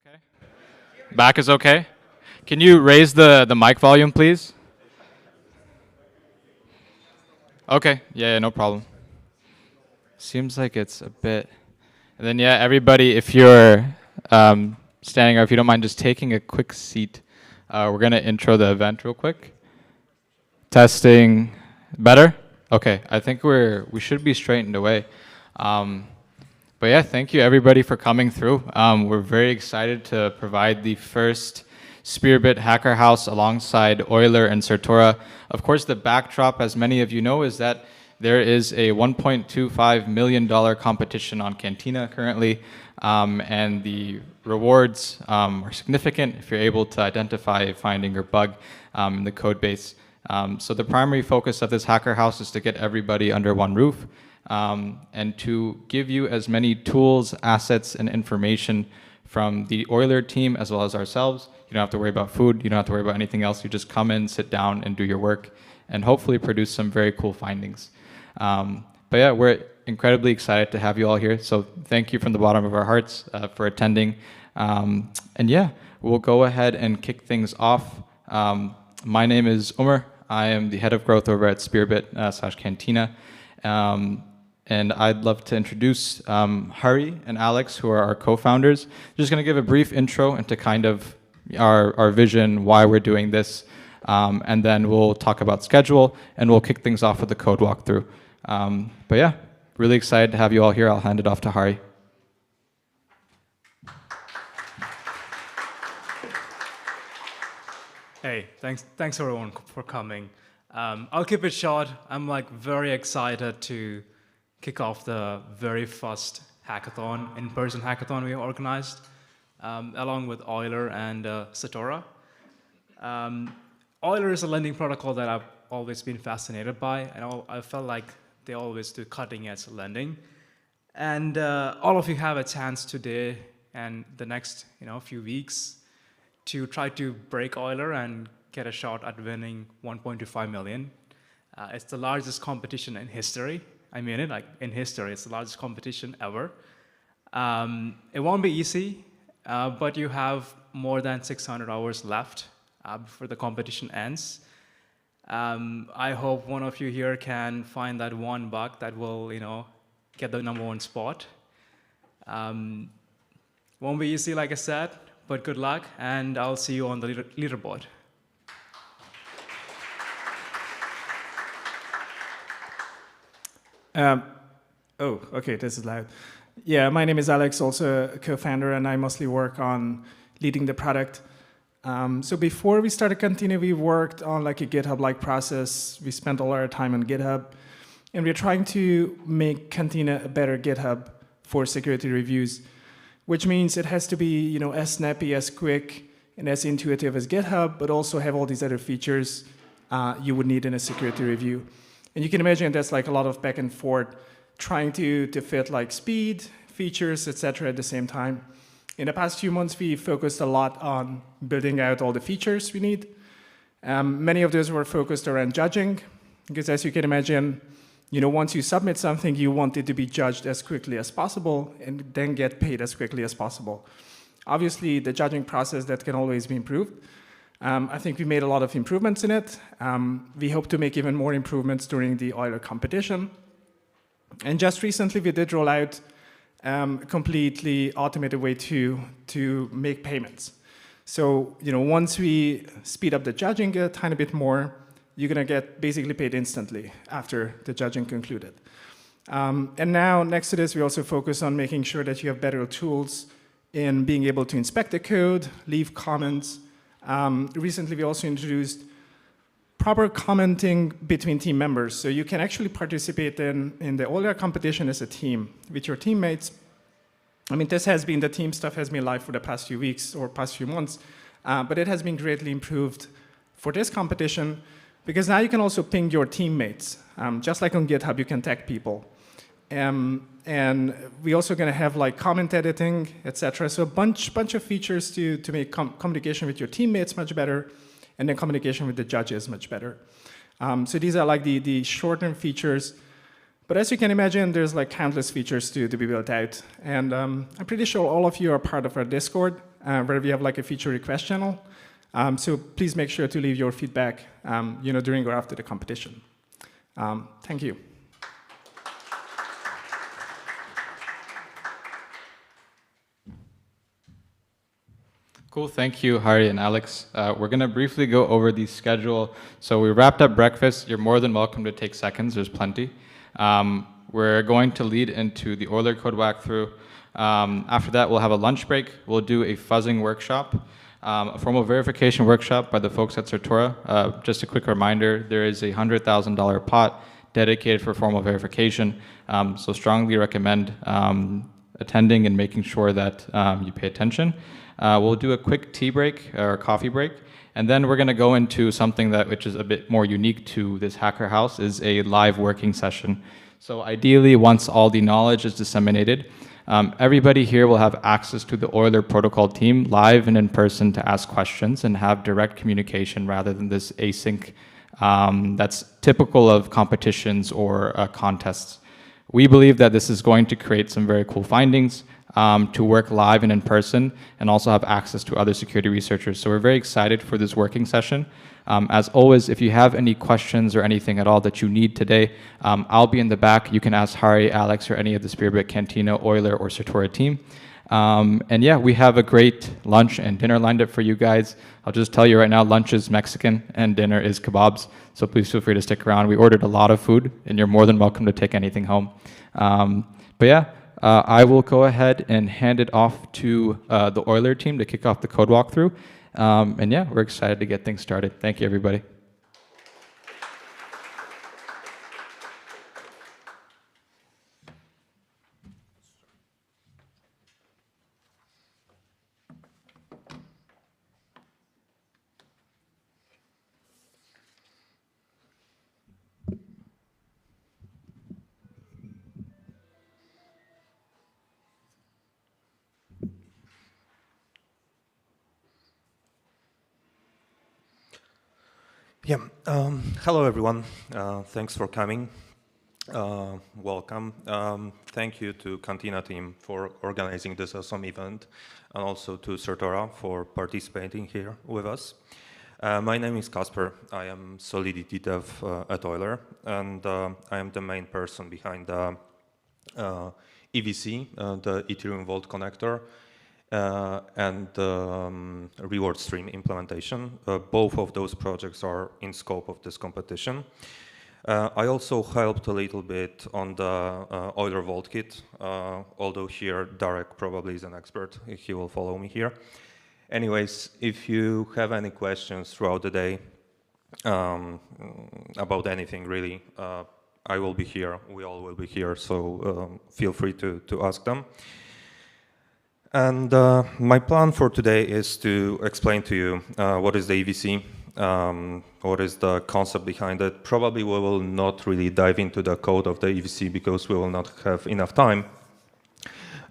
Okay. Back is okay. Can you raise the mic volume, please? Okay. Yeah, no problem. Seems like it's a bit. And then yeah, everybody, if you're standing or if you don't mind just taking a quick seat, we're gonna intro the event real quick. Testing. Better? Okay. I think we should be straightened away. But yeah, thank you everybody for coming through. We're very excited to provide the first Spearbit HackerHaus alongside Euler and Certora. Of course, the backdrop, as many of you know, is that there is a $1.25 million competition on Cantina currently, and the rewards are significant if you're able to identify a finding or bug in the code base. So the primary focus of this HackerHaus is to get everybody under one roof. And to give you as many tools, assets, and information from the Euler team as well as ourselves. You don't have to worry about food, you don't have to worry about anything else. You just come in, sit down, and do your work, and hopefully produce some very cool findings. But yeah, we're incredibly excited to have you all here. So thank you from the bottom of our hearts for attending. And yeah, we'll go ahead and kick things off. My name is Umar. I am the head of growth over at Spearbit / Cantina. And I'd love to introduce Hari and Alex, who are our co-founders. Just going to give a brief intro into kind of our vision, why we're doing this, and then we'll talk about schedule, and we'll kick things off with the code walkthrough. But yeah, really excited to have you all here. I'll hand it off to Hari. Hey, thanks everyone for coming. I'll keep it short. I'm very excited to kick off the very first hackathon, in-person hackathon we organized, along with Euler and Certora. Euler is a lending protocol that I've always been fascinated by, and I felt like they always do cutting-edge lending. And all of you have a chance today and the next few weeks to try to break Euler and get a shot at winning 1.25 million. It's the largest competition in history. I mean it, in history, it's the largest competition ever. It won't be easy, but you have more than 600 hours left before the competition ends. I hope one of you here can find that one bug that will, get the #1 spot. Won't be easy, like I said, but good luck, and I'll see you on the leaderboard. Okay, this is loud. Yeah, my name is Alex, also a co-founder, and I mostly work on leading the product. So before we started Cantina, we worked on a GitHub-like process. We spent all our time on GitHub, and we're trying to make Cantina a better GitHub for security reviews, which means it has to be as snappy, as quick, and as intuitive as GitHub, but also have all these other features you would need in a security review. And you can imagine that's a lot of back and forth, trying to fit speed, features, etc. at the same time. In the past few months, we focused a lot on building out all the features we need. Many of those were focused around judging, because as you can imagine, once you submit something, you want it to be judged as quickly as possible and then get paid as quickly as possible. Obviously, the judging process, that can always be improved. I think we made a lot of improvements in it. We hope to make even more improvements during the Euler competition. And just recently, we did roll out a completely automated way to make payments. So, once we speed up the judging a tiny bit more, you're going to get basically paid instantly after the judging concluded. And now, next to this, we also focus on making sure that you have better tools in being able to inspect the code, leave comments. Recently, we also introduced proper commenting between team members. So you can actually participate in the Euler competition as a team with your teammates. I mean, the team stuff has been live for the past few weeks or past few months, but it has been greatly improved for this competition, because now you can also ping your teammates. Just like on GitHub, you can tag people. And we're also going to have comment editing, etc. So a bunch of features to make communication with your teammates much better, and then communication with the judges much better. So these are the short-term features. But as you can imagine, there's countless features to be built out. And I'm pretty sure all of you are part of our Discord. where we have like a feature request channel. So please make sure to leave your feedback during or after the competition. Thank you. Cool, thank you, Hari and Alex. We're going to briefly go over the schedule. So we wrapped up breakfast. You're more than welcome to take seconds. There's plenty. We're going to lead into the Euler code walkthrough. After that, we'll have a lunch break. We'll do a fuzzing workshop, a formal verification workshop by the folks at Certora. Just a quick reminder, there is a $100,000 pot dedicated for formal verification. So strongly recommend attending and making sure that you pay attention. We'll do a quick tea break or coffee break, and then we're going to go into something which is a bit more unique to this HackerHaus, is a live working session. So ideally, once all the knowledge is disseminated, everybody here will have access to the Euler protocol team live and in person to ask questions and have direct communication rather than this async that's typical of competitions or contests. We believe that this is going to create some very cool findings to work live and in person, and also have access to other security researchers. So we're very excited for this working session. As always, if you have any questions or anything at all that you need today, I'll be in the back. You can ask Hari, Alex, or any of the Spearbit, Cantina, Euler, or Certora team. And yeah, we have a great lunch and dinner lined up for you guys. I'll just tell you right now, lunch is Mexican and dinner is kebabs. So please feel free to stick around. We ordered a lot of food, and you're more than welcome to take anything home. But yeah, I will go ahead and hand it off to the Euler team to kick off the code walkthrough. And yeah, we're excited to get things started. Thank you, everybody. Yeah, hello everyone. Thanks for coming. Welcome. Thank you to Cantina team for organizing this awesome event, and also to Certora for participating here with us. My name is Kasper. I am Solidity Dev at Euler, and I am the main person behind the EVC, the Ethereum Vault connector, and reward stream implementation. Both of those projects are in scope of this competition. I also helped a little bit on the Euler Vault kit, although here Darek probably is an expert. He will follow me here. Anyways, if you have any questions throughout the day about anything really, I will be here. We all will be here, so feel free to ask them. And my plan for today is to explain to you what is the EVC, what is the concept behind it. Probably we will not really dive into the code of the EVC because we will not have enough time.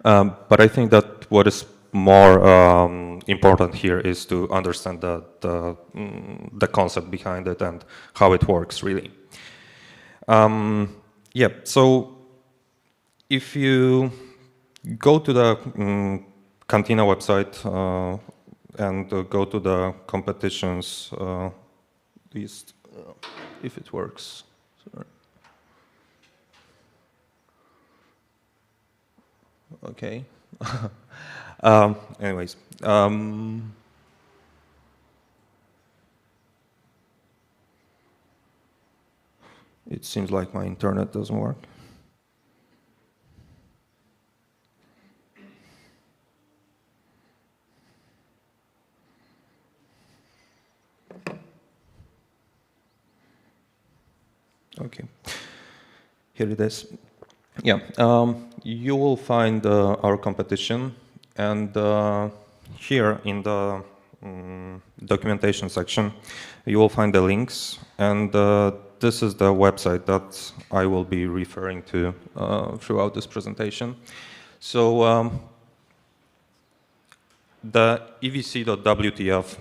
But I think that what is more important here is to understand the concept behind it and how it works really. Yeah, so if you go to the Cantina website and go to the competitions list, if it works. Sorry. Okay. Anyways. It seems like my internet doesn't work. Okay, here it is. Yeah, you will find our competition, and here in the documentation section, you will find the links, and this is the website that I will be referring to throughout this presentation. So the evc.wtf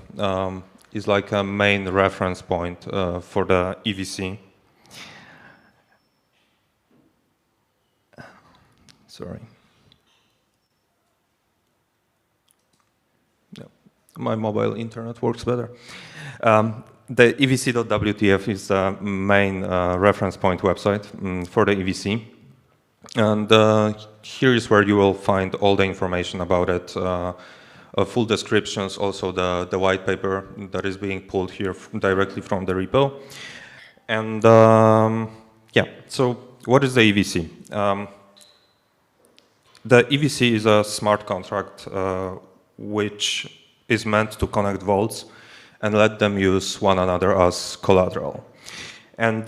is like a main reference point for the EVC. Sorry. my mobile internet works better. The evc.wtf is the main reference point website for the EVC. And here is where you will find all the information about it, full descriptions, also the white paper that is being pulled here directly from the repo. And yeah, so what is the EVC? The EVC is a smart contract which is meant to connect vaults and let them use one another as collateral. And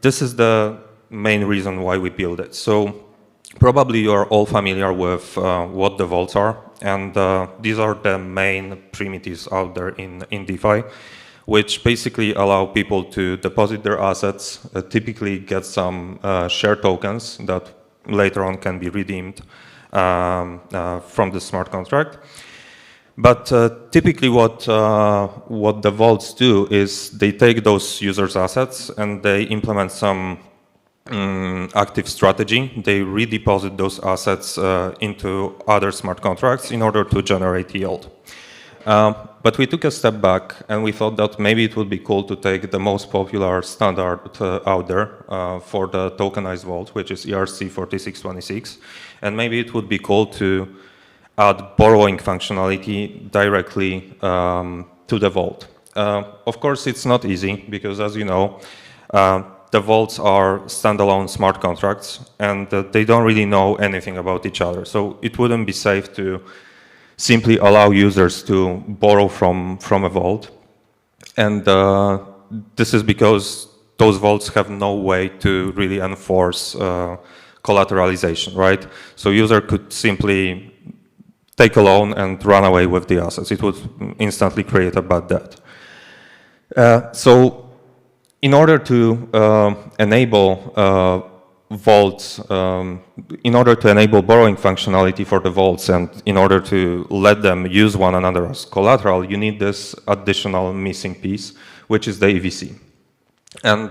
this is the main reason why we build it. So probably you're all familiar with what the vaults are, and these are the main primitives out there in DeFi, which basically allow people to deposit their assets, typically get some share tokens that later on can be redeemed from the smart contract. But typically what the vaults do is they take those users' assets and they implement some active strategy. They redeposit those assets into other smart contracts in order to generate yield. But we took a step back and we thought that maybe it would be cool to take the most popular standard out there for the tokenized vault, which is ERC-4626, and maybe it would be cool to add borrowing functionality directly to the vault. Of course, it's not easy because, as you know, the vaults are standalone smart contracts and they don't really know anything about each other. So it wouldn't be safe to simply allow users to borrow from a vault. And this is because those vaults have no way to really enforce collateralization, right? So user could simply take a loan and run away with the assets. It would instantly create a bad debt. So in order to enable vaults, in order to enable borrowing functionality for the vaults and in order to let them use one another as collateral, you need this additional missing piece, which is the EVC. And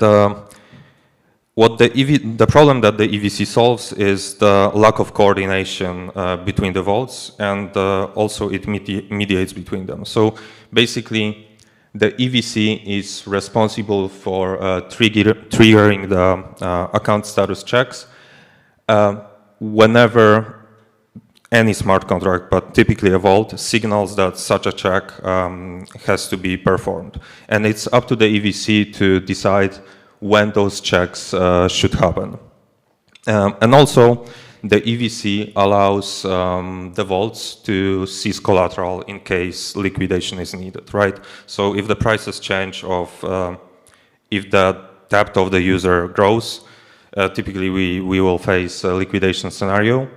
what the problem that the EVC solves is the lack of coordination between the vaults, and also it mediates between them. So basically, the EVC is responsible for triggering the account status checks whenever any smart contract, but typically a vault, signals that such a check has to be performed. And it's up to the EVC to decide when those checks should happen. And also, the EVC allows the vaults to seize collateral in case liquidation is needed, right? So if the prices change if the debt of the user grows, typically we will face a liquidation scenario.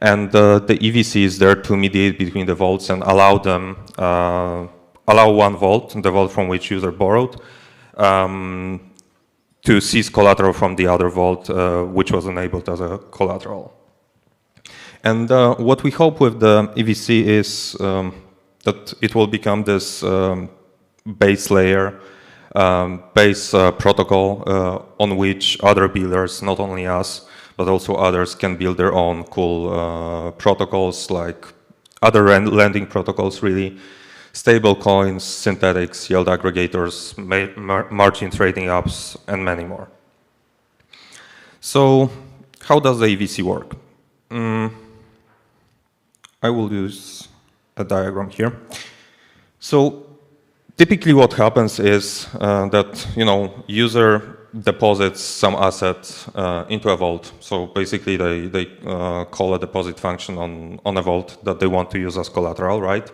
And the EVC is there to mediate between the vaults and allow them, allow one vault, the vault from which user borrowed, to seize collateral from the other vault, which was enabled as a collateral. And what we hope with the EVC is that it will become this base layer, base protocol on which other builders, not only us, but also others can build their own cool protocols, like other lending protocols, really, stable coins, synthetics, yield aggregators, margin trading apps, and many more. So how does the EVC work? I will use a diagram here. So typically what happens is that, user deposits some assets into a vault. So basically they call a deposit function on a vault that they want to use as collateral, right?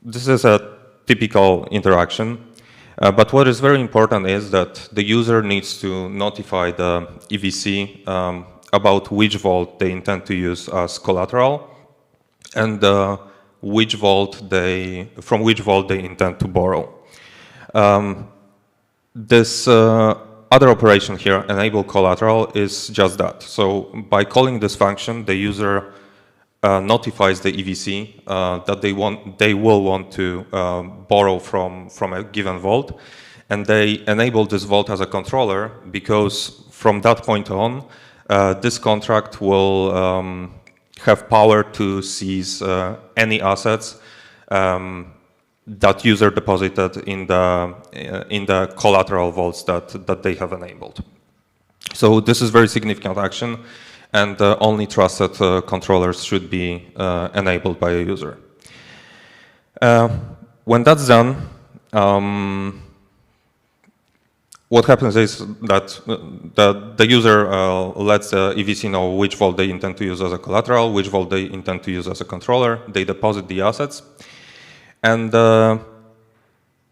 This is a typical interaction. But what is very important is that the user needs to notify the EVC about which vault they intend to use as collateral and from which vault they intend to borrow. This other operation here, enable collateral, is just that. So by calling this function, the user notifies the EVC that they will want to borrow from a given vault, and they enable this vault as a controller because from that point on, this contract will have power to seize any assets that user deposited in the collateral vaults that they have enabled. So this is very significant action, and only trusted controllers should be enabled by a user. When that's done, what happens is that the user lets the EVC know which vault they intend to use as a collateral, which vault they intend to use as a controller. They deposit the assets. And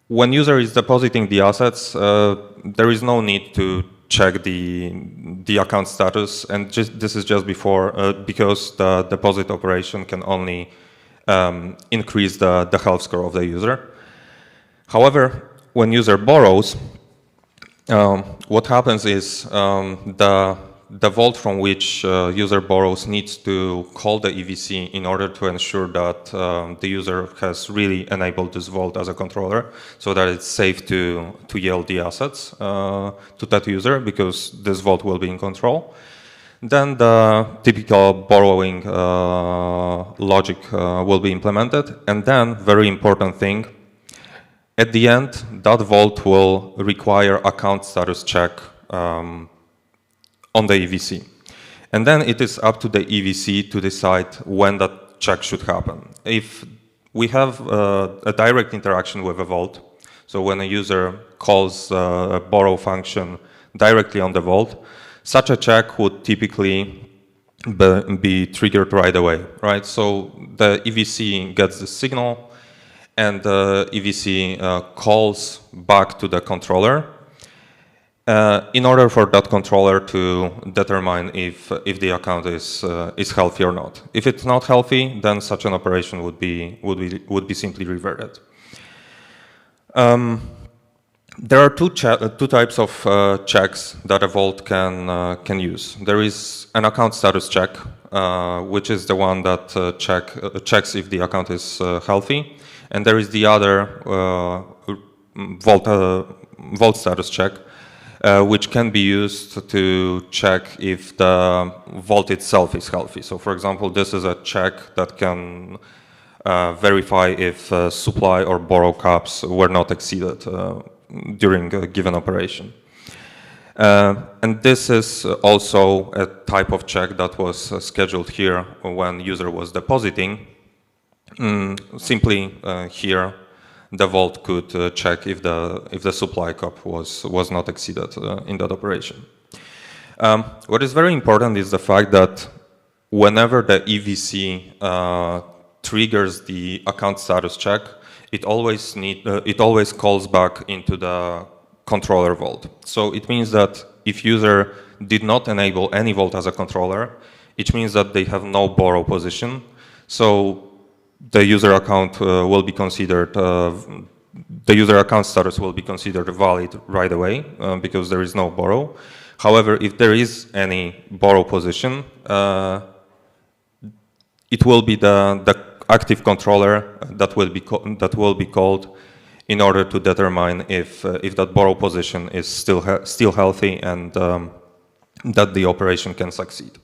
when user is depositing the assets, there is no need to check the account status. And this is just because the deposit operation can only increase the health score of the user. However, when user borrows, what happens is the vault from which user borrows needs to call the EVC in order to ensure that the user has really enabled this vault as a controller, so that it's safe to yield the assets to that user, because this vault will be in control. Then the typical borrowing logic will be implemented, and then, very important thing, at the end, that vault will require account status check on the EVC. And then it is up to the EVC to decide when that check should happen. If we have a direct interaction with a vault, so when a user calls a borrow function directly on the vault, such a check would typically be triggered right away, right? So the EVC gets the signal, and the EVC calls back to the controller in order for that controller to determine if the account is healthy or not. If it's not healthy, then such an operation would be simply reverted. There are two types of checks that a vault can use. There is an account status check, which is the one that checks if the account is healthy, and there is the other vault status check, which can be used to check if the vault itself is healthy. So, for example, this is a check that can verify if supply or borrow caps were not exceeded during a given operation. And this is also a type of check that was scheduled here when user was depositing. Simply here, the vault could check if the supply cap was not exceeded in that operation. What is very important is the fact that whenever the EVC triggers the account status check, it always calls back into the controller vault. So it means that if user did not enable any vault as a controller, it means that they have no borrow position. So the user account will be considered, the user account status will be considered valid right away because there is no borrow. However, if there is any borrow position, it will be the active controller that will be called in order to determine if that borrow position is still healthy and that the operation can succeed.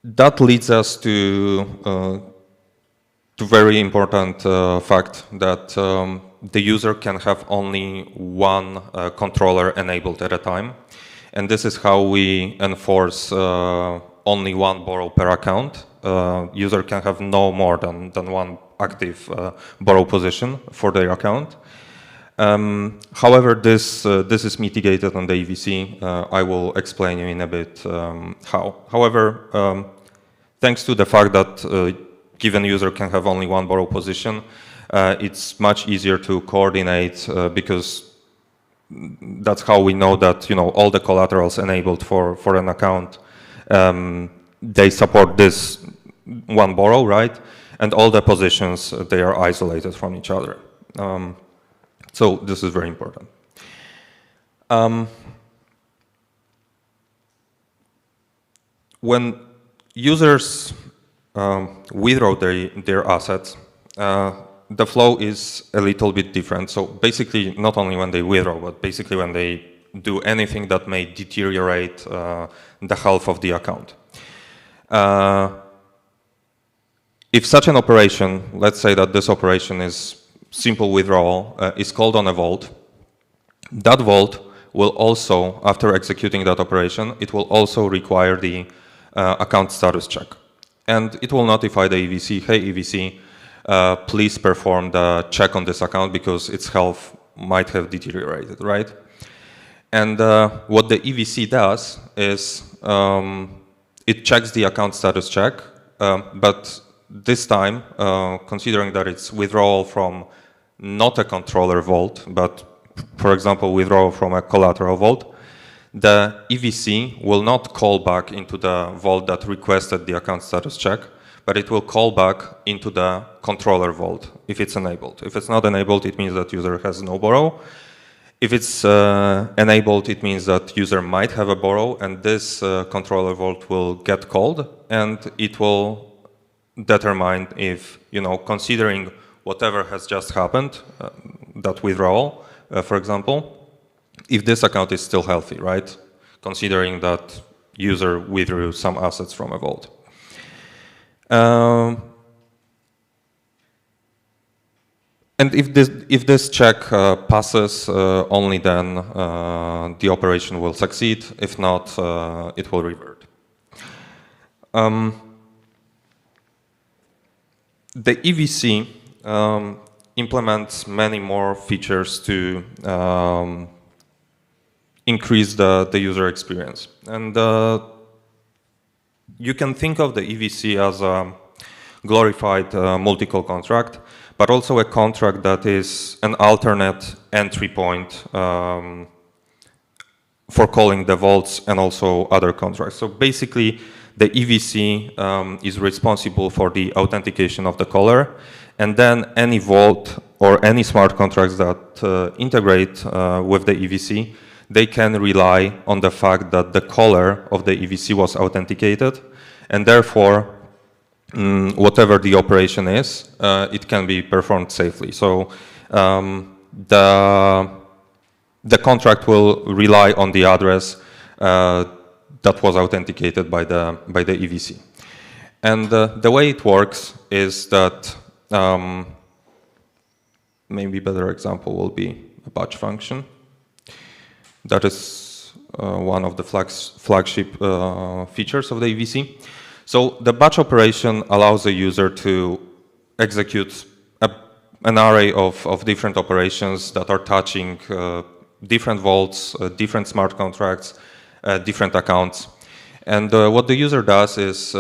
That leads us to very important fact that the user can have only one controller enabled at a time. And this is how we enforce only one borrow per account. User can have no more than one active borrow position for their account. However, this is mitigated on the EVC. I will explain you in a bit how. However, thanks to the fact that given user can have only one borrow position, it's much easier to coordinate because that's how we know that all the collaterals enabled for an account they support this one borrow, right? And all the positions they are isolated from each other. So this is very important. When users withdraw their assets, the flow is a little bit different. So basically, not only when they withdraw, but basically when they do anything that may deteriorate the health of the account. If such an operation, let's say that this operation is simple withdrawal, is called on a vault, that vault will also, after executing that operation, it will also require the account status check. And it will notify the EVC, hey EVC, please perform the check on this account because its health might have deteriorated, right? And what the EVC does is it checks the account status check, but this time, considering that it's withdrawal from not a controller vault, but for example, withdrawal from a collateral vault, the EVC will not call back into the vault that requested the account status check, but it will call back into the controller vault if it's enabled. If it's not enabled, it means that user has no borrow. If it's enabled, it means that user might have a borrow, and this controller vault will get called, and it will determine if, considering whatever has just happened, that withdrawal, for example, if this account is still healthy, right? Considering that user withdrew some assets from a vault. And if this check passes, only then the operation will succeed. If not, it will revert. The EVC implements many more features to increase the user experience. And you can think of the EVC as a glorified multi-call contract, but also a contract that is an alternate entry point for calling the vaults and also other contracts. So basically, the EVC is responsible for the authentication of the caller, and then any vault or any smart contracts that integrate with the EVC, they can rely on the fact that the caller of the EVC was authenticated, and therefore, whatever the operation is, it can be performed safely. So the contract will rely on the address that was authenticated by the EVC. And the way it works is that maybe a better example will be a batch function. That is one of the flagship features of the EVC. So the batch operation allows the user to execute an array of different operations that are touching different vaults, different smart contracts, different accounts. And what the user does is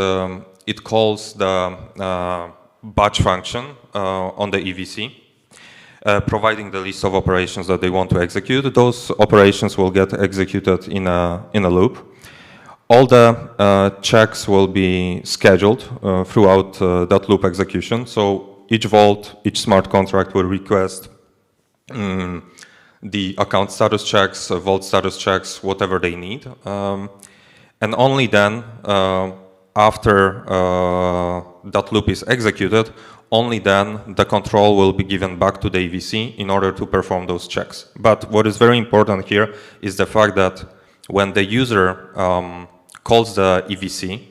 it calls the batch function on the EVC, providing the list of operations that they want to execute. Those operations will get executed in a loop. All the checks will be scheduled throughout that loop execution. So each vault, each smart contract will request the account status checks, vault status checks, whatever they need. And only then, after that loop is executed, only then the control will be given back to the EVC in order to perform those checks. But what is very important here is the fact that when the user calls the EVC,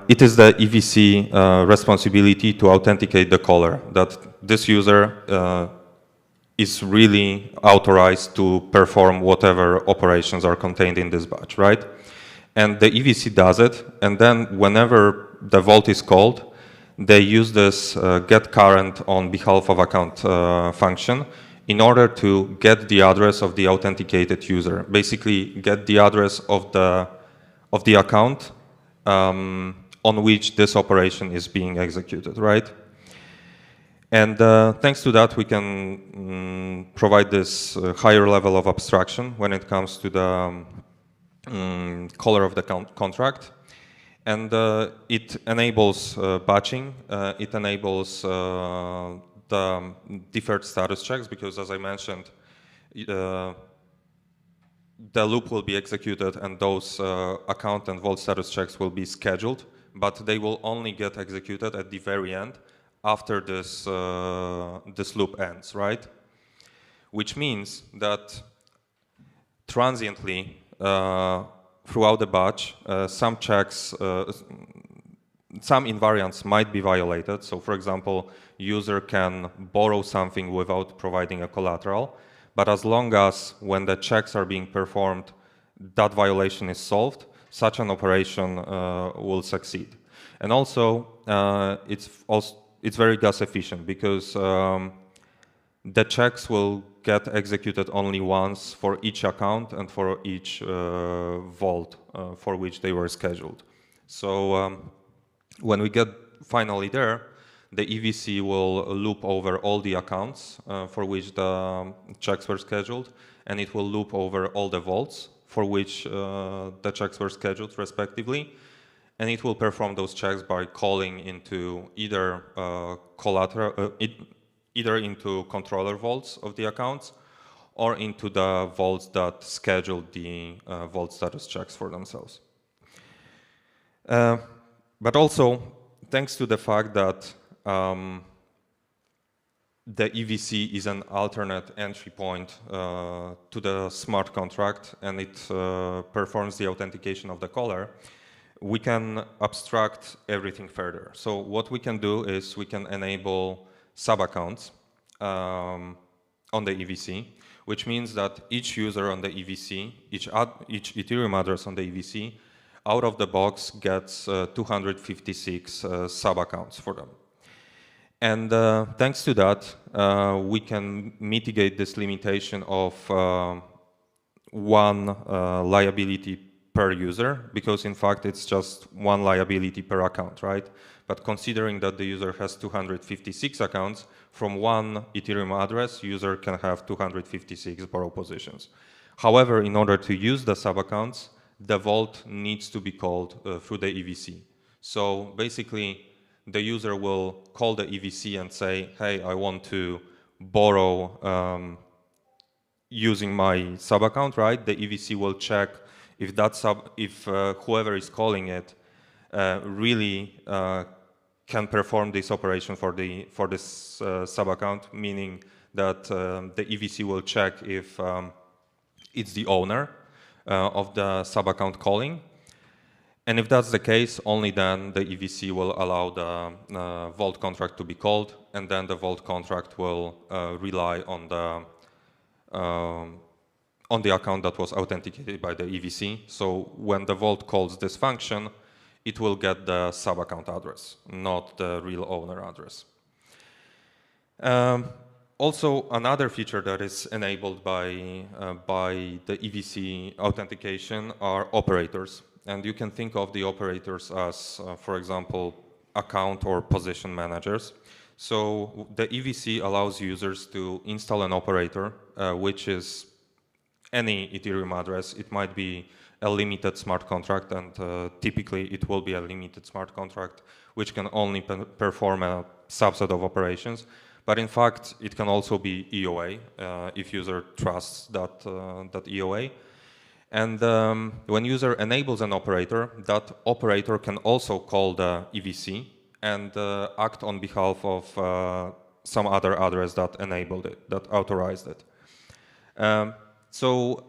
it is the EVC responsibility to authenticate the caller, that this user is really authorized to perform whatever operations are contained in this batch, right? And the EVC does it, and then whenever the vault is called, they use this get current on behalf of account function in order to get the address of the authenticated user. Basically, get the address of the account on which this operation is being executed, right? And thanks to that, we can provide this higher level of abstraction when it comes to the caller of the contract. And it enables batching. It enables the deferred status checks, because as I mentioned, the loop will be executed and those account and vault status checks will be scheduled, but they will only get executed at the very end after this loop ends, right? Which means that transiently, throughout the batch, some checks, some invariants might be violated. So for example, user can borrow something without providing a collateral, but as long as when the checks are being performed, that violation is solved, such an operation will succeed. And also, it's very gas efficient because the checks will get executed only once for each account and for each vault for which they were scheduled. So when we get finally there, the EVC will loop over all the accounts for which the checks were scheduled, and it will loop over all the vaults for which the checks were scheduled respectively. And it will perform those checks by calling into either either into controller vaults of the accounts or into the vaults that schedule the vault status checks for themselves. But also, thanks to the fact that the EVC is an alternate entry point to the smart contract, and it performs the authentication of the caller, we can abstract everything further. So what we can do is we can enable sub-accounts on the EVC, which means that each user on the EVC, each Ethereum address on the EVC, out of the box gets 256 sub-accounts for them. And thanks to that, we can mitigate this limitation of one liability per user, because in fact it's just one liability per account, right? But considering that the user has 256 accounts, from one Ethereum address, user can have 256 borrow positions. However, in order to use the sub-accounts, the vault needs to be called through the EVC. So basically, the user will call the EVC and say, hey, I want to borrow using my sub-account, right? The EVC will check if that whoever is calling it really can perform this operation for this sub-account, meaning that the EVC will check if it's the owner of the sub-account calling. And if that's the case, only then the EVC will allow the vault contract to be called, and then the vault contract will rely on the account that was authenticated by the EVC. So when the vault calls this function, it will get the sub-account address, not the real owner address. Also, another feature that is enabled by the EVC authentication are operators. And you can think of the operators as, for example, account or position managers. So the EVC allows users to install an operator, which is any Ethereum address. It might be a limited smart contract, and typically it will be a limited smart contract, which can only perform a subset of operations. But in fact, it can also be EOA, if user trusts that EOA. And when user enables an operator, that operator can also call the EVC and act on behalf of some other address that enabled it, that authorized it. So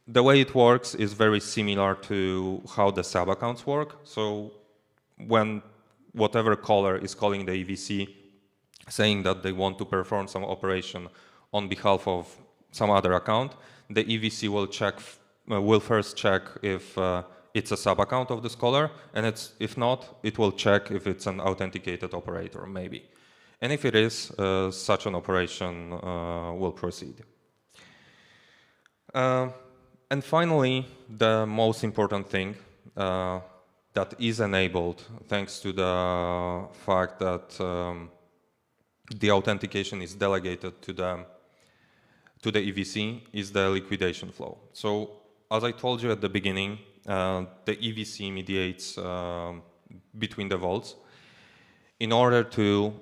the way it works is very similar to how the sub-accounts work. So when whatever caller is calling the EVC, saying that they want to perform some operation on behalf of some other account, the EVC will first check if it's a sub-account of this caller, and if not, it will check if it's an authenticated operator, maybe. And if it is, such an operation will proceed. And finally, the most important thing that is enabled thanks to the fact that the authentication is delegated to the EVC is the liquidation flow. So as I told you at the beginning, the EVC mediates between the vaults in order to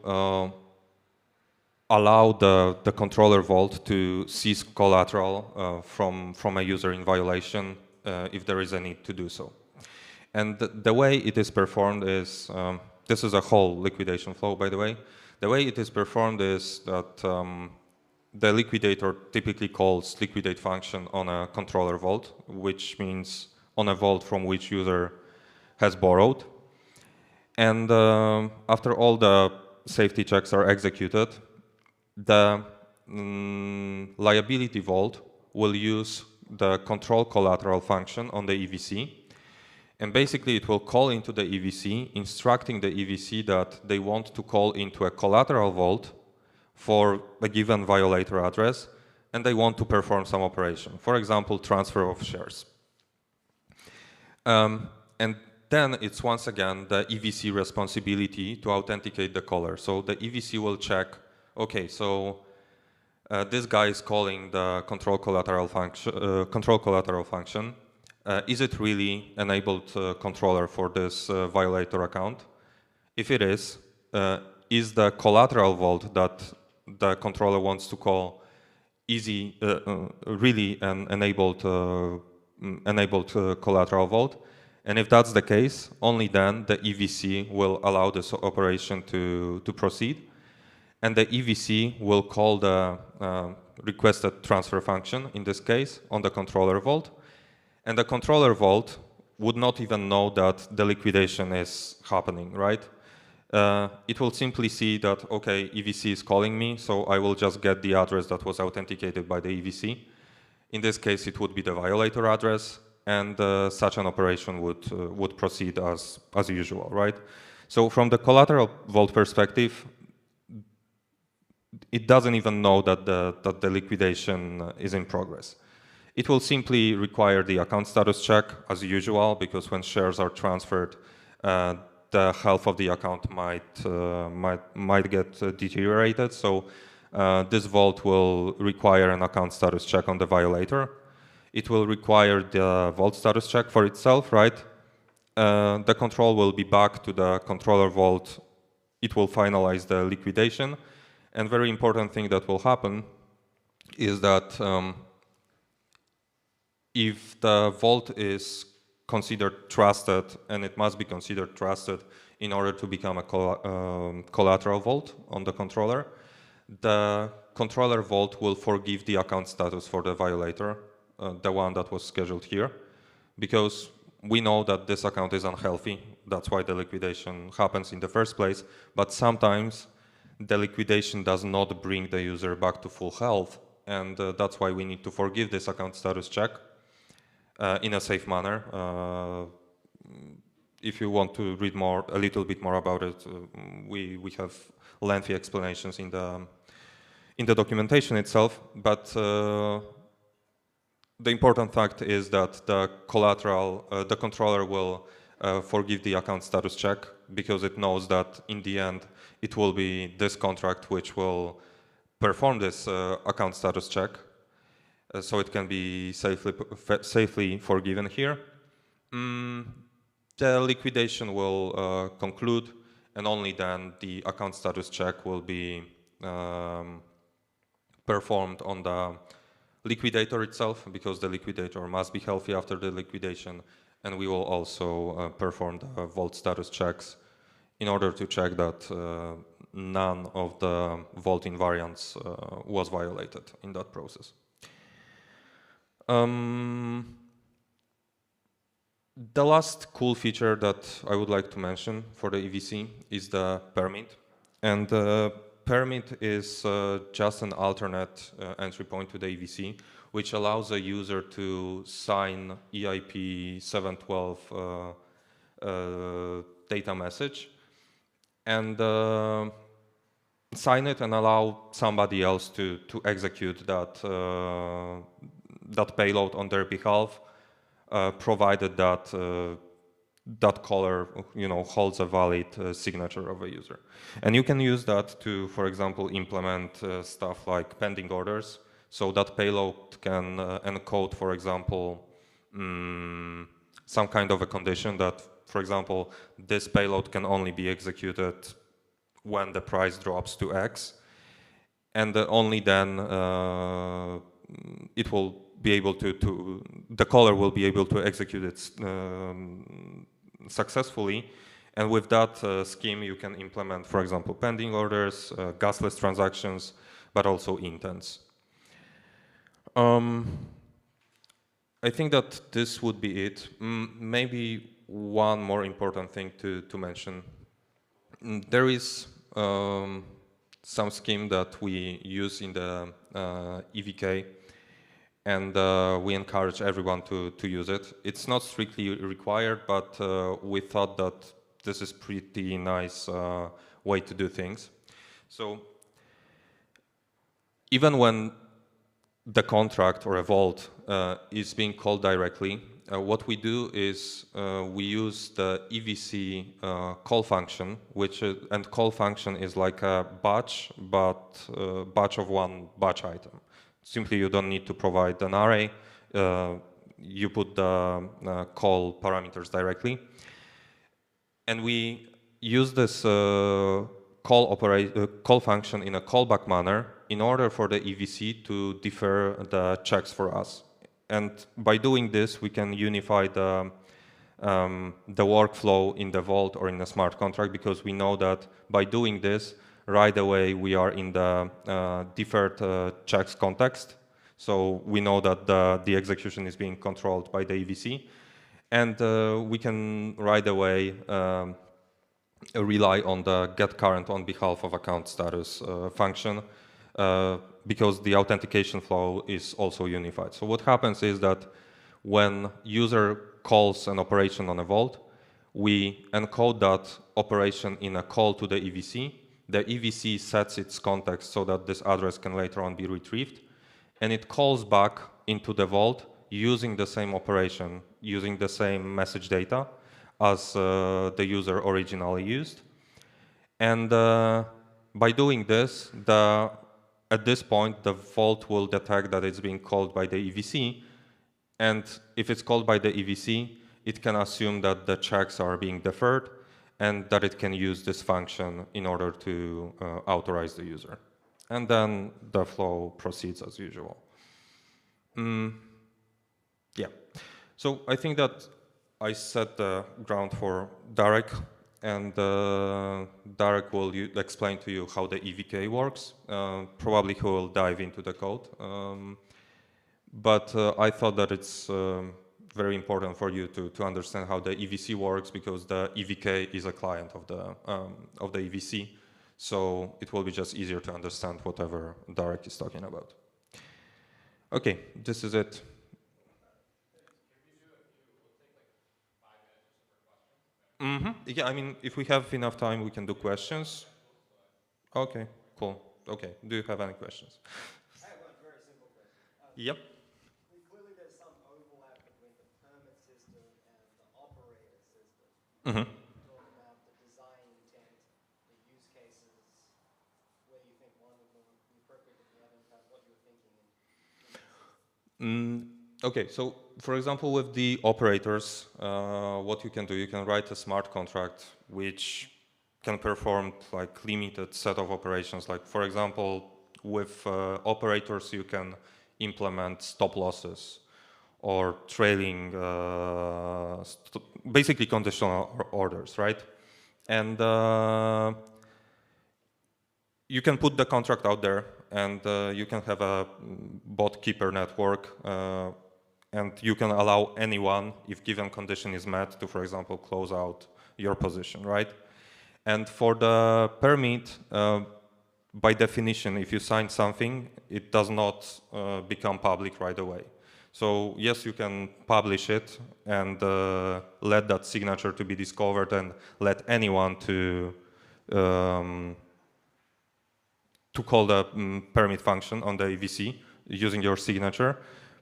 allow the controller vault to seize collateral from a user in violation if there is a need to do so. And the way it is performed is, this is a whole liquidation flow, by the way. The way it is performed is that the liquidator typically calls liquidate function on a controller vault, which means on a vault from which user has borrowed. And after all the safety checks are executed, the liability vault will use the control collateral function on the EVC. And basically, it will call into the EVC, instructing the EVC that they want to call into a collateral vault for a given violator address, and they want to perform some operation, for example, transfer of shares. And then it's once again the EVC responsibility to authenticate the caller. So the EVC will check, okay, so this guy is calling the control collateral function. Is it really enabled controller for this violator account? If it is the collateral vault that the controller wants to call really an enabled collateral vault? And if that's the case, only then the EVC will allow this operation to proceed. And the EVC will call the requested transfer function, in this case, on the controller vault. And the controller vault would not even know that the liquidation is happening, right? It will simply see that, okay, EVC is calling me, so I will just get the address that was authenticated by the EVC. In this case, it would be the violator address, and such an operation would proceed as usual, right? So from the collateral vault perspective, it doesn't even know that the liquidation is in progress. It will simply require the account status check as usual, because when shares are transferred, the health of the account might get deteriorated. So this vault will require an account status check on the violator. It will require the vault status check for itself, right? The control will be back to the controller vault. It will finalize the liquidation. And very important thing that will happen is that if the vault is considered trusted, and it must be considered trusted in order to become a collateral vault on the controller, the controller vault will forgive the account status for the violator, the one that was scheduled here, because we know that this account is unhealthy. That's why the liquidation happens in the first place. But sometimes the liquidation does not bring the user back to full health, and that's why we need to forgive this account status check in a safe manner. If you want to read a little bit more about it, we have lengthy explanations in the documentation itself. But the important fact is that the controller will forgive the account status check, because it knows that in the end it will be this contract which will perform this account status check, so it can be safely forgiven here. The liquidation will conclude, and only then the account status check will be performed on the liquidator itself, because the liquidator must be healthy after the liquidation, and we will also perform the vault status checks in order to check that none of the vault invariants was violated in that process. The last cool feature that I would like to mention for the EVC is the permit. And the permit is just an alternate entry point to the EVC, which allows a user to sign EIP 712 data message and sign it and allow somebody else to execute that payload on their behalf, provided that that caller, holds a valid signature of a user. And you can use that to, for example, implement stuff like pending orders. So that payload can encode, for example, some kind of a condition that, for example, this payload can only be executed when the price drops to X, and only then it will be able the caller will be able to execute it successfully. And with that scheme, you can implement, for example, pending orders, gasless transactions, but also intents. I think that this would be it. Maybe one more important thing to mention There is some scheme that we use in the EVK, and we encourage everyone to use it. It's not strictly required, but we thought that this is pretty nice way to do things. So even when the contract or a vault is being called directly, what we do is we use the EVC call function, and call function is like a batch, but batch of one batch item. Simply, you don't need to provide an array. You put the call parameters directly, and we use this call function in a callback manner in order for the EVC to defer the checks for us. And by doing this, we can unify the workflow in the vault or in the smart contract, because we know that by doing this, right away we are in the deferred checks context. So we know that the execution is being controlled by the EVC. And we can right away rely on the get current on behalf of account status function, because the authentication flow is also unified. So what happens is that when user calls an operation on a vault, we encode that operation in a call to the EVC. The EVC sets its context so that this address can later on be retrieved, and it calls back into the vault using the same operation, using the same message data as the user originally used. And by doing this, at this point, the vault will detect that it's being called by the EVC. And if it's called by the EVC, it can assume that the checks are being deferred and that it can use this function in order to authorize the user. And then the flow proceeds as usual. Yeah. So I think that I set the ground for Darek, and Darek will explain to you how the EVK works. Probably he will dive into the code. But I thought that it's very important for you to understand how the EVC works, because the EVK is a client of the EVC. So it will be just easier to understand whatever Darek is talking about. Okay, this is it. Yeah, I mean, if we have enough time, we can do questions. Okay, cool. Okay, do you have any questions? I have one very simple question. Yep. Clearly there's some overlap between the permit system and the operator system. Mm-hmm. Talk about the design intent, the use cases, where you think one would be appropriate with the other, and kind of what you're thinking in that system. Okay, so for example, with the operators, what you can do, you can write a smart contract which can perform like limited set of operations. Like for example, with operators, you can implement stop losses or trailing, basically conditional orders, right? And you can put the contract out there, and you can have a bot keeper network, and you can allow anyone, if given condition is met, to, for example, close out your position, right? And for the permit, by definition, if you sign something, it does not become public right away. So yes, you can publish it and let that signature to be discovered and let anyone to call the permit function on the EVC using your signature.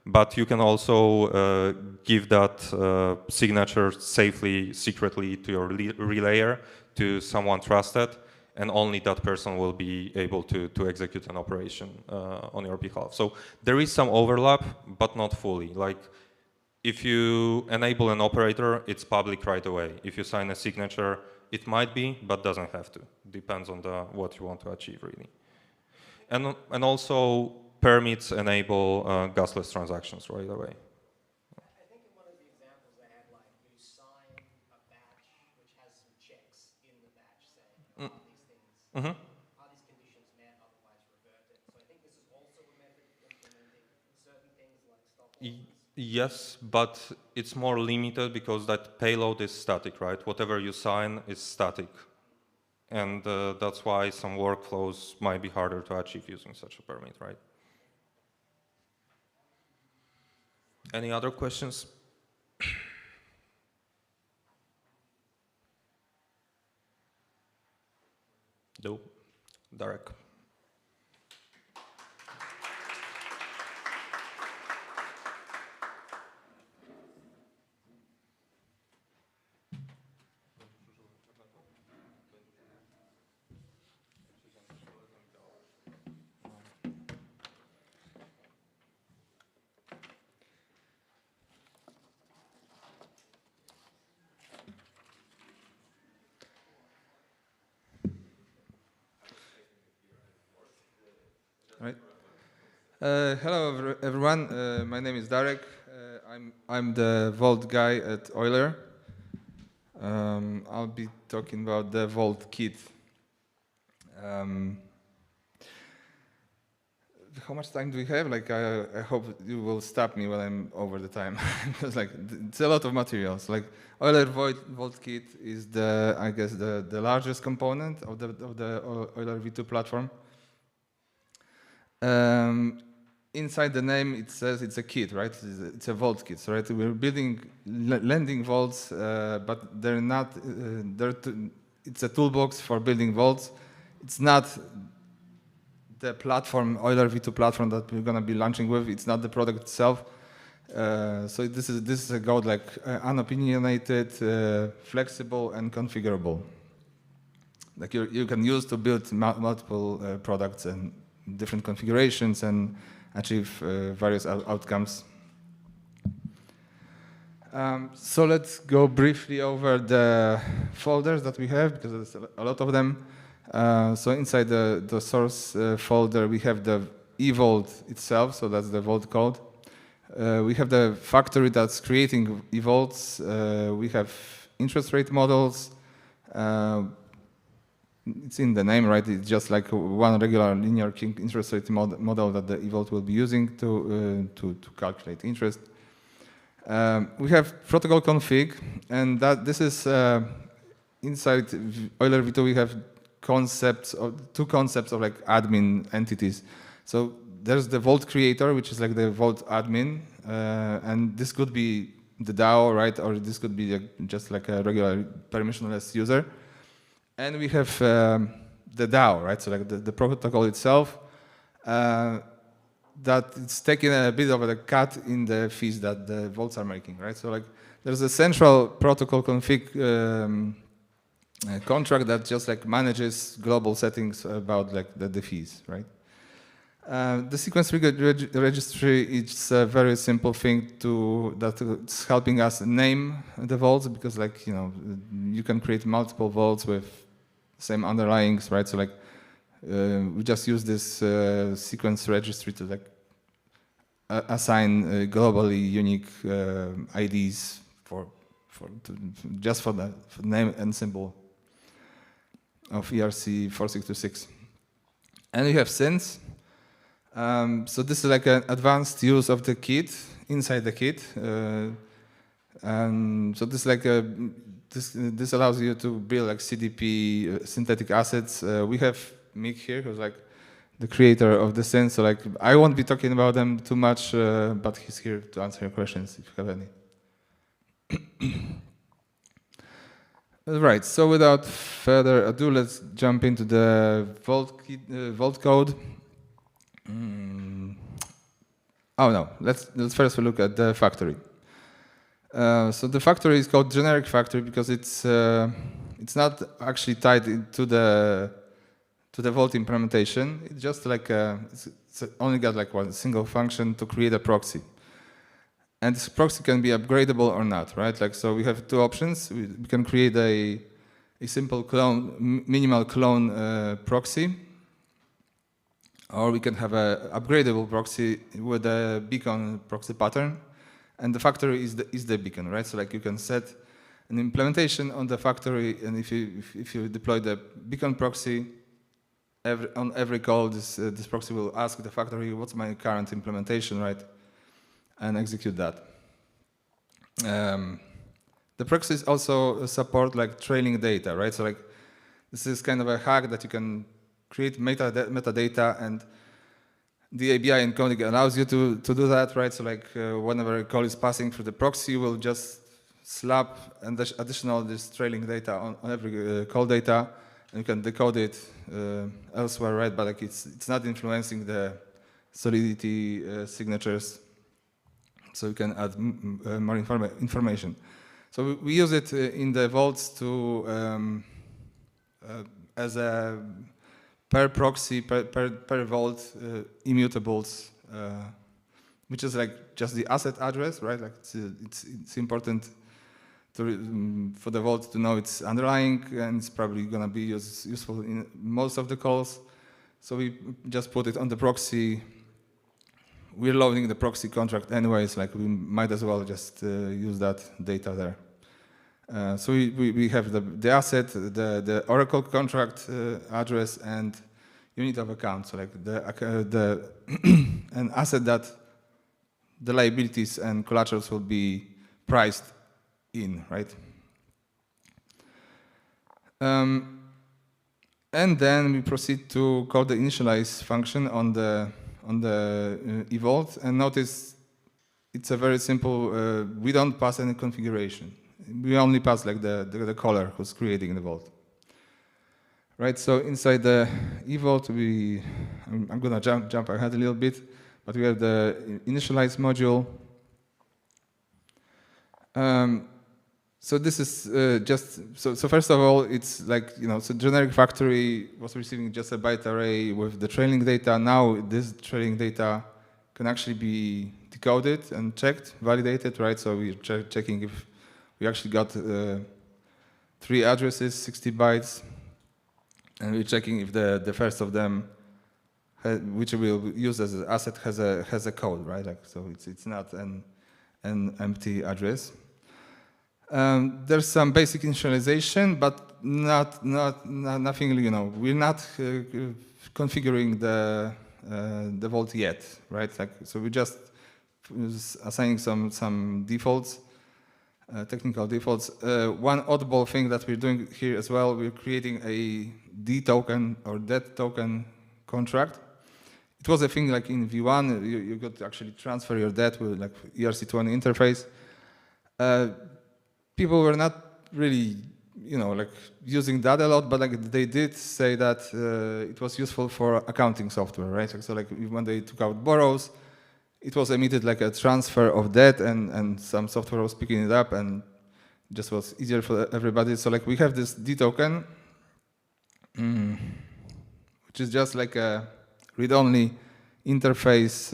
But you can also give that signature safely, secretly to your relayer, to someone trusted, and only that person will be able to execute an operation on your behalf. So there is some overlap, but not fully. Like if you enable an operator, it's public right away. If you sign a signature, it might be, but doesn't have to. Depends on what you want to achieve, really. And also, permits enable gasless transactions right away. I think in one of the examples they had, like, you sign a batch which has some checks in the batch saying, are these things, are these conditions met, otherwise revert it. So I think this is also a method of implementing certain things like stop losses. Yes, but it's more limited because that payload is static, right? Whatever you sign is static. And that's why some workflows might be harder to achieve using such a permit, right? Any other questions? No. Darek. Right. Hello, everyone. My name is Darek. I'm the Vault guy at Euler. I'll be talking about the Vault kit. How much time do we have? Like, I hope you will stop me when I'm over the time, because like it's a lot of materials. Like Euler Vault kit is I guess the largest component of the Euler V2 platform. Inside the name, it says it's a kit, right? It's a vault kit, so, right? We're building lending vaults, but they're not. It's a toolbox for building vaults. It's not the platform, Euler V2 platform that we're going to be launching with. It's not the product itself. So this is a code like unopinionated, flexible, and configurable. Like you can use to build multiple products and different configurations and achieve various outcomes. So let's go briefly over the folders that we have, because there's a lot of them. So inside the source folder, we have the eVault itself, so that's the vault code. We have the factory that's creating eVaults. We have interest rate models. It's in the name, right? It's just like one regular linear interest rate model that the eVault will be using to calculate interest. We have protocol config, and this is inside Euler V2. We have two concepts of like admin entities. So there's the Vault creator, which is like the Vault admin, and this could be the DAO, right? Or this could be just like a regular permissionless user. And we have the DAO, right? So like the protocol itself, that it's taking a bit of a cut in the fees that the vaults are making, right? So like there's a central protocol config contract that just like manages global settings about like the fees, right? The sequence registry is a very simple thing that's helping us name the vaults, because like, you know, you can create multiple vaults with same underlyings, right? So like we just use this sequence registry to like assign globally unique IDs just for the name and symbol of ERC 4626. And we have synths. So this is like an advanced use of the kit inside the kit. And so this is like this allows you to build like CDP synthetic assets. We have Mick here, who's like the creator of the synths. So like I won't be talking about them too much, but he's here to answer your questions if you have any. Right. So without further ado, let's jump into the vault code. Oh no, let's first look at the factory. So the factory is called generic factory because it's not actually tied to the vault implementation. It's just like it's only got like one single function to create a proxy, and this proxy can be upgradable or not, right? Like so, we have two options. We can create a simple clone, minimal clone proxy. Or we can have an upgradable proxy with a beacon proxy pattern, and the factory is the beacon, right? So like you can set an implementation on the factory, and if you deploy the beacon proxy, on every call, this proxy will ask the factory, what's my current implementation, right? And execute that. The proxies also support like trailing data, right? So like This is kind of a hack that you can create metadata, and the ABI encoding allows you to do that, right? So like whenever a call is passing through the proxy, we'll just slap additional this trailing data on every call data, and you can decode it elsewhere, right? But like it's not influencing the solidity signatures, so you can add more information. So we use it in the vaults to as a per proxy, per vault immutables, which is like just the asset address, right? Like it's important for the vault to know its underlying, and it's probably going to be useful in most of the calls. So we just put it on the proxy. We're loading the proxy contract anyways, like we might as well just use that data there. So we have the asset, the Oracle contract address, and unit of account. So like an asset that the liabilities and collaterals will be priced in, right? And then we proceed to call the initialize function on the evault, and notice it's a very simple. We don't pass any configuration. We only pass like the caller who's creating the vault. Right. So inside the evault, I'm gonna jump ahead a little bit, but we have the initialize module. So this is so first of all, it's like, so generic factory was receiving just a byte array with the trailing data. Now this trailing data can actually be decoded and checked, validated, right? So we're checking if we actually got 3 addresses, 60 bytes, and we're checking if the first of them, which we'll use as an asset, has a code, right? Like, so it's not an empty address. There's some basic initialization, but nothing. We're not configuring the vault yet, right? Like, so we just assigning some defaults, technical defaults. One oddball thing that we're doing here as well, we're creating a D token or debt token contract. It was a thing like in V1, you got to actually transfer your debt with like ERC20 interface. People were not really, like using that a lot, but like they did say that it was useful for accounting software, right? So like when they took out borrows, it was emitted like a transfer of debt, and some software was picking it up, and it just was easier for everybody. So like we have this D token, which is just like a read-only interface,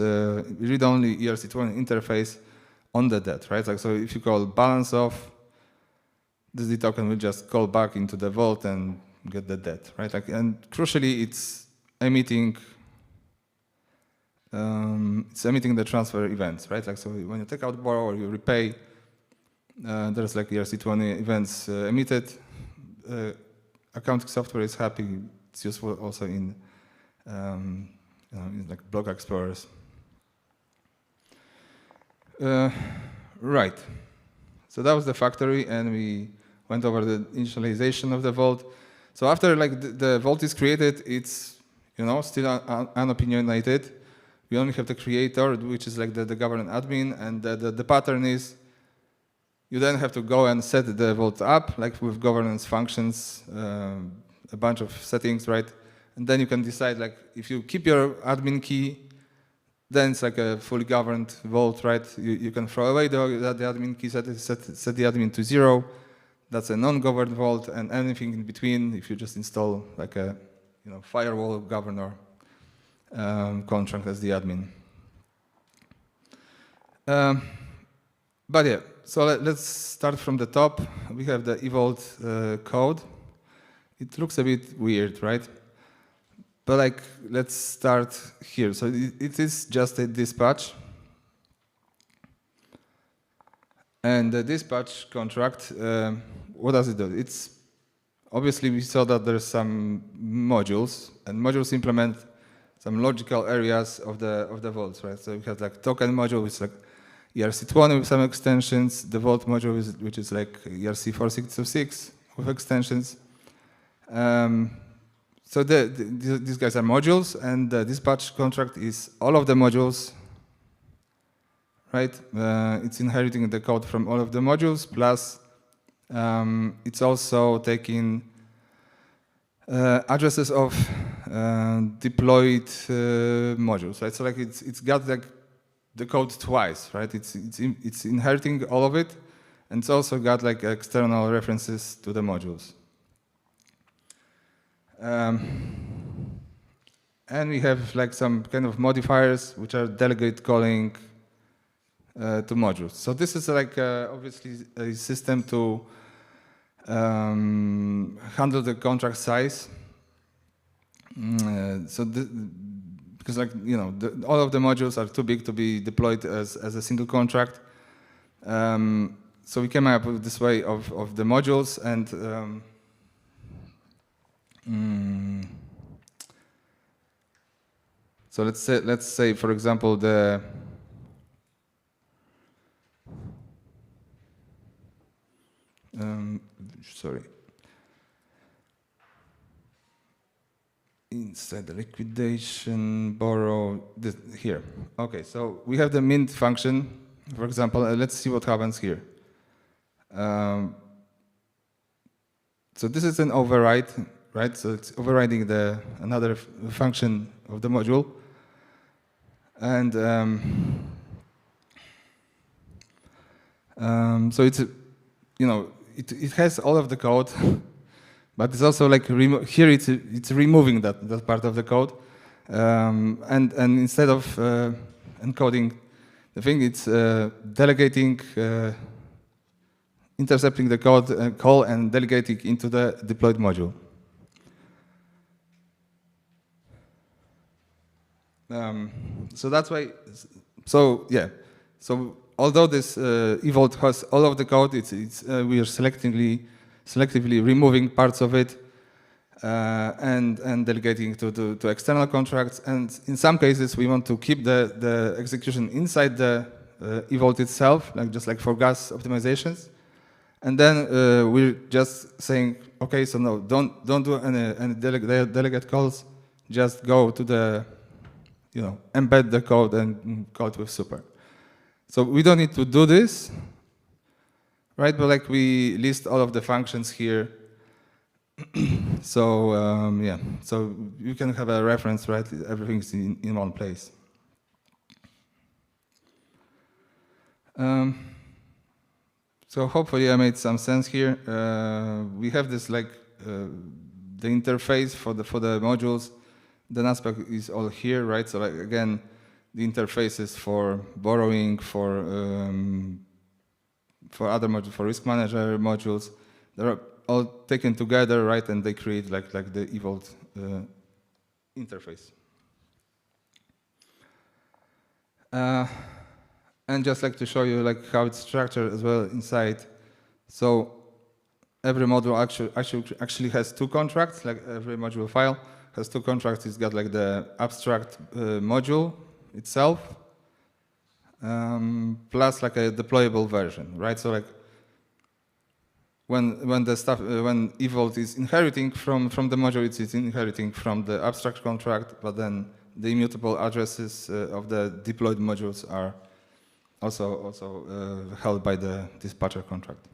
read-only ERC20 interface on the debt, right? Like, so if you call balance off, this D token will just call back into the vault and get the debt, right? Like, and crucially, it's emitting the transfer events, right? Like, so when you take out borrow or you repay, there's like ERC20 events emitted. Accounting software is happy. It's useful also in like block explorers. Right. So that was the factory, and we went over the initialization of the vault. So after like the vault is created, it's still unopinionated. We only have the creator, which is like the governance admin, and the pattern is you then have to go and set the vault up, like with governance functions, a bunch of settings, right? And then you can decide, like, if you keep your admin key, then it's like a fully governed vault, right? You can throw away the admin key, set the admin to 0. That's a non-governed vault, and anything in between, if you just install like a firewall governor contract as the admin. But yeah, so let's start from the top. We have the evault code. It looks a bit weird, right? But like, let's start here. So it is just a dispatch. And the dispatch contract, what does it do? It's obviously, we saw that there's some modules, and modules implement some logical areas of the vaults, right? So we have like token module, which is like ERC20 with some extensions, the vault module, which is like ERC4626 with extensions. So these guys are modules, and the dispatch contract is all of the modules, right? It's inheriting the code from all of the modules, plus it's also taking addresses of deployed modules, right? So like it's got like the code twice, right? It's inheriting all of it, and it's also got like external references to the modules. And we have like some kind of modifiers which are delegate calling to modules. So this is like obviously a system to handle the contract size. Because like all of the modules are too big to be deployed as a single contract. So we came up with this way of the modules, and so let's say for example inside the liquidation borrow here. Okay, so we have the mint function. For example, let's see what happens here. So this is an override, right? So it's overriding another function of the module, and so it's it has all of the code, but it's also like here it's removing that part of the code, and instead of encoding the thing, it's delegating. Intercepting the code call and delegating into the deployed module. So that's why. So yeah. So although this eVault has all of the code, we are selectively removing parts of it and delegating to external contracts. And in some cases, we want to keep the execution inside the eVault itself, just like for gas optimizations. And then we're just saying, okay, so no, don't do any delegate calls. Just go to the, embed the code and call it with super. So we don't need to do this, right? But like we list all of the functions here. So yeah, so you can have a reference, right? Everything's in one place. So hopefully I made some sense here. We have this like the interface for the modules. The aspect is all here, right? So like again, the interfaces for borrowing, for other modules, for risk manager modules, they're all taken together, right? And they create like the eVault interface. And just like to show you like how it's structured as well inside. So every module actually has two contracts. Like every module file has two contracts. It's got like the abstract module itself, plus like a deployable version, right? So like when eVault is inheriting from the module, it's inheriting from the abstract contract, but then the immutable addresses of the deployed modules are also held by the dispatcher contract.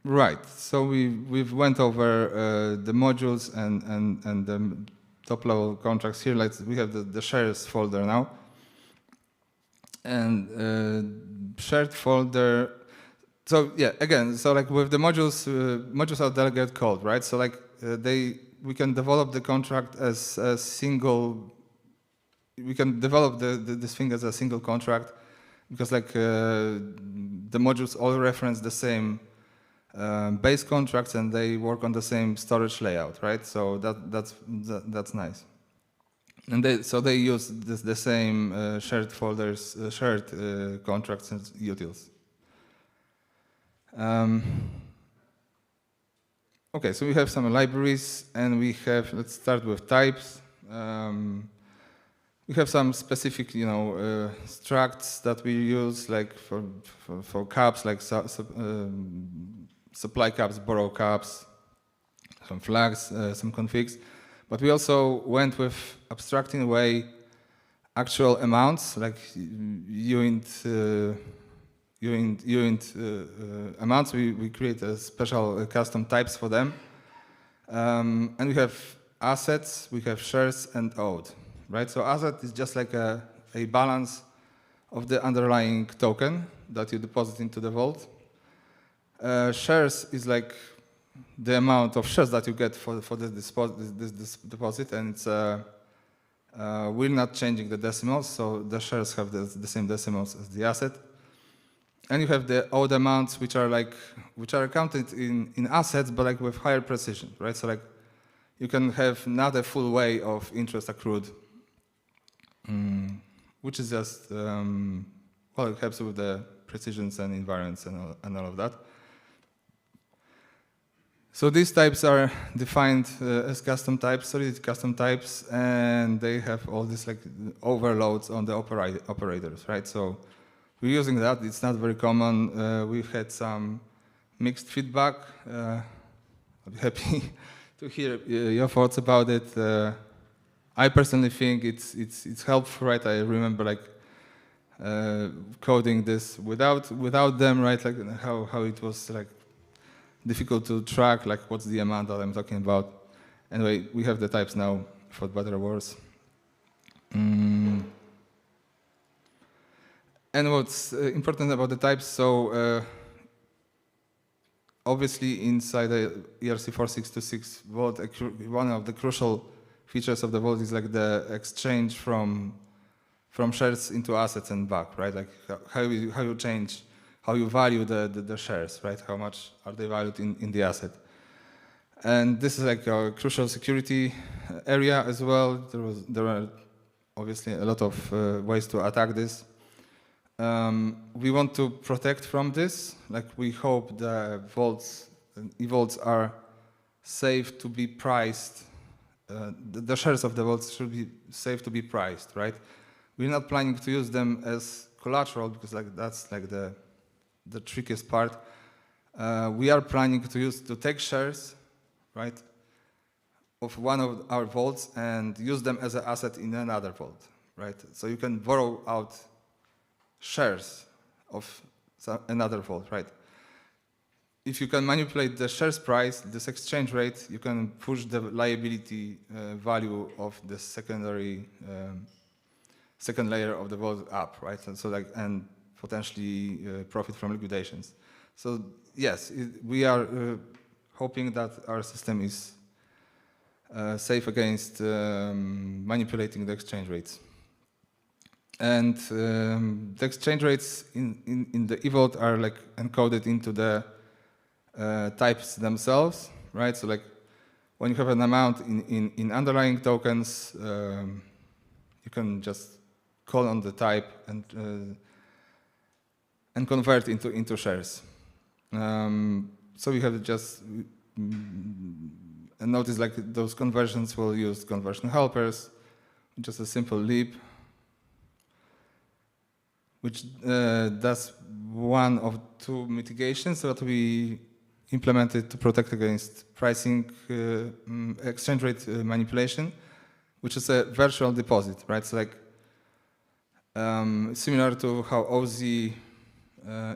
Right. So we've went over the modules and the top level contracts here. Like we have the shares folder now, and shared folder. So yeah, again, so like with the modules, modules are delegate code, right? So like we can develop the contract as a single. We can develop this thing as a single contract because like the modules all reference the same base contracts and they work on the same storage layout, right? So that's nice. And they use the same shared folders, shared contracts and utils. Okay, so we have some libraries and we have. Let's start with types. We have some specific, structs that we use, like for caps, like supply caps, borrow caps, some flags, some configs. But we also went with abstracting away actual amounts, like unit amounts. We create a special custom types for them. And we have assets, we have shares and owed, right? So asset is just like a balance of the underlying token that you deposit into the vault. Shares is like the amount of shares that you get for this deposit, and it's we're not changing the decimals, so the shares have the same decimals as the asset. And you have the owed amounts, which are counted in assets, but like with higher precision, right? So like you can have not a full way of interest accrued, which is just it helps with the precisions and invariants and all of that. So these types are defined as custom types, solid custom types, and they have all these like overloads on the operators, right? So we're using that. It's not very common. We've had some mixed feedback. I'd be happy to hear your thoughts about it. I personally think it's helpful, right? I remember like coding this without them, right? Like how it was like difficult to track, like what's the amount that I'm talking about. Anyway, we have the types now, for better or worse. And what's important about the types, so obviously inside the ERC-4626 vault, one of the crucial features of the vault is like the exchange from shares into assets and back, right? Like how you change, how you value the shares, right? How much are they valued in the asset? And this is like a crucial security area as well. There are obviously a lot of ways to attack this. We want to protect from this. Like we hope the vaults and e-vaults are safe to be priced. The shares of the vaults should be safe to be priced, right? We're not planning to use them as collateral because like that's like the trickiest part. We are planning to take shares, right, of one of our vaults and use them as an asset in another vault, right? So you can borrow out shares of another vault, right? If you can manipulate the shares price, this exchange rate, you can push the liability value of the second layer of the vault up, right? And potentially profit from liquidations. So yes, we are hoping that our system is safe against manipulating the exchange rates. And the exchange rates in the e-vault are like encoded into the types themselves, right? So like when you have an amount in underlying tokens, you can just call on the type and convert into shares. So we have just and notice like those conversions will use conversion helpers, just a simple lib, which does one of two mitigations that we implemented to protect against pricing exchange rate manipulation, which is a virtual deposit, right? So like similar to how OZ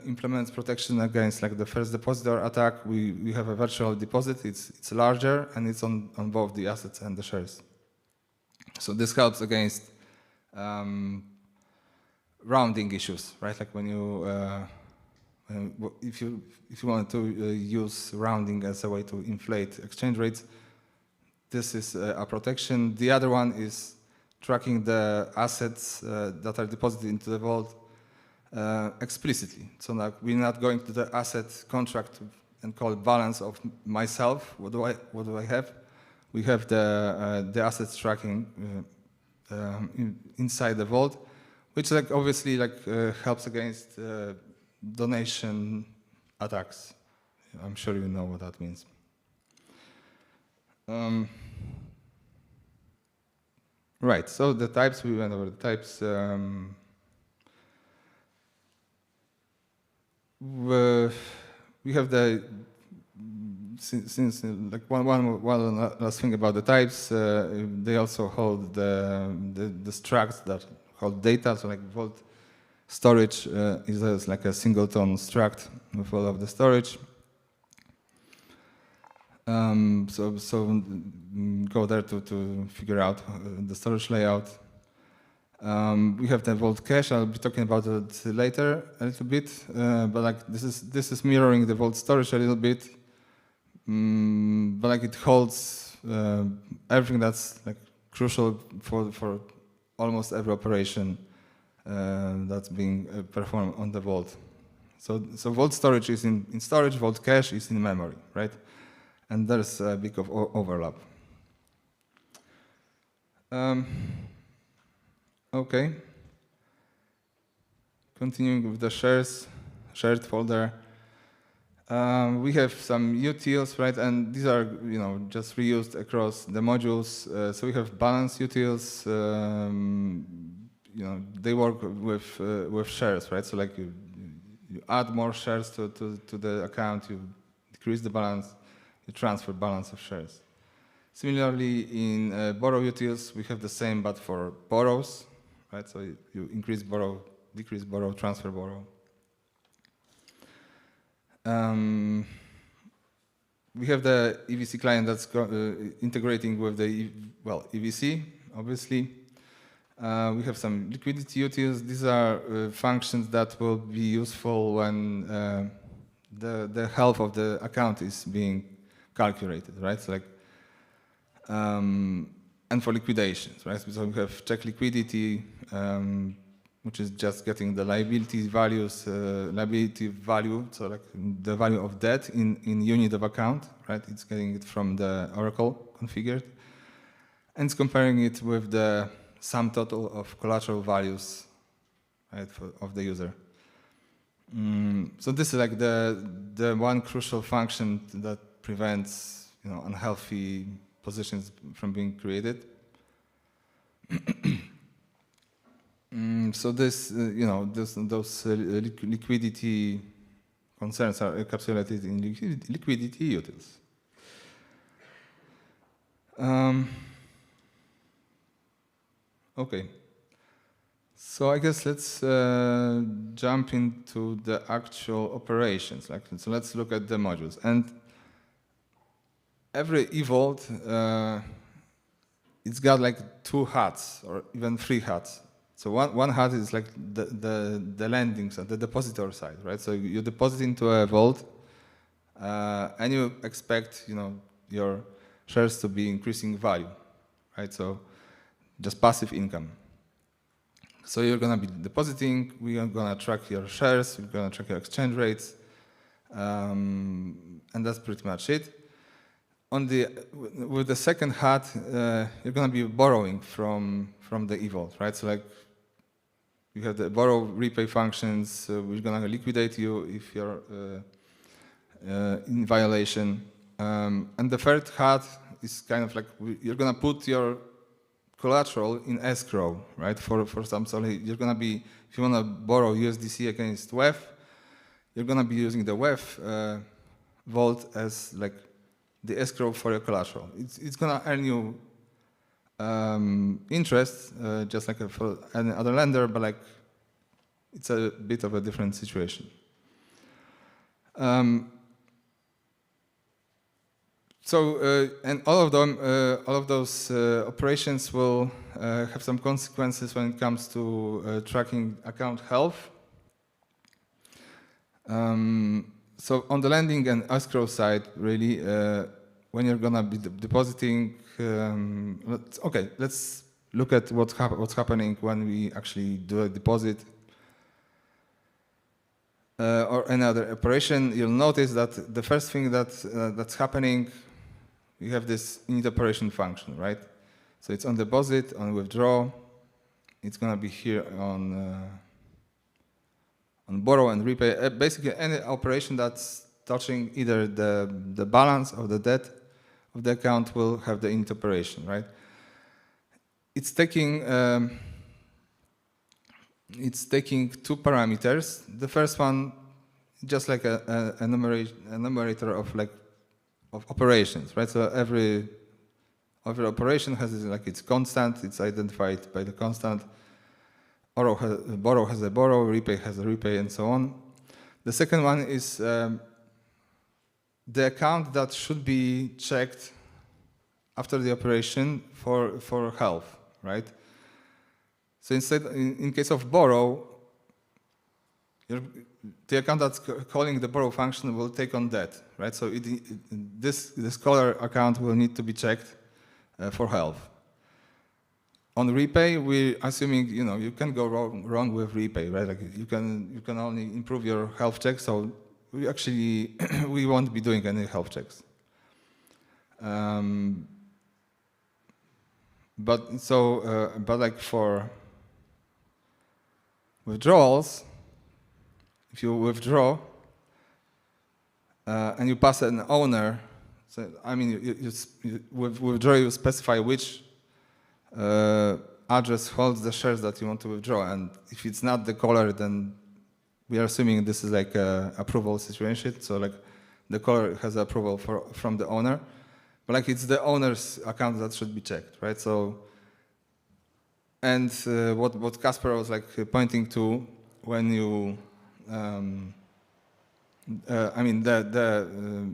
implements protection against like the first depositor attack, we have a virtual deposit. It's larger and it's on both the assets and the shares. So this helps against rounding issues, right? Like when you if you want to use rounding as a way to inflate exchange rates, this is a protection. The other one is tracking the assets that are deposited into the vault explicitly. So like we're not going to the asset contract and call it balance of myself. What do I have? We have the assets tracking inside the vault, which like obviously like helps against donation attacks. I'm sure you know what that means. Right, so the types, we went over the types. We have the, since like one last thing about the types, they also hold the structs that hold data, so like Vault storage is like a singleton struct with all of the storage. Go there to figure out the storage layout. We have the Vault cache. I'll be talking about it later a little bit, but like this is mirroring the Vault storage a little bit, but like it holds everything that's like crucial for almost every operation that's being performed on the Vault. So Vault storage is in storage, Vault cache is in memory, right? And there's a bit of overlap. Okay. Continuing with the shared folder. We have some utils, right? And these are, just reused across the modules. So we have balance utils. They work with shares, right? So like you add more shares to the account, you decrease the balance, you transfer balance of shares. Similarly, in borrow utils, we have the same, but for borrows, right? So you increase borrow, decrease borrow, transfer borrow. We have the EVC client that's integrating with the EVC, obviously. We have some liquidity utils. These are functions that will be useful when the health of the account is being calculated, right? So like, and for liquidations, right? So we have check liquidity, which is just getting the liability values, liability value, so like the value of debt in unit of account, right? It's getting it from the Oracle configured, and it's comparing it with the sum total of collateral values, right, of the user. So this is like the one crucial function that prevents unhealthy positions from being created. So this, those liquidity concerns are encapsulated in liquidity utils. Okay. So I guess let's jump into the actual operations. So let's look at the modules. And every eVault, it's got like 2 hats or even 3 hats. So one hat is like the lending side, the depositor side, right? So you deposit into a vault, and you expect your shares to be increasing value, right? So just passive income. So you're gonna be depositing. We are gonna track your shares. We're gonna track your exchange rates, and that's pretty much it. With the second hat, you're gonna be borrowing from the eVault, right? So like you have the borrow repay functions. We're gonna liquidate you if you're in violation. And the third hat is kind of like you're gonna put your collateral in escrow, right? For some, so you're gonna be, if you wanna borrow USDC against WEF, you're gonna be using the WEF vault as like the escrow for your collateral. It's gonna earn you interest, just like for any other lender, but like it's a bit of a different situation. And all of those operations will have some consequences when it comes to tracking account health. So on the lending and escrow side, really, when you're gonna be depositing, let's look at what's happening when we actually do a deposit or another operation. You'll notice that the first thing that's happening, we have this init operation function, right? So it's on deposit, on withdraw. It's gonna be here on borrow and repay. Basically, any operation that's touching either the balance or the debt of the account will have the init operation, right? it's taking two parameters. The first one, just like a numerator of operations, right? So every operation has its constant. It's identified by the constant. Borrow has a borrow, repay has a repay, and so on. The second one is the account that should be checked after the operation for health, right? So instead, in case of borrow, the account that's calling the borrow function will take on debt, right? So this caller account will need to be checked for health. On repay, we're assuming you can go wrong with repay, right? Like you can only improve your health check. So we actually we won't be doing any health checks. But like for withdrawals, if you withdraw and you pass an owner, so I mean with withdraw you specify which address holds the shares that you want to withdraw, and if it's not the caller, then we are assuming this is like a approval situation. So like the caller has approval from the owner, but like it's the owner's account that should be checked, right? So, and what Kasper was like pointing to when you,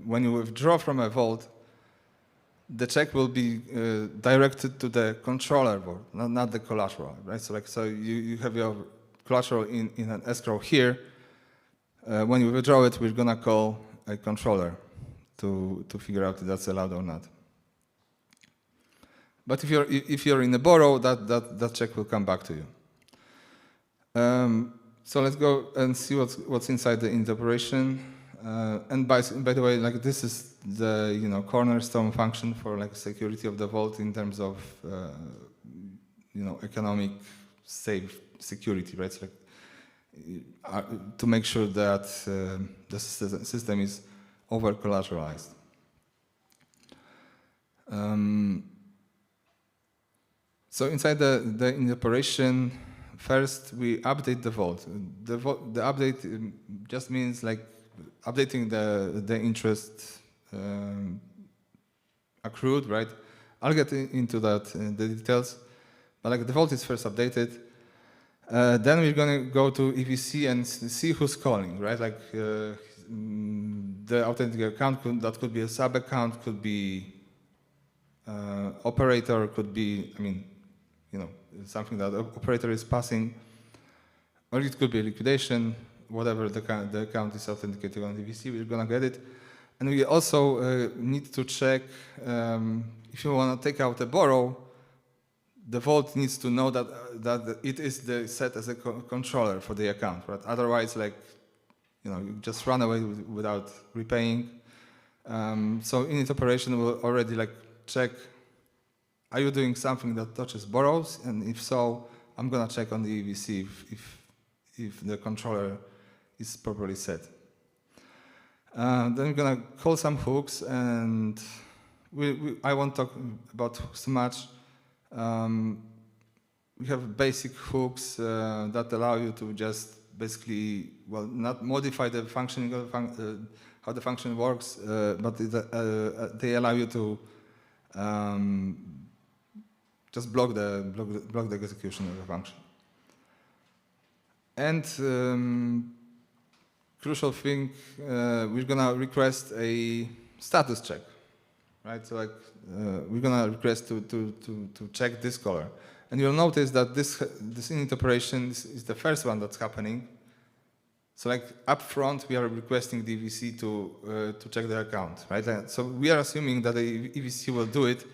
when you withdraw from a vault, the check will be directed to the controller vault, not the collateral, right? So like you have your collateral in an escrow here. When you withdraw it, we're gonna call a controller to figure out if that's allowed or not. But if you're in a borrow, that check will come back to you. So let's go and see what's inside the operation. And by the way, like this is the cornerstone function for like security of the vault in terms of economic safe security, right? So like, to make sure that the system is over collateralized. So inside the operation, first we update the vault. The update just means like updating the interest accrued, right? I'll get into that the details, but like the vault is first updated. Then we're gonna go to EVC and see who's calling, right? Like the authentic account that could be a sub account, could be operator, could be something that the operator is passing, or it could be a liquidation. Whatever the account is authenticated on EVC, we're gonna get it. And we also need to check if you want to take out a borrow, the vault needs to know that it is set as a controller for the account, right? Otherwise, like you just run away without repaying. So in its operation, we'll already like check: are you doing something that touches borrows? And if so, I'm gonna check on the EVC if the controller is properly set. Then we're gonna call some hooks, and I won't talk about hooks too much. We have basic hooks that allow you to just basically, well, not modify the functioning of how the function works, but they allow you to just block the execution of the function. And crucial thing, we're gonna request a status check, right? So like we're gonna request to check this caller, and you'll notice that this init operation is the first one that's happening. So like up front, we are requesting the EVC to check the account, right? And so we are assuming that the EVC will do it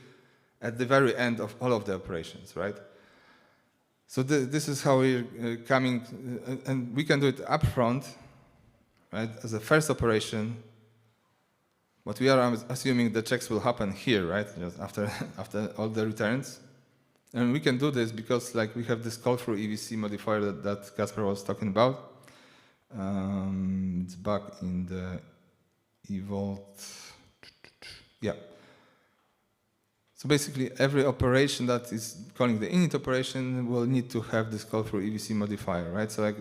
at the very end of all of the operations, right? So this is how we're coming, and we can do it up front, right? As a first operation, but we are assuming the checks will happen here, right? Just after all the returns. And we can do this because like we have this call through EVC modifier that Kasper was talking about. It's back in the eVault. Yeah. So basically, every operation that is calling the init operation will need to have this call for EVC modifier, right? So like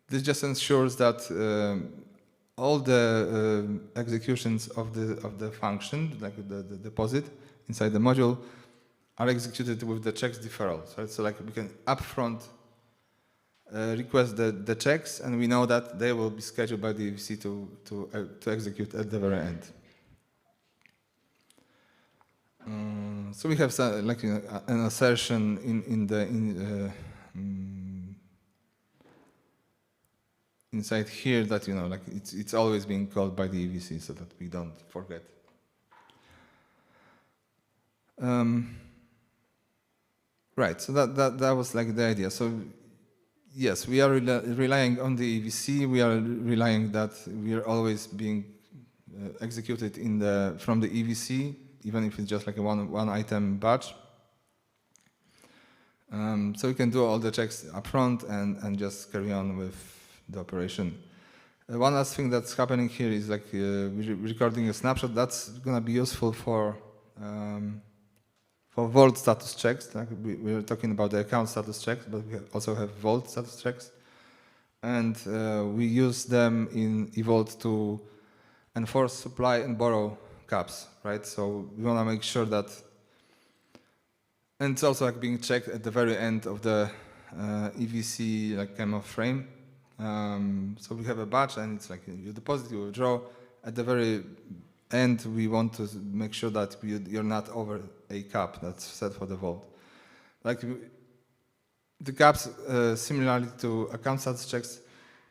this just ensures that all the executions of the function, like the deposit inside the module, are executed with the checks deferrals, right? So like we can upfront request the checks, and we know that they will be scheduled by the EVC to execute at the very end. So we have some, like an assertion inside here that like it's always being called by the EVC, so that we don't forget. Right. So that was like the idea. So yes, we are relying on the EVC. We are relying that we are always being executed from the EVC, even if it's just like a one item batch. So we can do all the checks up front and just carry on with the operation. One last thing that's happening here is like we're recording a snapshot. That's going to be useful for vault status checks. Like we're talking about the account status checks, but we also have vault status checks. And we use them in eVault to enforce supply and borrow caps, right? So we want to make sure that, and it's also like being checked at the very end of the EVC like kind of frame. So we have a batch, and it's like you deposit, you withdraw. At the very end, we want to make sure that you're not over a cap that's set for the vault. Like the caps, similarly to account status checks,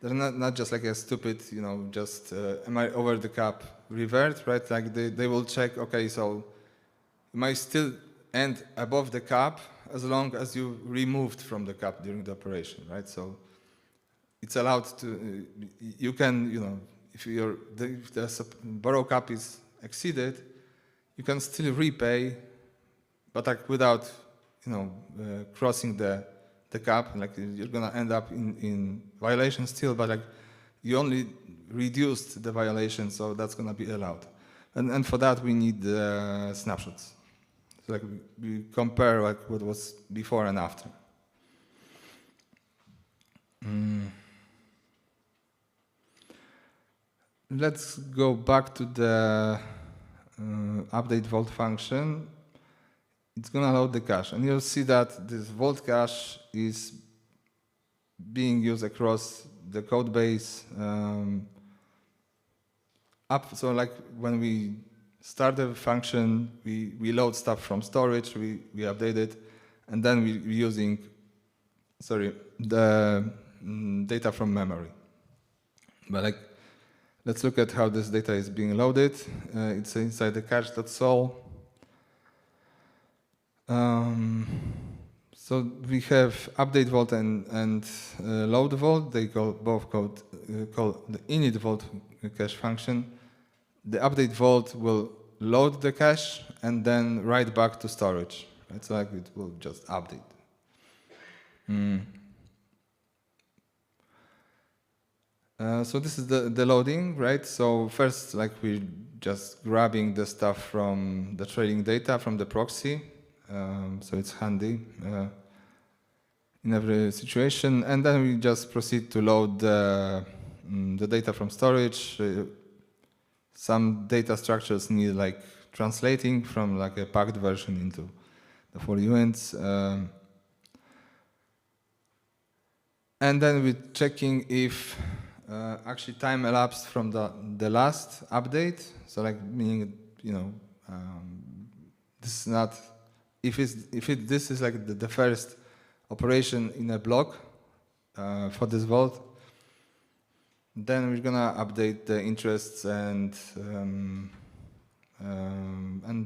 they're not just like a stupid, just am I over the cap revert, right? Like they will check, okay, so you might still end above the cap as long as you removed from the cap during the operation, right? So it's allowed to, you can, if the borrow cap is exceeded, you can still repay, but like without, crossing the cap. Like you're gonna end up in violation still, but like you only reduced the violation, so that's gonna be allowed. And for that we need snapshots. So like we compare like what was before and after. Let's go back to the update vault function. It's going to load the cache, and you'll see that this vault cache is being used across the code base. So like when we start the function, we load stuff from storage, we update it, and then we're using, the data from memory. But like, let's look at how this data is being loaded. It's inside the cache.sol. So we have update vault and load vault. They both call the init vault cache function. The update vault will load the cache and then write back to storage. It's like it will just update. So this is the loading, right? So first, like we're just grabbing the stuff from the trailing data from the proxy. So it's handy in every situation. And then we just proceed to load the data from storage. Some data structures need like translating from like a packed version into the 4 units. And then we're checking if actually time elapsed from the last update. So like meaning, this is not, this is like the first operation in a block for this vault, then we're gonna update the interests and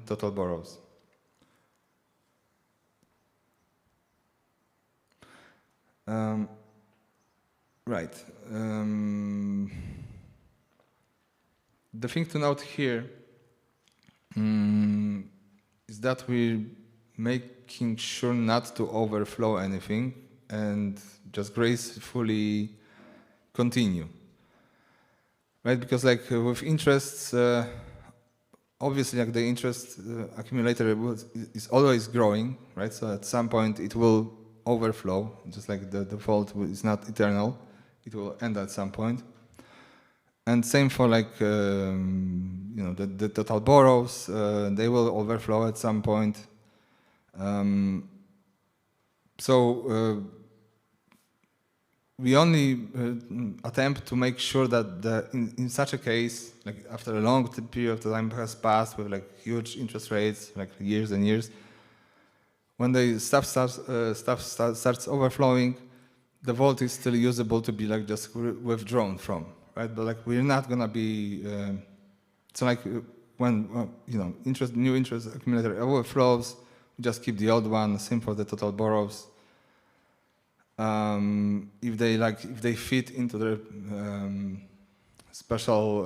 total borrows. Right. The thing to note here is that we're making sure not to overflow anything and just gracefully continue. Right? Because like with interests, obviously, like the interest accumulator is always growing, right? So at some point it will overflow, just like the default is not eternal. It will end at some point. And same for like, you know, the total borrows, they will overflow at some point. We only attempt to make sure that in such a case, like after a long period of time has passed with like huge interest rates, like years and years, when the stuff starts overflowing, the vault is still usable to be like just withdrawn from, right? But like we're not gonna be, so like when you know new interest accumulator overflows, we just keep the old one. Same for the total borrows. If they fit into the special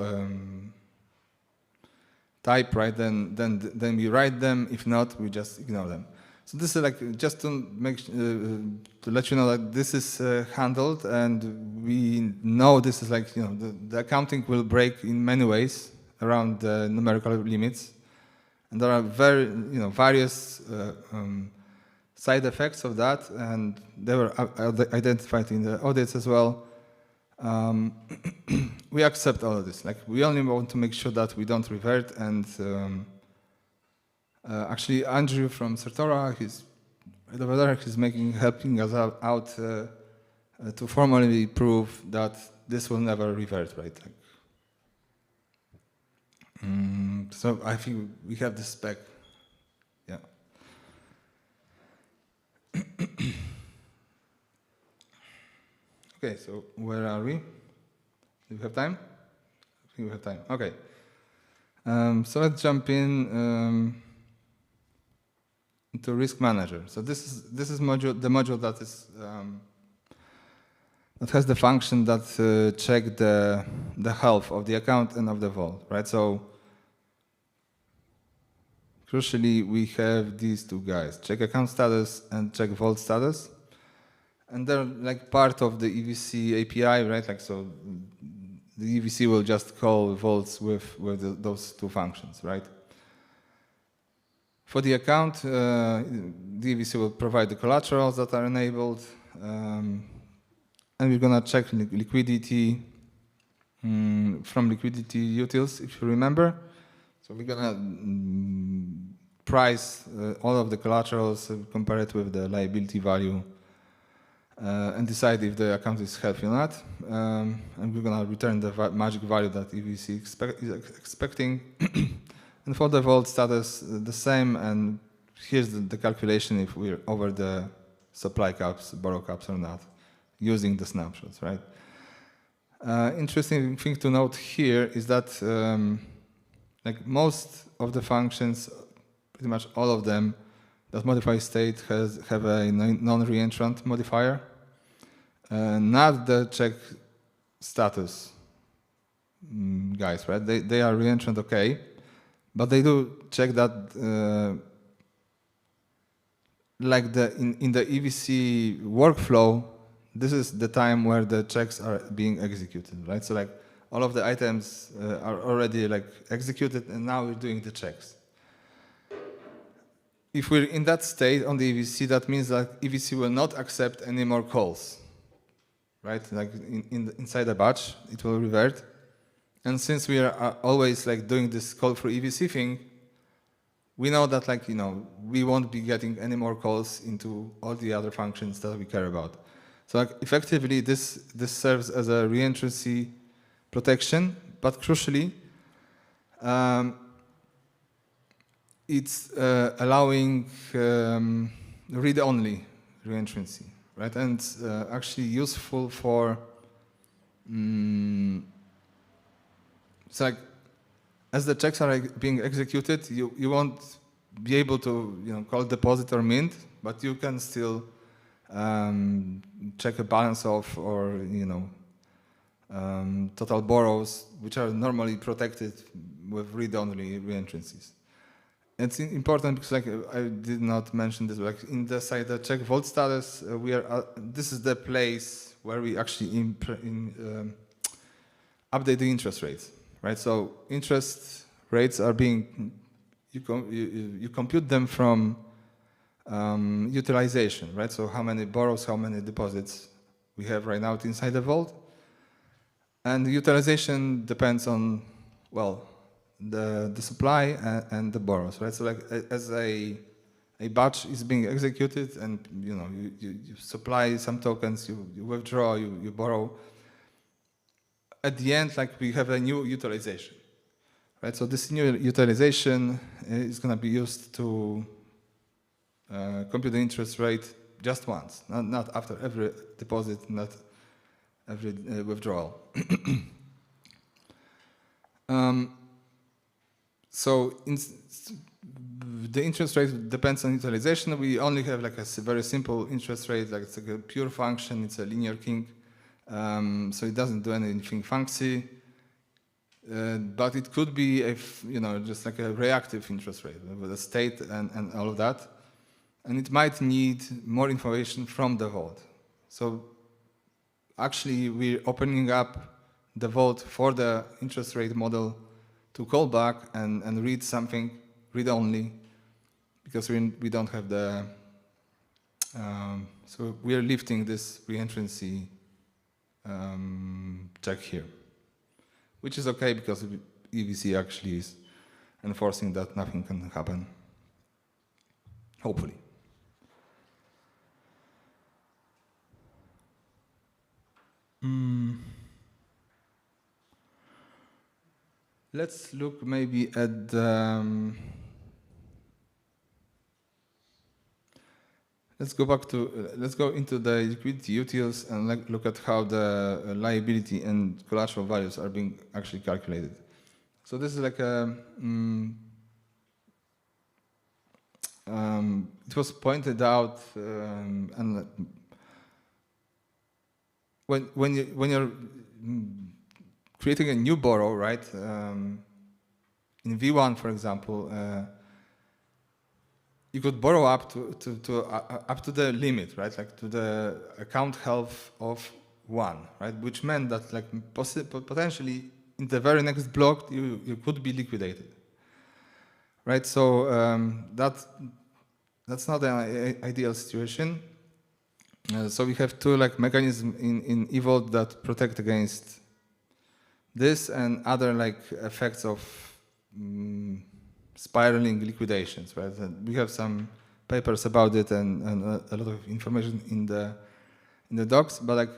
type, right? Then we write them. If not, we just ignore them. So this is like just to make to let you know that this is handled, and we know this is like, you know, the accounting will break in many ways around the numerical limits, and there are various side effects of that, and they were identified in the audits as well. We accept all of this. Like we only want to make sure that we don't revert. And actually, Andrew from Certora, he's right over there. He's helping us out to formally prove that this will never revert, right? Like, so I think we have the spec. Yeah. Okay, so where are we? Do we have time? I think we have time. Okay. So let's jump in into Risk Manager. So this is the module that is that has the function that check the health of the account and of the vault, right? So crucially, we have these two guys: check account status and check vault status. And they're like part of the EVC API, right? Like, so the EVC will just call vaults with those two functions, right? For the account, the EVC will provide the collaterals that are enabled, and we're gonna check liquidity from liquidity utils, if you remember. So we're gonna price all of the collaterals, compare it with the liability value, and decide if the account is healthy or not. And we're going to return the magic value that EVC is expecting. And for the vault status, the same. And here's the calculation if we're over the supply caps, borrow caps or not, using the snapshots, right? Interesting thing to note here is that like most of the functions, pretty much all of them, that modify state have a non-reentrant modifier, not the check status guys, right? They are reentrant, okay, but they do check that like in the EVC workflow, this is the time where the checks are being executed, right? So like all of the items are already like executed, and now we're doing the checks. If we're in that state on the EVC, that means that EVC will not accept any more calls, right? Like inside the batch, it will revert. And since we are always like doing this call for EVC thing, we know that like, you know, we won't be getting any more calls into all the other functions that we care about. So like effectively, this serves as a reentrancy protection, but crucially, it's allowing read-only reentrancy, right? And actually useful for, it's like, as the checks are being executed, you won't be able to, you know, call deposit or mint, but you can still check a balance of, or, you know, total borrows, which are normally protected with read-only reentrancies. It's important because, like, I did not mention this, like in the side that check vault status, we are. This is the place where we actually update the interest rates, right? So interest rates are being, you compute them from utilization, right? So how many borrows, how many deposits we have right now inside the vault. And the utilization depends on, well, the supply and the borrows, right? So like as a batch is being executed, and you supply some tokens, you withdraw, you borrow. At the end, like we have a new utilization, right? So this new utilization is going to be used to compute the interest rate just once, not after every deposit, not every withdrawal. So the interest rate depends on utilization. We only have like a very simple interest rate, like it's like a pure function. It's a linear king, so it doesn't do anything fancy. But it could be just like a reactive interest rate with a state and all of that, and it might need more information from the vault. So actually, we're opening up the vault for the interest rate model to call back and read something, read only, because we don't have the, so we're lifting this reentrancy check here, which is okay because EVC actually is enforcing that nothing can happen, hopefully. Let's look maybe at the, let's go into the liquidity utils and look at how the liability and collateral values are being actually calculated. So this is like a, it was pointed out, and when you're creating a new borrow, right? In V1, for example, you could borrow up to the limit, right? Like to the account health of 1, right? Which meant that like potentially in the very next block you could be liquidated, right? So that's not an ideal situation. So we have two like mechanisms in eVault that protect against this and other like effects of spiraling liquidations, right? And we have some papers about it and a lot of information in the docs, but like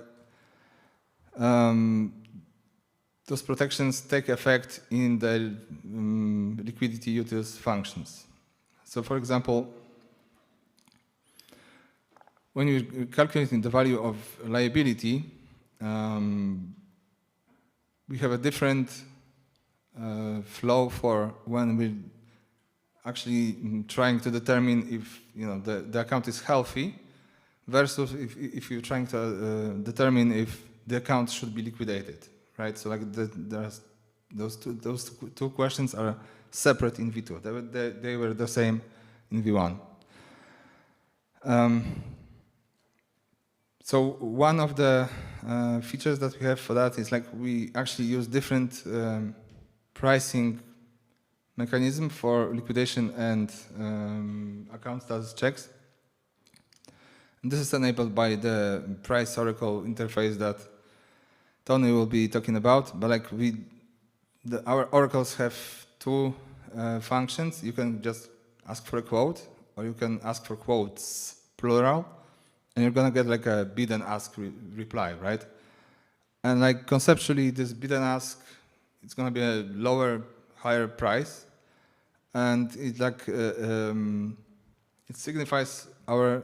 those protections take effect in the liquidity utils functions. So for example, when you're calculating the value of liability, we have a different flow for when we're actually trying to determine if the account is healthy versus if you're trying to determine if the account should be liquidated, right? So like there's those two questions are separate in V2. They were the same in V1. So one of the features that we have for that is like we actually use different pricing mechanism for liquidation and account status checks. And this is enabled by the price oracle interface that Tony will be talking about. But like our oracles have two functions. You can just ask for a quote, or you can ask for quotes, plural. And you're gonna get like a bid and ask reply, right? And like conceptually, this bid and ask, it's gonna be a lower, higher price, and it like it signifies our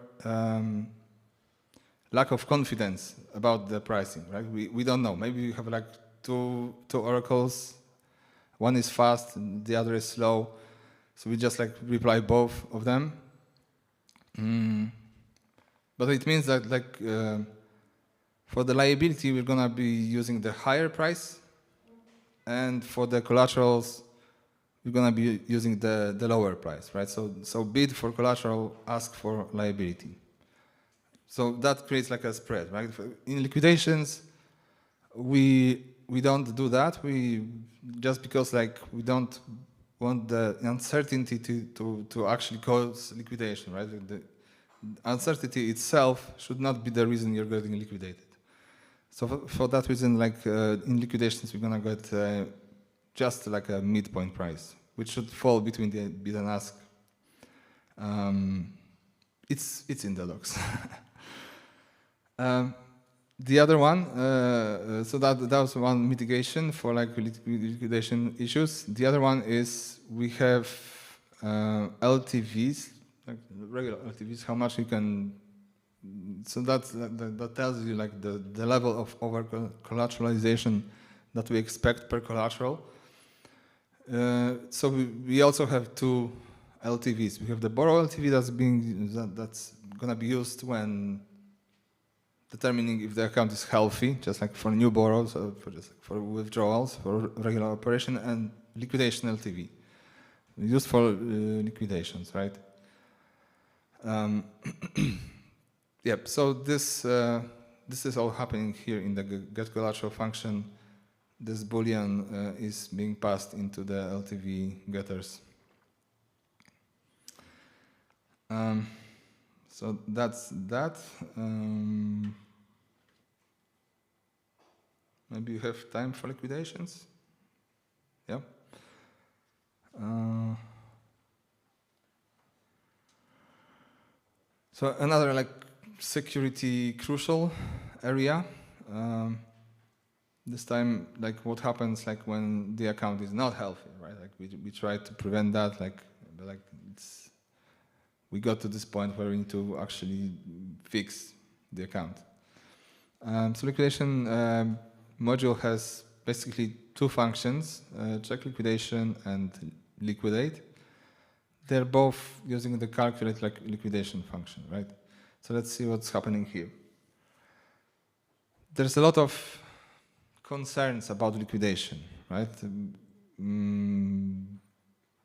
lack of confidence about the pricing, right? We don't know. Maybe we have like two oracles, one is fast, and the other is slow, so we just like reply both of them. But it means that like for the liability, we're gonna be using the higher price, and for the collaterals, we're gonna be using the lower price, right? So bid for collateral, ask for liability. So that creates like a spread, right? In liquidations, we don't do that. We just because like we don't want the uncertainty to actually cause liquidation, right? The uncertainty itself should not be the reason you're getting liquidated. So for that reason, like in liquidations, we're gonna get just like a midpoint price, which should fall between the bid and ask. It's in the logs. The other one, so that was one mitigation for like liquidation issues. The other one is we have LTVs, like regular LTVs, how much you can. So that tells you like the level of over collateralization that we expect per collateral. So we also have two LTVs. We have the borrow LTV that's gonna be used when determining if the account is healthy, just like for new borrows or for withdrawals, for regular operation, and liquidation LTV, used for liquidations, right? Yep. So this is all happening here in the get collateral function. This boolean is being passed into the LTV getters. So that's that. Maybe you have time for liquidations? Yeah. So another like security crucial area. This time, like what happens like when the account is not healthy, right? Like we try to prevent that. Like we got to this point where we need to actually fix the account. So liquidation module has basically two functions, check liquidation and liquidate. They're both using the calculate like liquidation function, right? So let's see what's happening here. There's a lot of concerns about liquidation, right?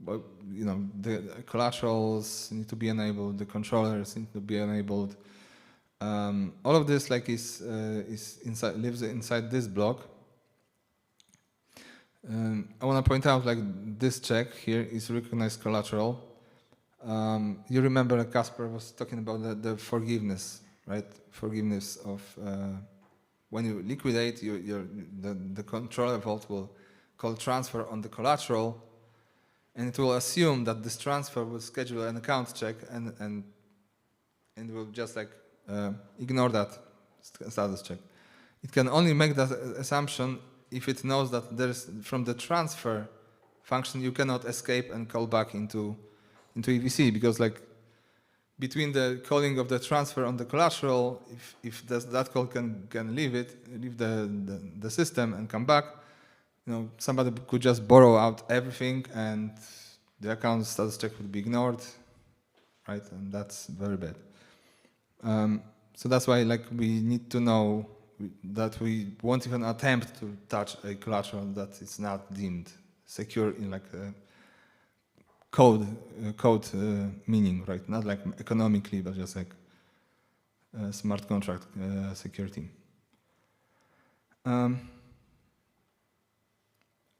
But, you know, the collaterals need to be enabled, the controllers need to be enabled. All of this like is lives inside this block. I want to point out like this check here is recognized collateral. You remember like Kasper was talking about the forgiveness, right? Forgiveness of when you liquidate, the controller vault will call transfer on the collateral, and it will assume that this transfer will schedule an account check and will just like ignore that status check. It can only make that assumption if it knows that there's from the transfer function you cannot escape and call back into EVC, because like between the calling of the transfer on the collateral, if that call can leave the system and come back, you know, somebody could just borrow out everything and the account status check would be ignored, right? And that's very bad. So that's why like we need to know that we won't even attempt to touch a collateral that is not deemed secure in like a code meaning, right? Not like economically, but just like smart contract security.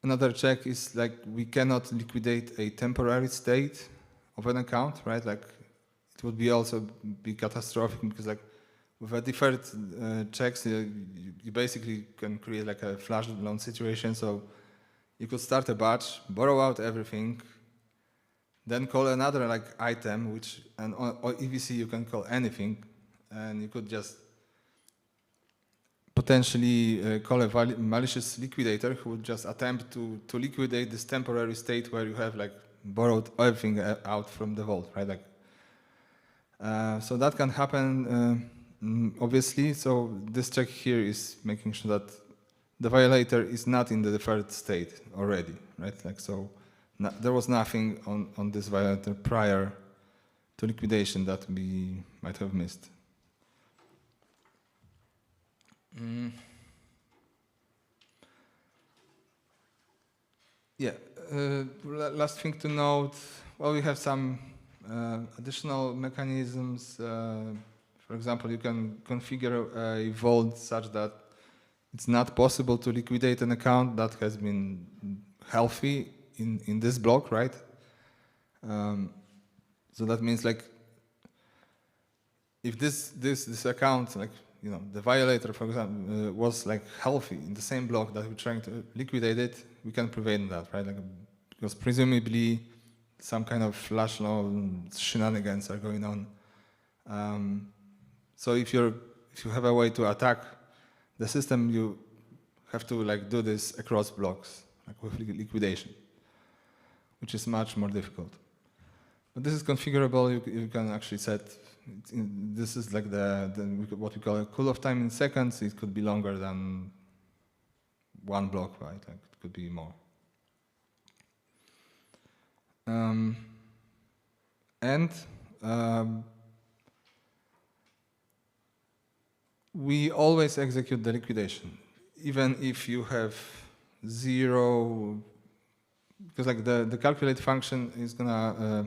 Another check is like we cannot liquidate a temporary state of an account, right? Like it would be also be catastrophic because like with a deferred checks, you basically can create like a flash loan situation. So you could start a batch, borrow out everything, then call another like item, which or EVC you can call anything, and you could just potentially call a malicious liquidator who would just attempt to liquidate this temporary state where you have like borrowed everything out from the vault, right? Like, so that can happen, obviously. So this check here is making sure that the violator is not in the deferred state already, right? Like so, there was nothing on this violator prior to liquidation that we might have missed. Yeah, last thing to note, well, we have some additional mechanisms. For example, you can configure a vault such that it's not possible to liquidate an account that has been healthy in this block, right? So that means like if this account, like the violator, for example, was like healthy in the same block that we're trying to liquidate it, we can prevent that, right? Like, because presumably some kind of flash law shenanigans are going on. So if you have a way to attack the system, you have to like do this across blocks, like with liquidation, which is much more difficult. But this is configurable. You can actually set. This is like what we call a cool-off time in seconds. It could be longer than one block, right? Like it could be more. We always execute the liquidation, even if you have zero, because like the calculate function is gonna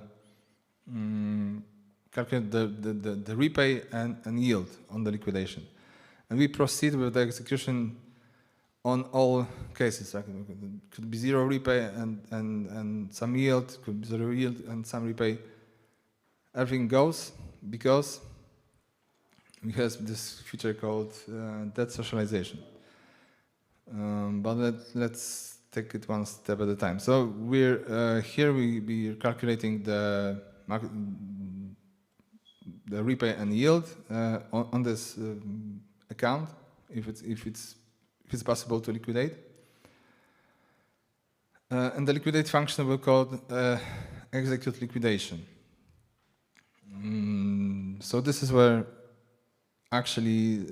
calculate the repay and yield on the liquidation, and we proceed with the execution on all cases. Like it could be zero repay and some yield, could be zero yield and some repay. Everything goes because we have this feature called debt socialization. But let's take it one step at a time. So we're here we're calculating the repay and yield on this account if it's possible to liquidate. And the liquidate function will call execute liquidation. So this is where actually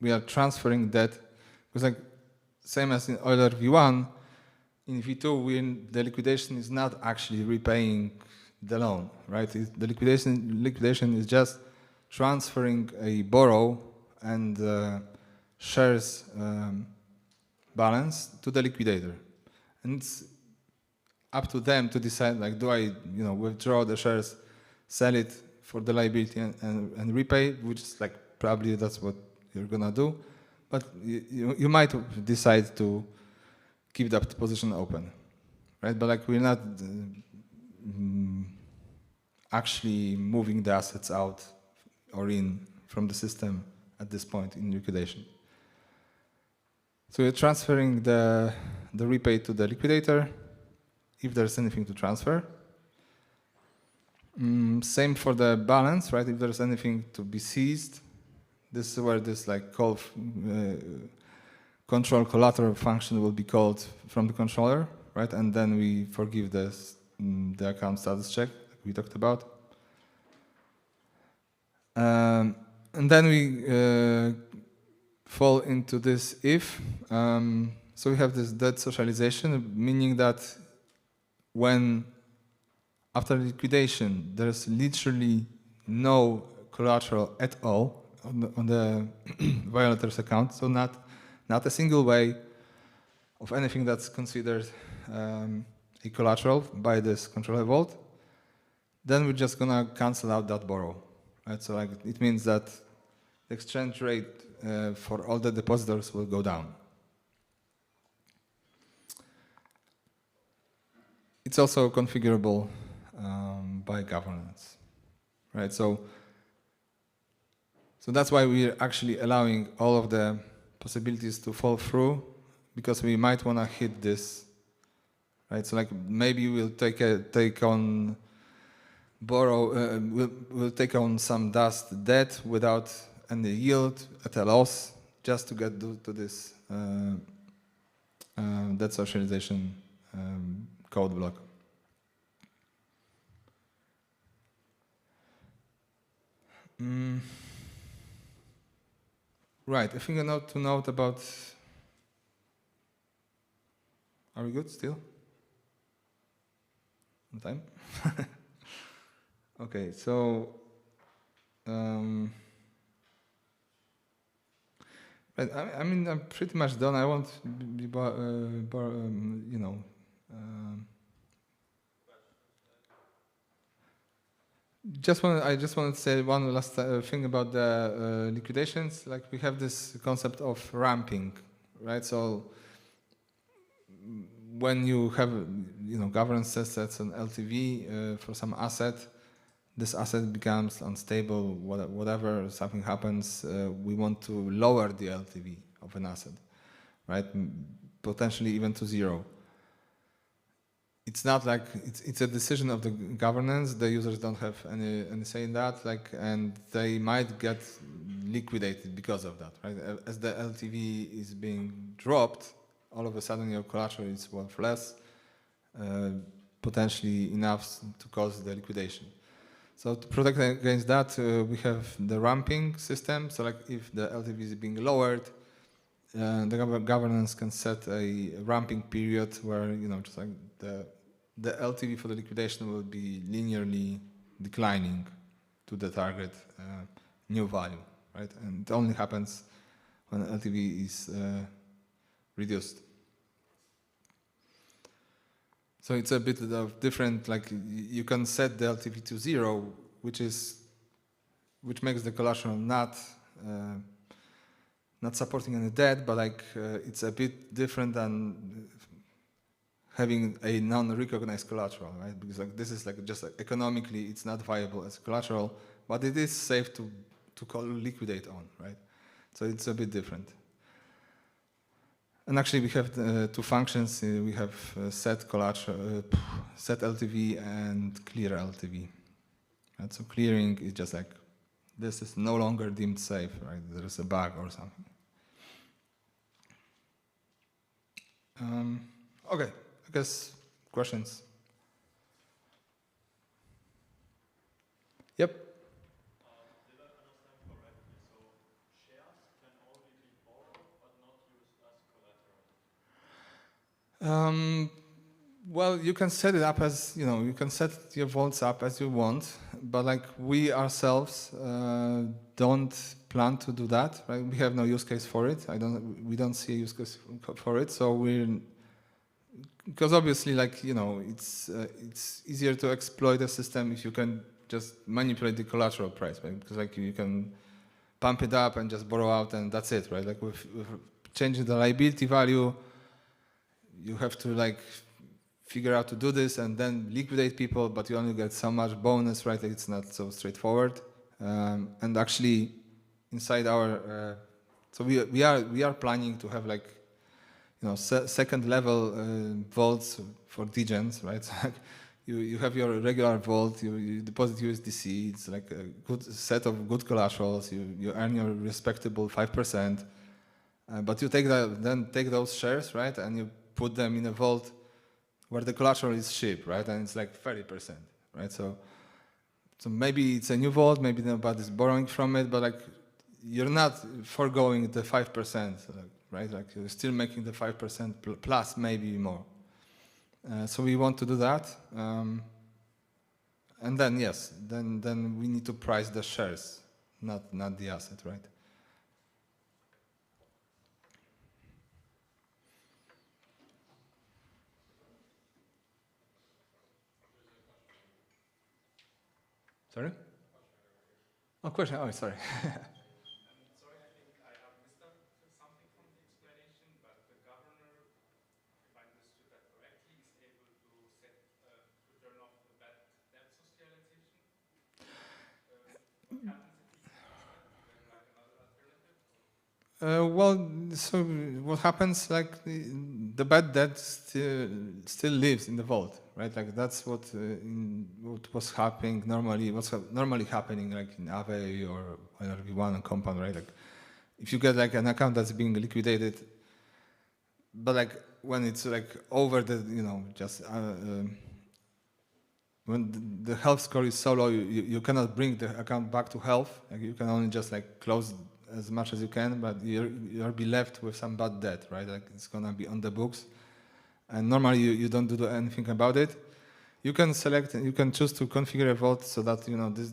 we are transferring debt, because like same as in Euler V1, in V2 the liquidation is not actually repaying the loan, right? The liquidation is just transferring a borrow and shares balance to the liquidator, and it's up to them to decide, like, do I withdraw the shares, sell it for the liability and repay, which is like probably that's what you're gonna do, but you might decide to keep that position open, right? But like we're not actually moving the assets out or in from the system at this point in liquidation. So you're transferring the repay to the liquidator if there's anything to transfer. Same for the balance, right? If there's anything to be seized, this is where this like call control collateral function will be called from the controller, right? And then we forgive this the account status check like we talked about. And then we fall into this if. So we have this debt socialization, meaning that when after liquidation there's literally no collateral at all on the violator's account, so not a single way of anything that's considered a collateral by this controller vault, then we're just gonna cancel out that borrow, right? So like it means that the exchange rate for all the depositors will go down. It's also configurable by governance, right? So that's why we're actually allowing all of the possibilities to fall through, because we might want to hit this, right? So like maybe we'll take on borrow, we'll take on some dust debt without any yield at a loss, just to get to this debt socialization code block. Right, I think a note to note about. Are we good still? On time? Okay, so but I mean I'm pretty much done. I won't be I just wanted to say one last thing about the liquidations. Like we have this concept of ramping, right? So when you have, governance sets an LTV for some asset, this asset becomes unstable, whatever, something happens, we want to lower the LTV of an asset, right? Potentially even to 0. It's not like, it's a decision of the governance, the users don't have any say in that, and they might get liquidated because of that, right? As the LTV is being dropped, all of a sudden your collateral is worth less, potentially enough to cause the liquidation. So to protect against that, we have the ramping system. So if the LTV is being lowered, the governance can set a ramping period where, just like the LTV for the liquidation will be linearly declining to the target new value, right? And it only happens when LTV is reduced. So it's a bit of different, you can set the LTV to 0, which makes the collateral not supporting any debt, but it's a bit different than having a non-recognized collateral, right? Because this is just economically it's not viable as collateral, but it is safe to liquidate on, right? So it's a bit different. And actually, we have two functions. We have set collateral, set LTV, and clear LTV. And so clearing is just this is no longer deemed safe, right? There is a bug or something. Okay, I guess questions. Yep. Well, you can set it up as, you can set your vaults up as you want, but we ourselves don't plan to do that, right? We have no use case for it. We don't see a use case for it, so because obviously, it's easier to exploit a system if you can just manipulate the collateral price, right? Because you can pump it up and just borrow out, and that's it, right? With changing the liability value, you have to figure out to do this and then liquidate people, but you only get so much bonus, right? It's not so straightforward. And actually, inside our, so we are planning to have second level vaults for degens, right? So you have your regular vault, you deposit USDC, it's a good set of good collaterals, you earn your respectable 5%, but you take those shares, right, and you put them in a vault where the collateral is cheap, right, and it's 30%, right? So maybe it's a new vault, maybe nobody's borrowing from it, but you're not foregoing the 5%, right? You're still making the 5% plus maybe more. So we want to do that, and then yes, then we need to price the shares, not the asset, right? Sorry? Oh, question. Oh, sorry. Sorry, I think I have missed out something from the explanation, but the governor, if I understood that correctly, is able to turn off the bad debt socialization. What happens if he does that? Is there another alternative? Well, so what happens? The bad debt still lives in the vault, right? That's what was happening normally. What's normally happening in Aave or RV1 and Compound, right? If you get an account that's being liquidated, but when it's over the when the health score is so low, you cannot bring the account back to health. You can only just close as much as you can, but you'll be left with some bad debt, right? It's gonna be on the books, and normally you don't do anything about it. You can choose to configure a vault so that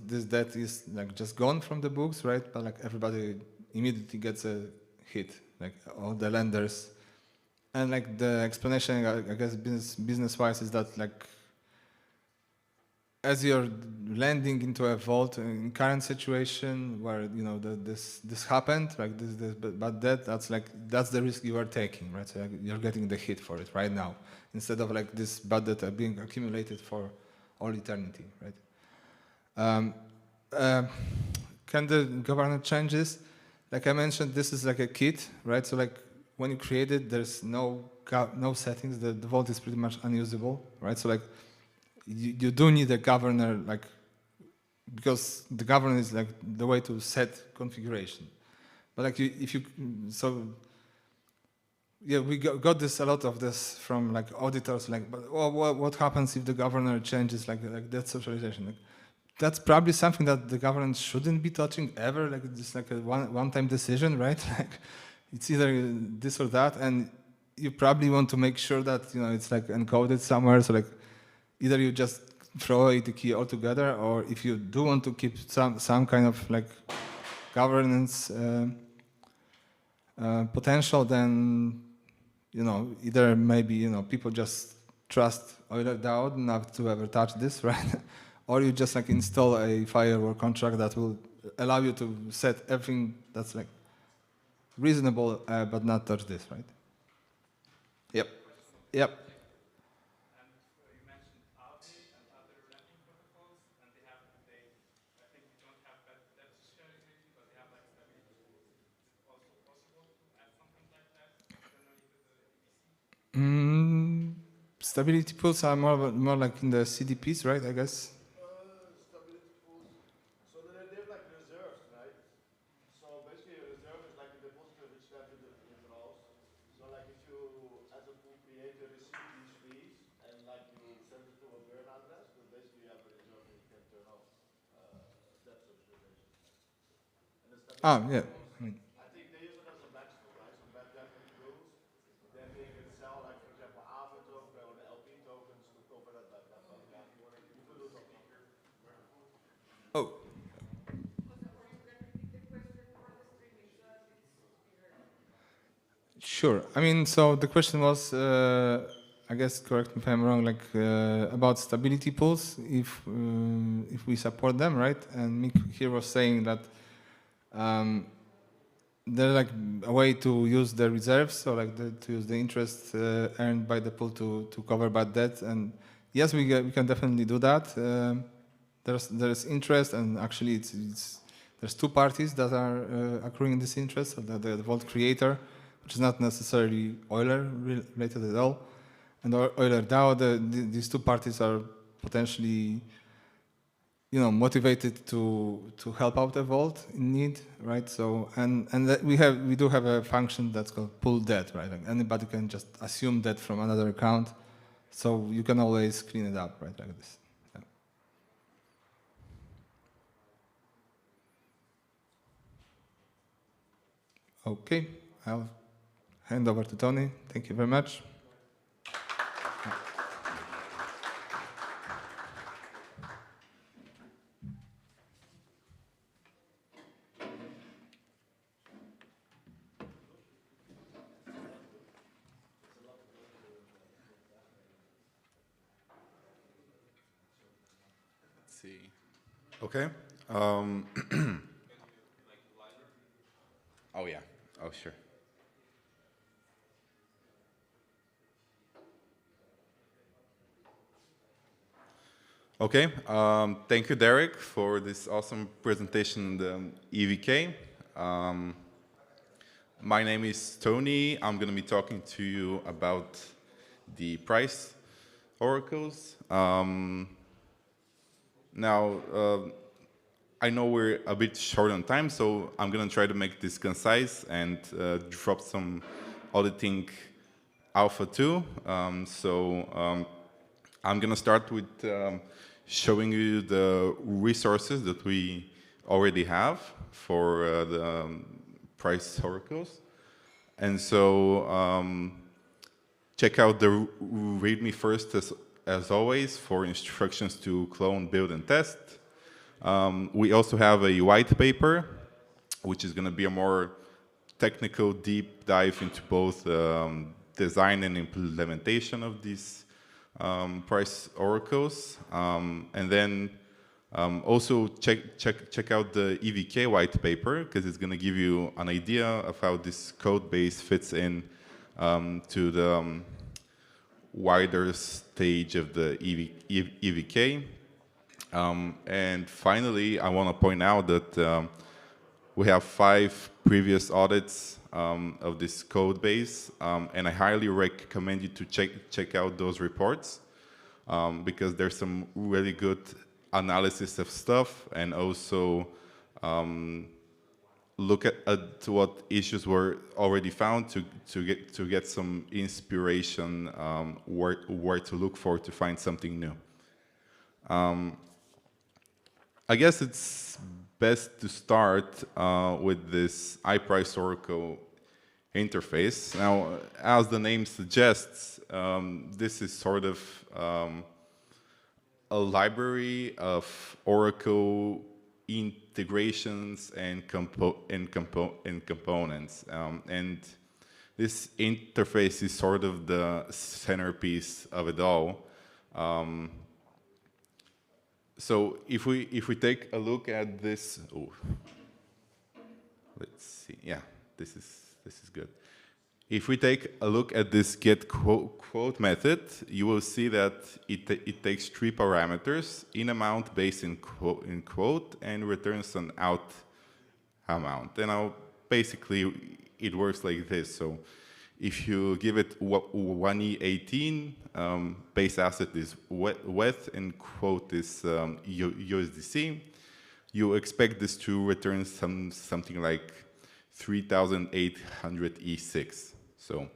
this debt is just gone from the books, right? But everybody immediately gets a hit, all the lenders, and the explanation, I guess business wise, is that as you're landing into a vault in current situation where this happened, like this bad debt, that's the risk you are taking, right? So you're getting the hit for it right now, instead of like this bad debt being accumulated for all eternity, right? Can the governor change this? Like I mentioned, this is like a kit, right? So like when you create it, there's no settings. The vault is pretty much unusable, right? So like you do need a governor, like, because the governor is like the way to set configuration. But like yeah, we got this, a lot of this from like auditors, like, but what happens if the governor changes like that socialization? Like, that's probably something that the government shouldn't be touching ever. Like it's like a one-time decision, right? Like it's either this or that, and you probably want to make sure that it's like encoded somewhere. So like either you just throw away the key altogether, or if you do want to keep some kind of like governance potential, then either maybe people just trust Euler DAO enough to ever touch this, right? Or you just like install a firewall contract that will allow you to set everything that's like reasonable, but not touch this, right? Yep. Yep. Stability pools are more like in the CDPs, right? I guess. Stability pools. So they're like reserves, right? So basically, a reserve is like a depositor which stands in the rows. So like if you, as a pool creator, receive these fees and like you send it to a burn address, then basically you have a reserve that you can turn off that socialization. And the stability Yeah. pools, I think they use it as a backstop, right? So bad debt rules. Then they can sell, like for example, AVA token or the LP tokens to cover that bad debt. But yeah, you could do something. Oh. Sure. I mean, so the question was, I guess, correct me if I'm wrong, like about stability pools, if we support them, right? And Mick here was saying that they're like a way to use the reserves, so like to use the interest earned by the pool to cover bad debt. And yes, we can definitely do that. There's interest, and actually there's two parties that are accruing this interest. So the vault creator, which is not necessarily Euler related at all, and Euler DAO. These two parties are potentially motivated to help out a vault in need, right? So and we do have a function that's called pull debt, right? Like anybody can just assume debt from another account, so you can always clean it up, right? Like this. Yeah. Okay, I'll hand over to Tony. Thank you very much. Okay. Oh yeah. Oh sure. Okay. Thank you, Derek, for this awesome presentation on the EVK. My name is Tony. I'm going to be talking to you about the price oracles. Now, I know we're a bit short on time, so I'm going to try to make this concise and drop some auditing alpha too. I'm going to start with showing you the resources that we already have for the price oracles. And so check out the README first, as always, for instructions to clone, build, and test. We also have a white paper, which is going to be a more technical deep dive into both design and implementation of these price oracles, and then also check out the EVK white paper, because it's going to give you an idea of how this code base fits in to the wider stage of the EVK. And finally, I want to point out that we have 5 previous audits of this code base, and I highly recommend you to check out those reports, because there's some really good analysis of stuff, and also look at what issues were already found to get some inspiration where to look for to find something new. I guess it's best to start with this iPrice Oracle interface. Now, as the name suggests, this is sort of a library of Oracle integrations and components. And this interface is sort of the centerpiece of it all. So if we take a look at this, let's see. Yeah, this is good. If we take a look at this get quote method, you will see that it takes 3 parameters: in amount, base in quote, and returns an out amount. And now basically it works like this. So if you give it 1E18, base asset is WETH and quote is USDC, you expect this to return something like 3,800 E6. So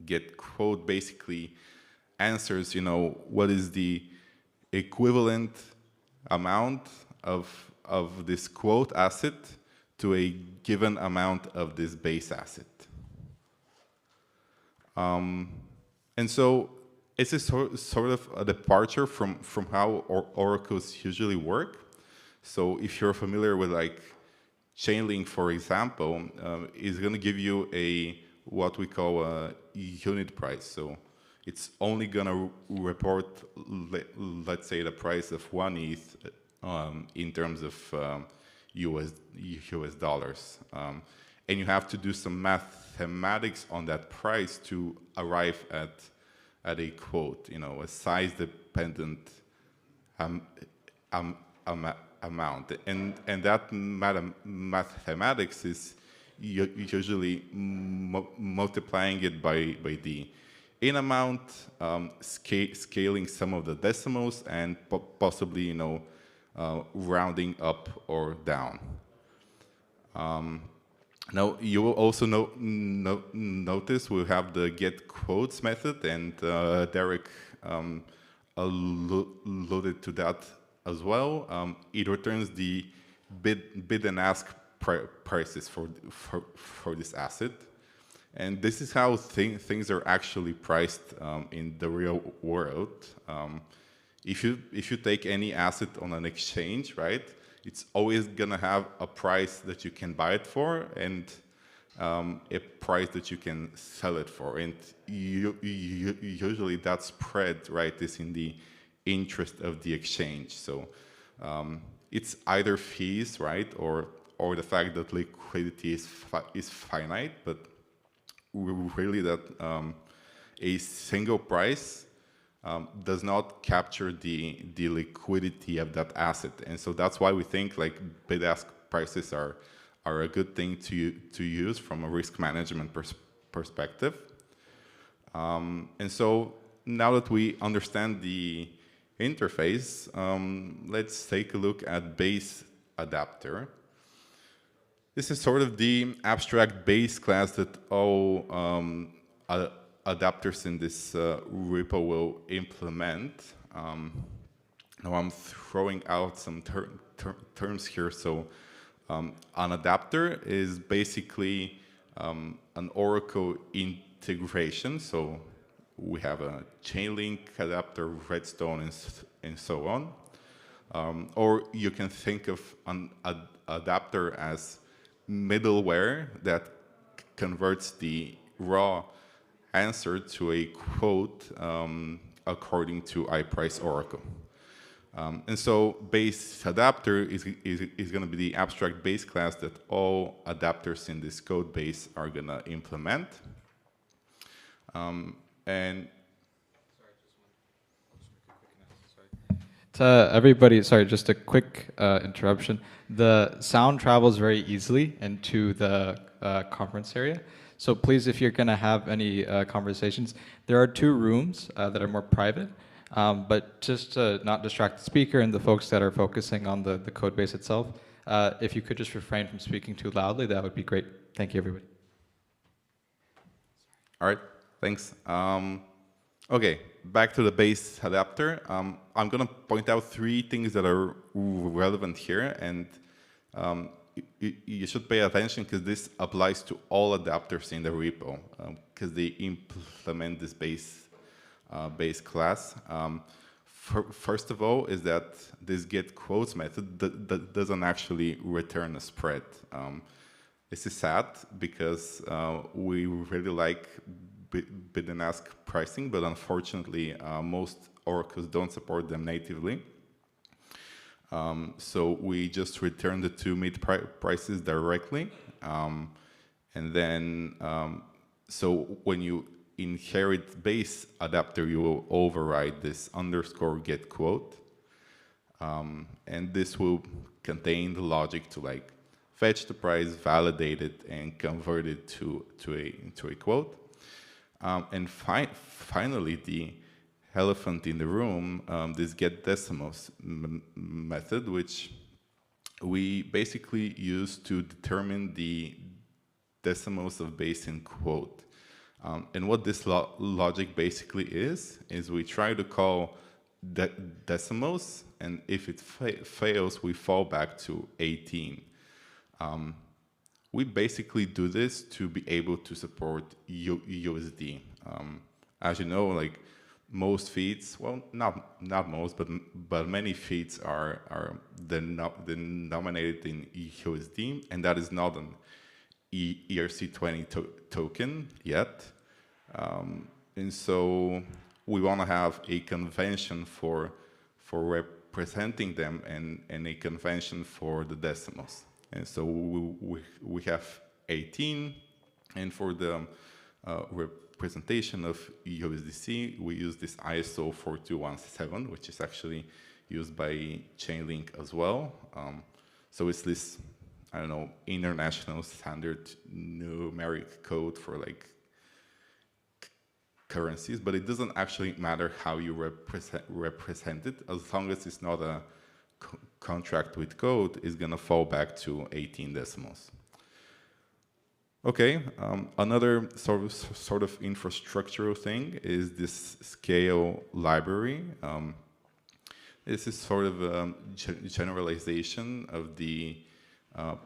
get quote basically answers, what is the equivalent amount of this quote asset to a given amount of this base asset. And so it's a sort of a departure from how oracles usually work. So if you're familiar with like Chainlink, for example, is going to give you what we call a unit price. So it's only going to report, let's say, the price of 1 ETH in terms of US dollars. And you have to do some mathematics on that price to arrive at a quote, a size-dependent amount. And that mathematics is usually multiplying it by the in amount, scaling some of the decimals, and possibly, rounding up or down. Now, you will also notice we have the get quotes method, and Derek alluded to that as well. It returns the bid and ask prices for this asset. And this is how things are actually priced in the real world. If you take any asset on an exchange, right, it's always gonna have a price that you can buy it for and a price that you can sell it for. And usually that spread, right, is in the interest of the exchange. So it's either fees, right, or the fact that liquidity is finite, but really that a single price does not capture the liquidity of that asset. And so that's why we think like bid-ask prices are a good thing to use from a risk management perspective. And so now that we understand the interface, let's take a look at base adapter. This is sort of the abstract base class that all adapters in this repo will implement. Now I'm throwing out some terms here. So an adapter is basically an Oracle integration. So we have a Chainlink adapter, Redstone, and so on. Or you can think of an adapter as middleware that converts the raw answer to a quote according to iPrice Oracle. And so base adapter is going to be the abstract base class that all adapters in this code base are going to implement. And To everybody, sorry, just a quick interruption. The sound travels very easily into the conference area. So please, if you're going to have any conversations, there are 2 rooms that are more private. But just to not distract the speaker and the folks that are focusing on the code base itself, if you could just refrain from speaking too loudly, that would be great. Thank you, everybody. all right, thanks. Okay, back to the base adapter. I'm going to point out 3 things that are relevant here, and you should pay attention because this applies to all adapters in the repo because they implement this base class. First of all, is that this get quotes method that doesn't actually return a spread. This is sad because we really like bid and ask pricing, but unfortunately, most oracles don't support them natively. So we just return the 2 mid prices directly. And then, so when you inherit base adapter, you will override this underscore get quote. And this will contain the logic to like fetch the price, validate it, and convert it to a quote. And finally, the elephant in the room, this get decimals method, which we basically use to determine the decimals of base in quote. And what this logic basically is we try to call decimals, and if it fails, we fall back to 18. We basically do this to be able to support USD. As you know, like most feeds, well, not most, but many feeds are denominated in USD, and that is not an ERC20 token yet. And so we want to have a convention for representing them and a convention for the decimals. And so we have 18, and for the representation of USDC, we use this ISO 4217, which is actually used by Chainlink as well. So it's this, I don't know, international standard numeric code for like currencies, but it doesn't actually matter how you represent it, as long as it's not a contract with code, is going to fall back to 18 decimals. Okay, another sort of infrastructural thing is this scale library. This is sort of a generalization of the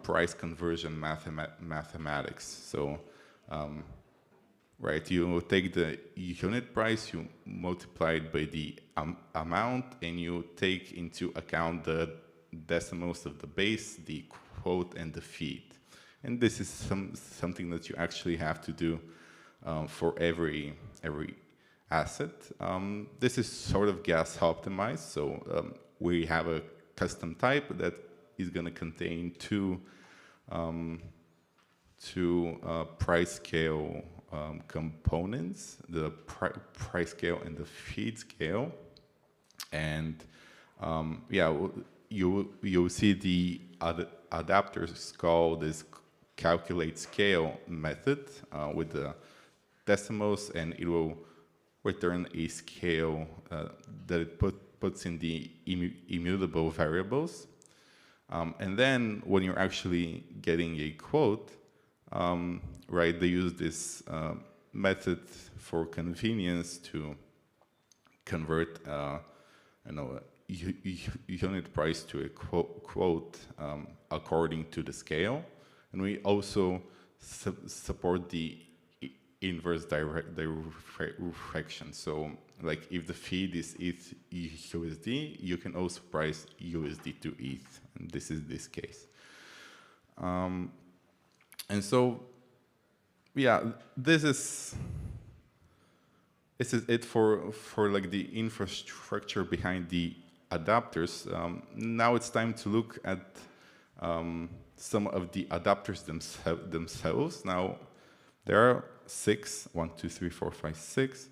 price conversion mathematics. So, right, you take the unit price, you multiply it by the amount, and you take into account the decimals of the base, the quote, and the feed. And this is something that you actually have to do for every asset. This is sort of gas optimized, so we have a custom type that is going to contain two price scale components, the price scale and the feed scale. And yeah, you'll see the adapters call this calculate scale method with the decimals, and it will return a scale that it puts in the immutable variables. And then when you're actually getting a quote, right, they use this method for convenience to convert unit price to a quote according to the scale. And we also support the inverse direction. So like if the feed is ETH USD, you can also price USD to ETH. And this is this case. And so, yeah, this is this is it for like the infrastructure behind the adapters. Now it's time to look at some of the adapters themselves. Now there are 6, 1, 2, 3, 4, 5, 6.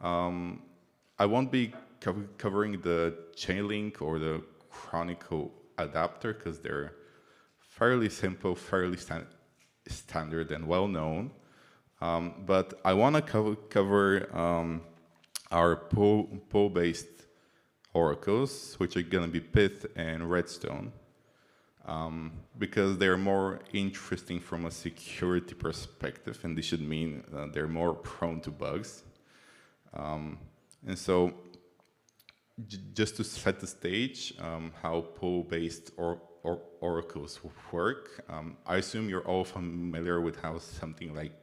I won't be covering the Chainlink or the Chronicle adapter because they're fairly simple, fairly standard and well known. But I want to cover our pool-based oracles, which are going to be Pith and Redstone, because they're more interesting from a security perspective, and this should mean they're more prone to bugs. And so, just to set the stage, how pool-based oracles work, I assume you're all familiar with how something like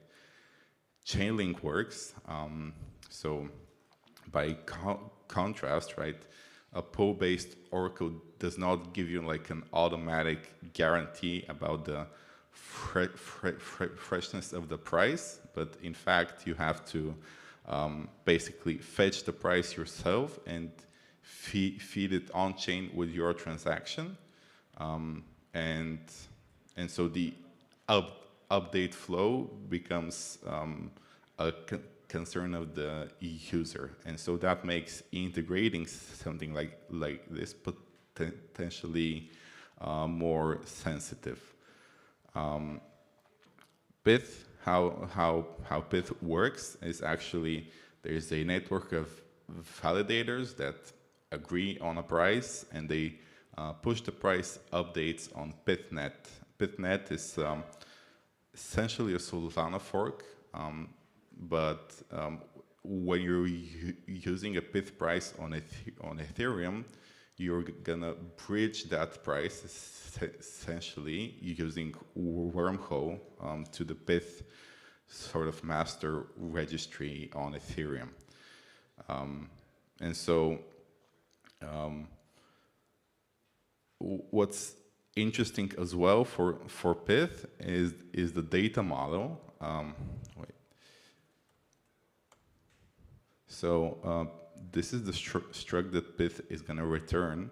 Chainlink works. So by contrast, right, a pool-based oracle does not give you like an automatic guarantee about the freshness of the price, but in fact you have to basically fetch the price yourself and feed it on chain with your transaction, and so the update flow becomes a concern of the user, and so that makes integrating something like this potentially more sensitive. Pith, how Pith works is actually there's a network of validators that agree on a price, and they push the price updates on PithNet. PithNet is essentially a Solana fork, but when you're using a Pith price on Ethereum, you're gonna bridge that price essentially using wormhole to the Pith sort of master registry on Ethereum. And so what's interesting as well for Pith is the data model. So this is the struct that Pith is going to return.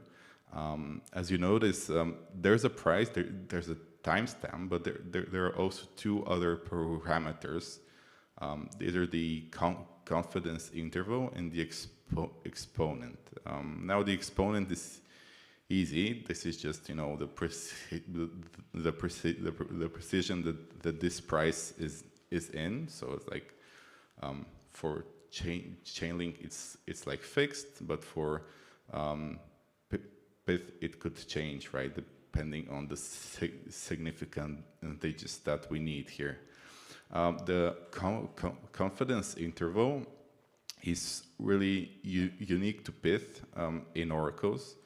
As you notice, there's a price, there's a timestamp, but there are also two other parameters. These are the confidence interval and the exponent. Now the exponent is easy. This is just the precision that this price is in. So it's like for Chainlink it's like fixed, but for Pith it could change, right, depending on the significant digits that we need here. The confidence interval is really unique to Pith in oracles.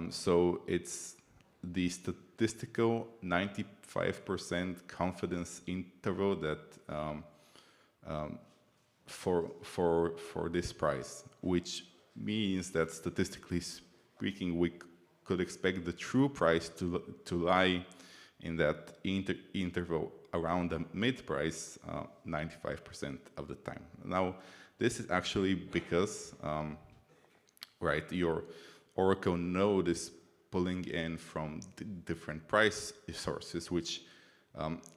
So it's the statistical 95% confidence interval that for this price, which means that statistically speaking, we could expect the true price to lie in that interval around the mid price 95% of the time. Now, this is actually because, right, your Oracle node is pulling in from different price sources, which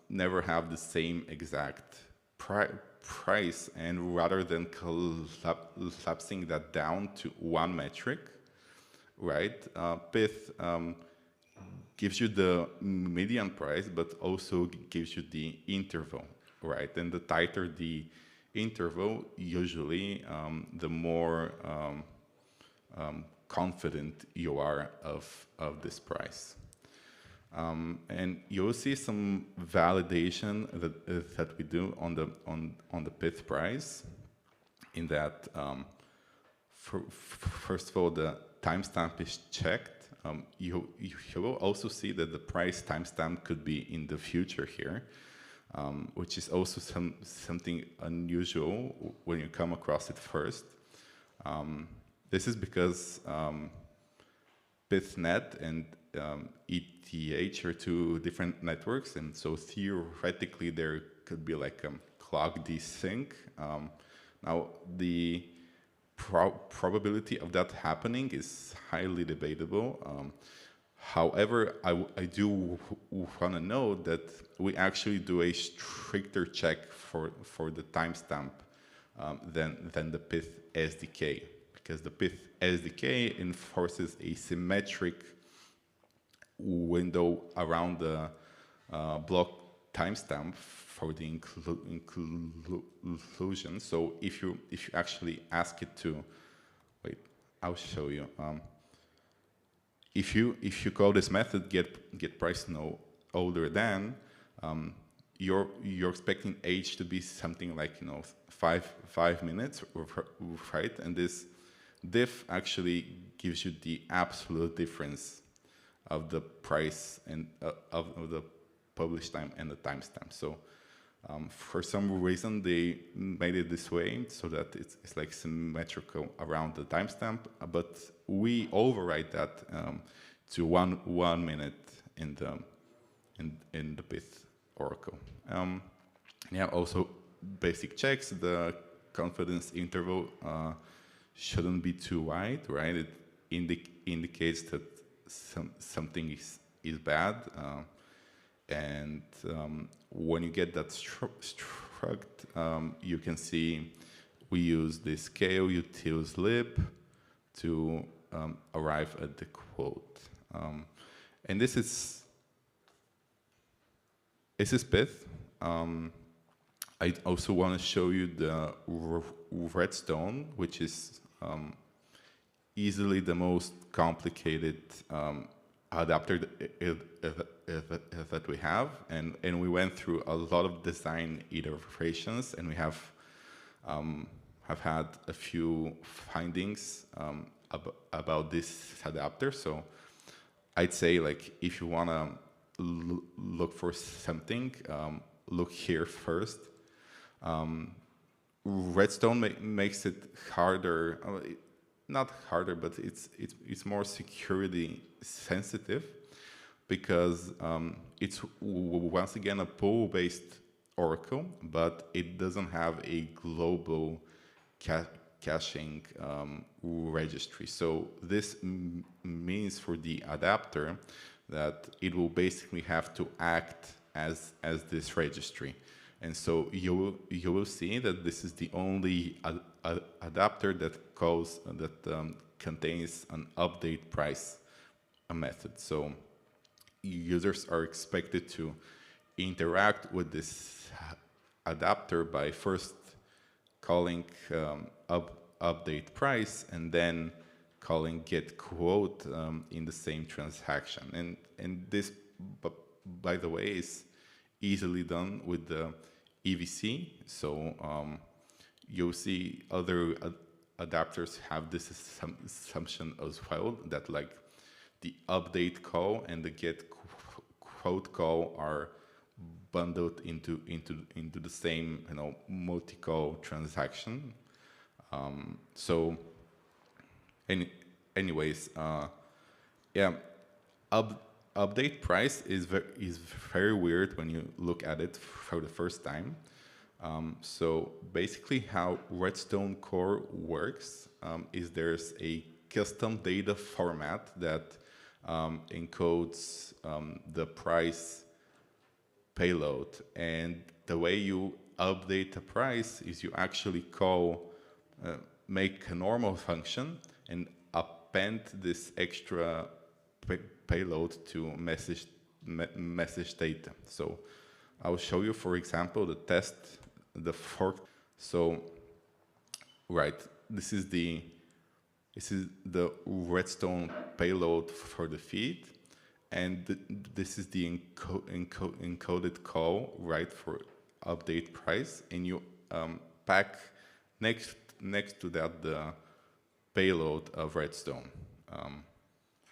never have the same exact price, and rather than collapsing that down to one metric, right, Pith gives you the median price, but also gives you the interval, right? And the tighter the interval, usually, the more confident you are of this price. And you'll see some validation that we do on the Pith price, in that first of all the timestamp is checked. You will also see that the price timestamp could be in the future here, which is also something unusual when you come across it first. This is because PithNet and ETH are two different networks, and so theoretically there could be like a clock desync, Now, the probability of that happening is highly debatable. However, I do want to note that we actually do a stricter check for the timestamp than the Pyth SDK, because the Pyth SDK enforces a symmetric window around the block timestamp for the inclusion. So if you actually ask it to, wait, I'll show you. If you call this method get price no older than, you're expecting age to be something like 5 minutes, right? And this diff actually gives you the absolute difference of the price and of the publish time and the timestamp. So for some reason they made it this way so that it's like symmetrical around the timestamp, but we override that to one minute in the Pyth Oracle. Yeah, also basic checks. The confidence interval shouldn't be too wide, right? It indicates that something is bad. And when you get that struct, you can see we use this scale utils lib to arrive at the quote. And this is Pyth. I also want to show you the redstone, which is easily the most complicated adapter that we have, and we went through a lot of design iterations, and we have had a few findings about this adapter. So I'd say, like, if you want to look for something, look here first. Redstone makes it harder. Not harder, but it's more security sensitive, because it's once again a pool-based Oracle, but it doesn't have a global caching registry. So this means for the adapter that it will basically have to act as this registry. And so you will see that this is the only adapter that contains an update price method. So users are expected to interact with this adapter by first calling update price and then calling get quote in the same transaction. And this, by the way, is easily done with the EVC. So you'll see other adapters have this assumption as well, that like the update call and the get quote call are bundled into the same multi-call transaction. So anyways, yeah, update price is very weird when you look at it for the first time. So basically how Redstone Core works is there's a custom data format that encodes the price payload. And the way you update the price is you actually make a normal function and append this extra payload to message data. So I'll show you, for example, the fork. So, right, this is the Redstone payload for the feed, and this is the encoded call, right, for update price, and you pack next to that the payload of Redstone.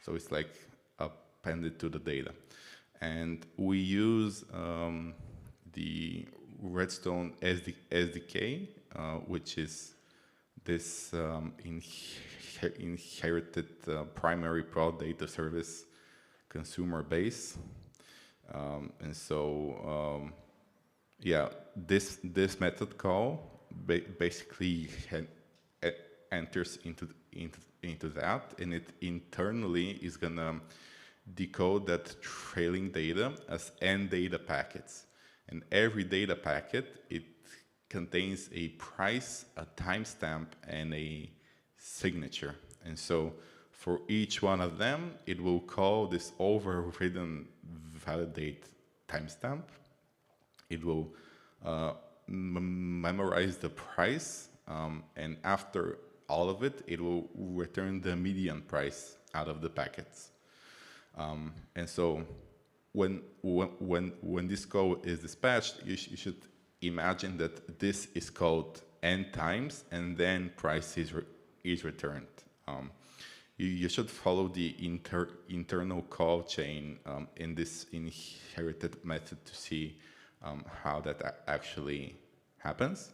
So it's like appended to the data. And we use the Redstone SDK, which is this inherited primary prod data service consumer base. And so, yeah, this method call basically enters into that, and it internally is gonna decode that trailing data as n data packets. And every data packet, it contains a price, a timestamp, and a signature. And so for each one of them, it will call this overridden validate timestamp. It will memorize the price, and after all of it, it will return the median price out of the packets. And so when this code is dispatched, you should imagine that this is called n times, and then price is returned. You should follow the internal call chain in this inherited method to see how that actually happens.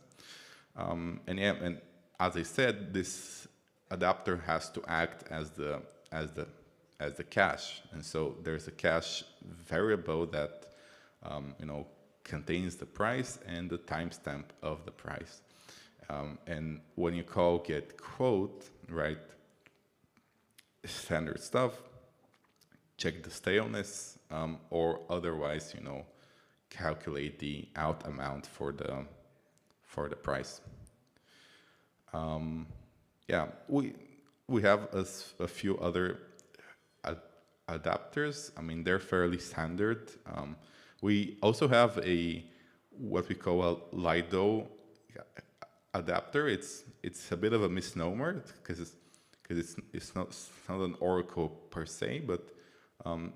And as I said, this adapter has to act as the cache, and so there's a cache variable that contains the price and the timestamp of the price. And when you call get quote, right, standard stuff, check the staleness, or otherwise, calculate the out amount for the price. Yeah, we have a few other adapters. I mean, they're fairly standard. We also have what we call a Lido adapter. It's a bit of a misnomer because it's not an oracle per se, but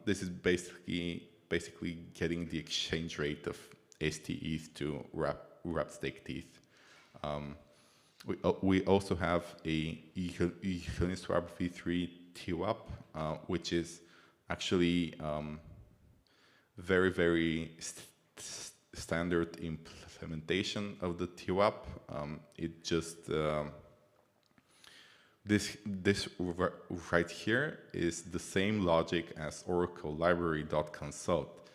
this is basically getting the exchange rate of STETH to wrap stake teeth. We also have a Uniswap v3 TWAP, which is actually very, very standard implementation of the TWAP. It just this right here is the same logic as Oracle library.consult.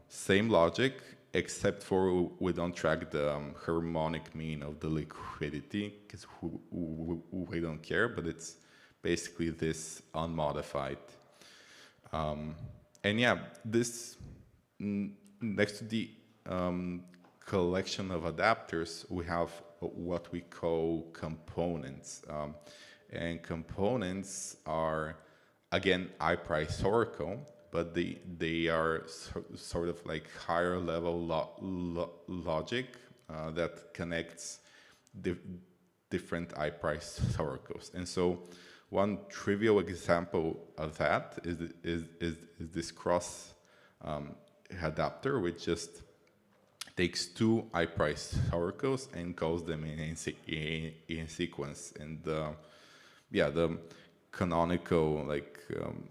Same logic, except for we don't track the harmonic mean of the liquidity because we don't care, but it's basically this unmodified. And yeah, this next to the collection of adapters, we have what we call components. And components are, again, iPrice Oracle, but they are sort of like higher level logic that connects different iPrice oracles. And so one trivial example of that is this cross adapter, which just takes two iPrice oracles and calls them in sequence. And yeah, the canonical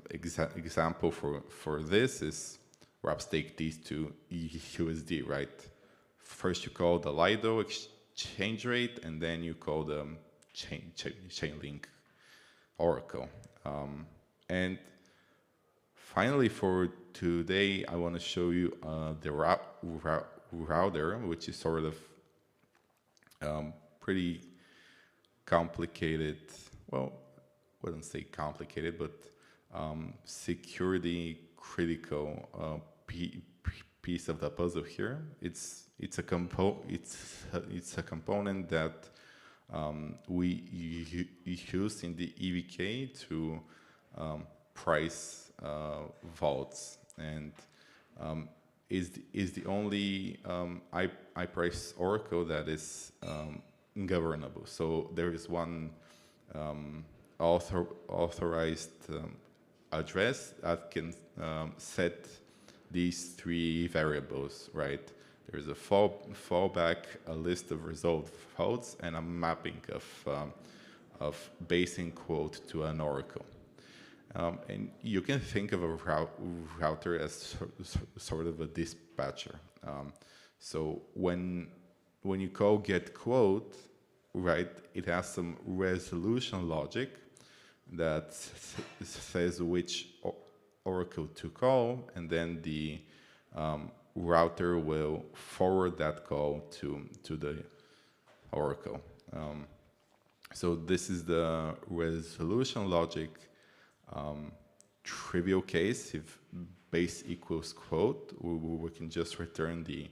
example for this is wrap stake these to USD, right? First you call the Lido exchange rate, and then you call the Chainlink Oracle. And finally, for today, I want to show you the router, which is sort of pretty complicated. Well, I wouldn't say complicated, but security critical piece of the puzzle here. It's a component that we use in the EVK to price vaults, and is the only iPrice oracle that is governable. So there is one authorized address that can set these three variables, right? There's a fallback, a list of resolved faults, and a mapping of basing quote to an oracle. And you can think of a router as sort of a dispatcher. So when you call get quote, right, it has some resolution logic that says which oracle to call, and then the router will forward that call to oracle. So this is the resolution logic trivial case. If base equals quote, we can just return the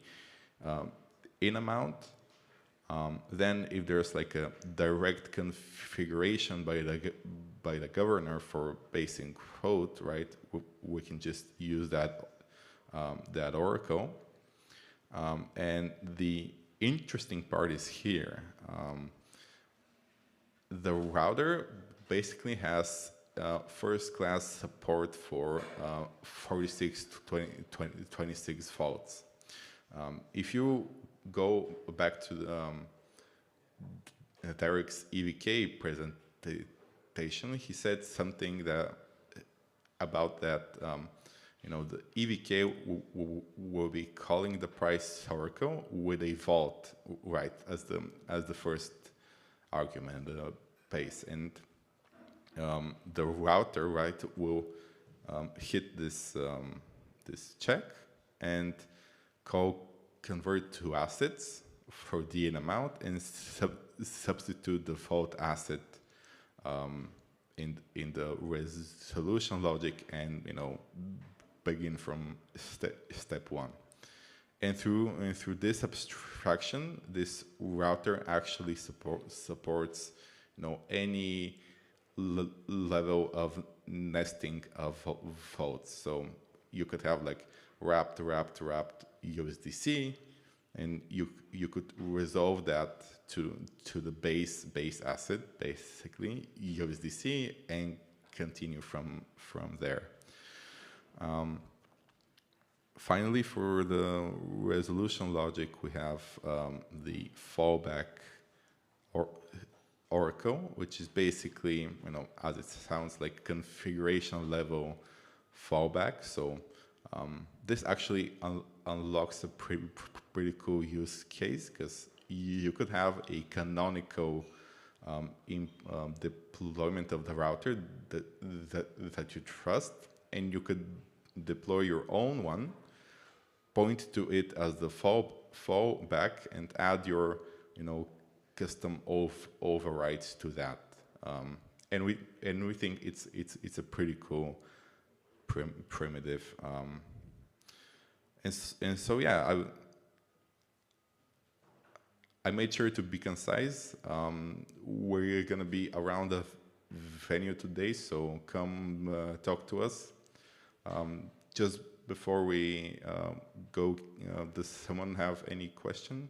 in amount. Then if there's like a direct configuration by the governor for base in quote, right, we can just use that that oracle. And the interesting part is here. The router basically has first-class support for 46 to 26 faults. If you go back to Derek's EVK presentation, he said something that about that. You know, the EVK will be calling the price oracle with a vault, right, as the first argument, the base, and the router, right, will hit this this check and call convert to assets for the in amount and substitute the fault asset in the resolution logic, and begin from step one. And through this abstraction, this router actually supports any level of nesting of faults. So you could have like wrapped USDC, and you could resolve that to the base asset, basically USDC, and continue from there. Finally, for the resolution logic, we have the fallback oracle, which is basically, as it sounds, like configuration level fallback. So this actually unlocks a pretty cool use case, because you could have a canonical deployment of the router that you trust, and you could deploy your own one, point to it as the fallback, and add your custom overrides to that. And we think it's a pretty cool primitive. And so yeah, I made sure to be concise. We're gonna be around the venue today, so come talk to us. Just before we go, does someone have any question?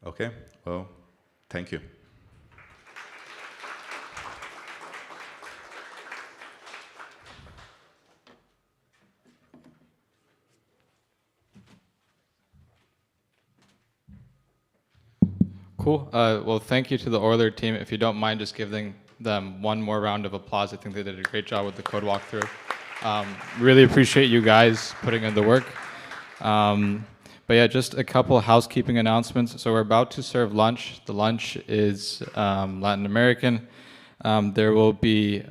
Okay, well, thank you. Cool. Well, thank you to the Euler team. If you don't mind just giving them one more round of applause. I think they did a great job with the code walkthrough. Really appreciate you guys putting in the work. But yeah, just a couple housekeeping announcements. So we're about to serve lunch. The lunch is Latin American. There will be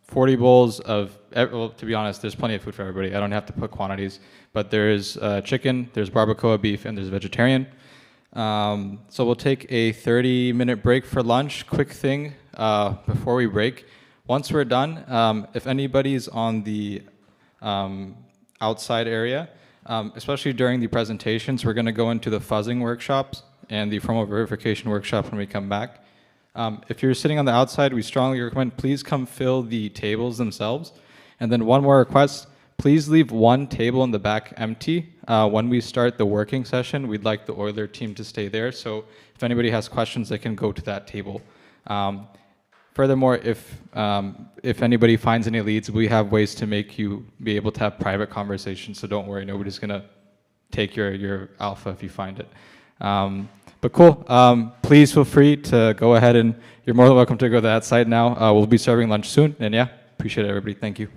40 bowls of, well, to be honest, there's plenty of food for everybody. I don't have to put quantities, but there's chicken, there's barbacoa beef, and there's vegetarian. So we'll take a 30-minute break for lunch. Quick thing before we break. Once we're done, if anybody's on the outside area, especially during the presentations, we're going to go into the fuzzing workshops and the formal verification workshop when we come back. If you're sitting on the outside, we strongly recommend please come fill the tables themselves. And then one more request, please leave one table in the back empty. When we start the working session, we'd like the Euler team to stay there. So if anybody has questions, they can go to that table. Furthermore, if anybody finds any leads, we have ways to make you be able to have private conversations. So don't worry, nobody's gonna take your alpha if you find it. But cool, please feel free to go ahead, and you're more than welcome to go to that side now. We'll be serving lunch soon, and yeah, appreciate it, everybody. Thank you.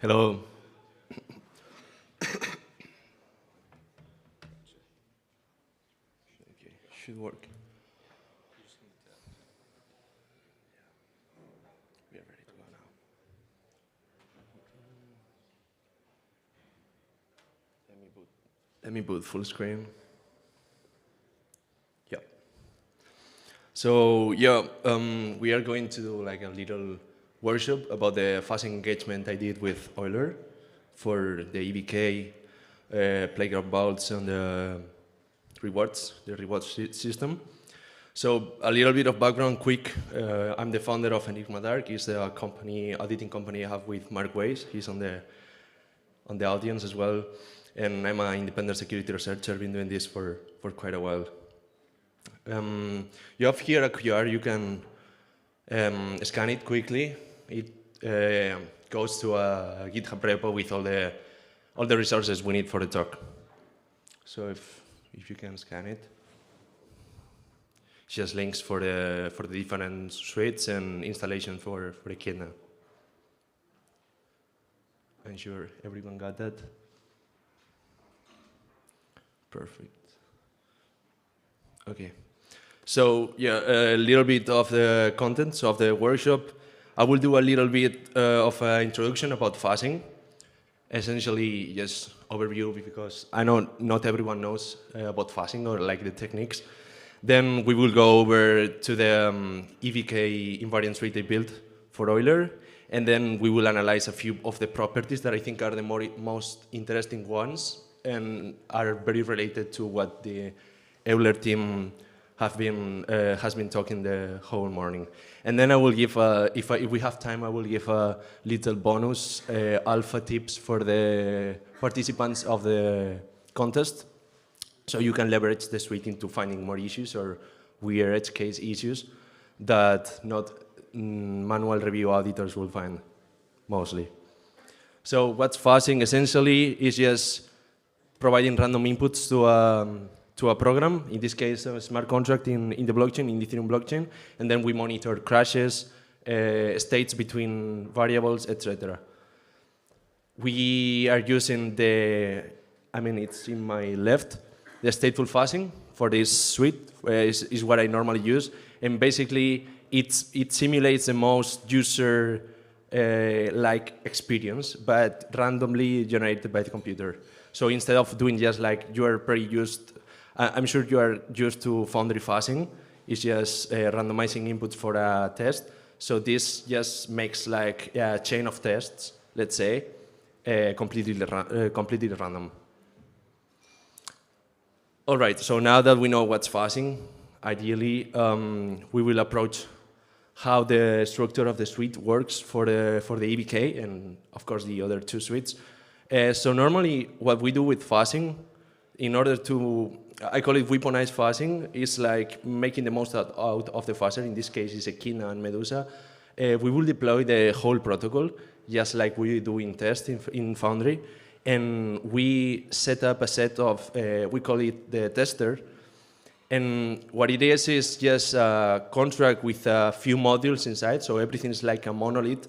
Hello. Okay, should work. We are ready to go now. Let me boot full screen. Yeah. So yeah, we are going to do like a little workshop about the fuzzing engagement I did with Euler for the EBK, playground vaults, and the rewards system. So a little bit of background, quick. I'm the founder of Enigma Dark. It's the auditing company I have with Mark Weiss. He's on the audience as well. And I'm an independent security researcher. I've been doing this for quite a while. You have here a QR. You can scan it quickly. It goes to a GitHub repo with all the resources we need for the talk. So if you can scan it, it's just links for the different suites and installation for the Kidna. I'm sure everyone got that. Perfect. Okay. So yeah, a little bit of the contents of the workshop. I will do a little bit of an introduction about fuzzing. Essentially, just overview, because I know not everyone knows about fuzzing or like the techniques. Then we will go over to the EVK invariant suite I built for Euler, and then we will analyze a few of the properties that I think are the most interesting ones and are very related to what the Euler team has been talking the whole morning. And then I will give, if we have time, I will give a little bonus alpha tips for the participants of the contest, so you can leverage the suite into finding more issues or weird edge case issues that not manual review auditors will find, mostly. So what's fuzzing essentially is just providing random inputs to a program, in this case a smart contract in the blockchain, in the Ethereum blockchain, and then we monitor crashes, states between variables, etc. We are using it's in my left, the stateful fuzzing for this suite is what I normally use, and basically it simulates the most user like experience, but randomly generated by the computer. So instead of doing just like you are I'm sure you are used to Foundry fuzzing. It's just randomizing inputs for a test. So this just makes like a chain of tests, let's say, completely random. All right, so now that we know what's fuzzing, ideally we will approach how the structure of the suite works for the EBK and of course the other two suites. So normally what we do with fuzzing, in order to, I call it weaponized fuzzing, is like making the most out of the fuzzer. In this case, it's Echidna and Medusa. We will deploy the whole protocol, just like we do in test in Foundry. And we set up a set of, we call it the tester. And what it is just a contract with a few modules inside, so everything is like a monolith.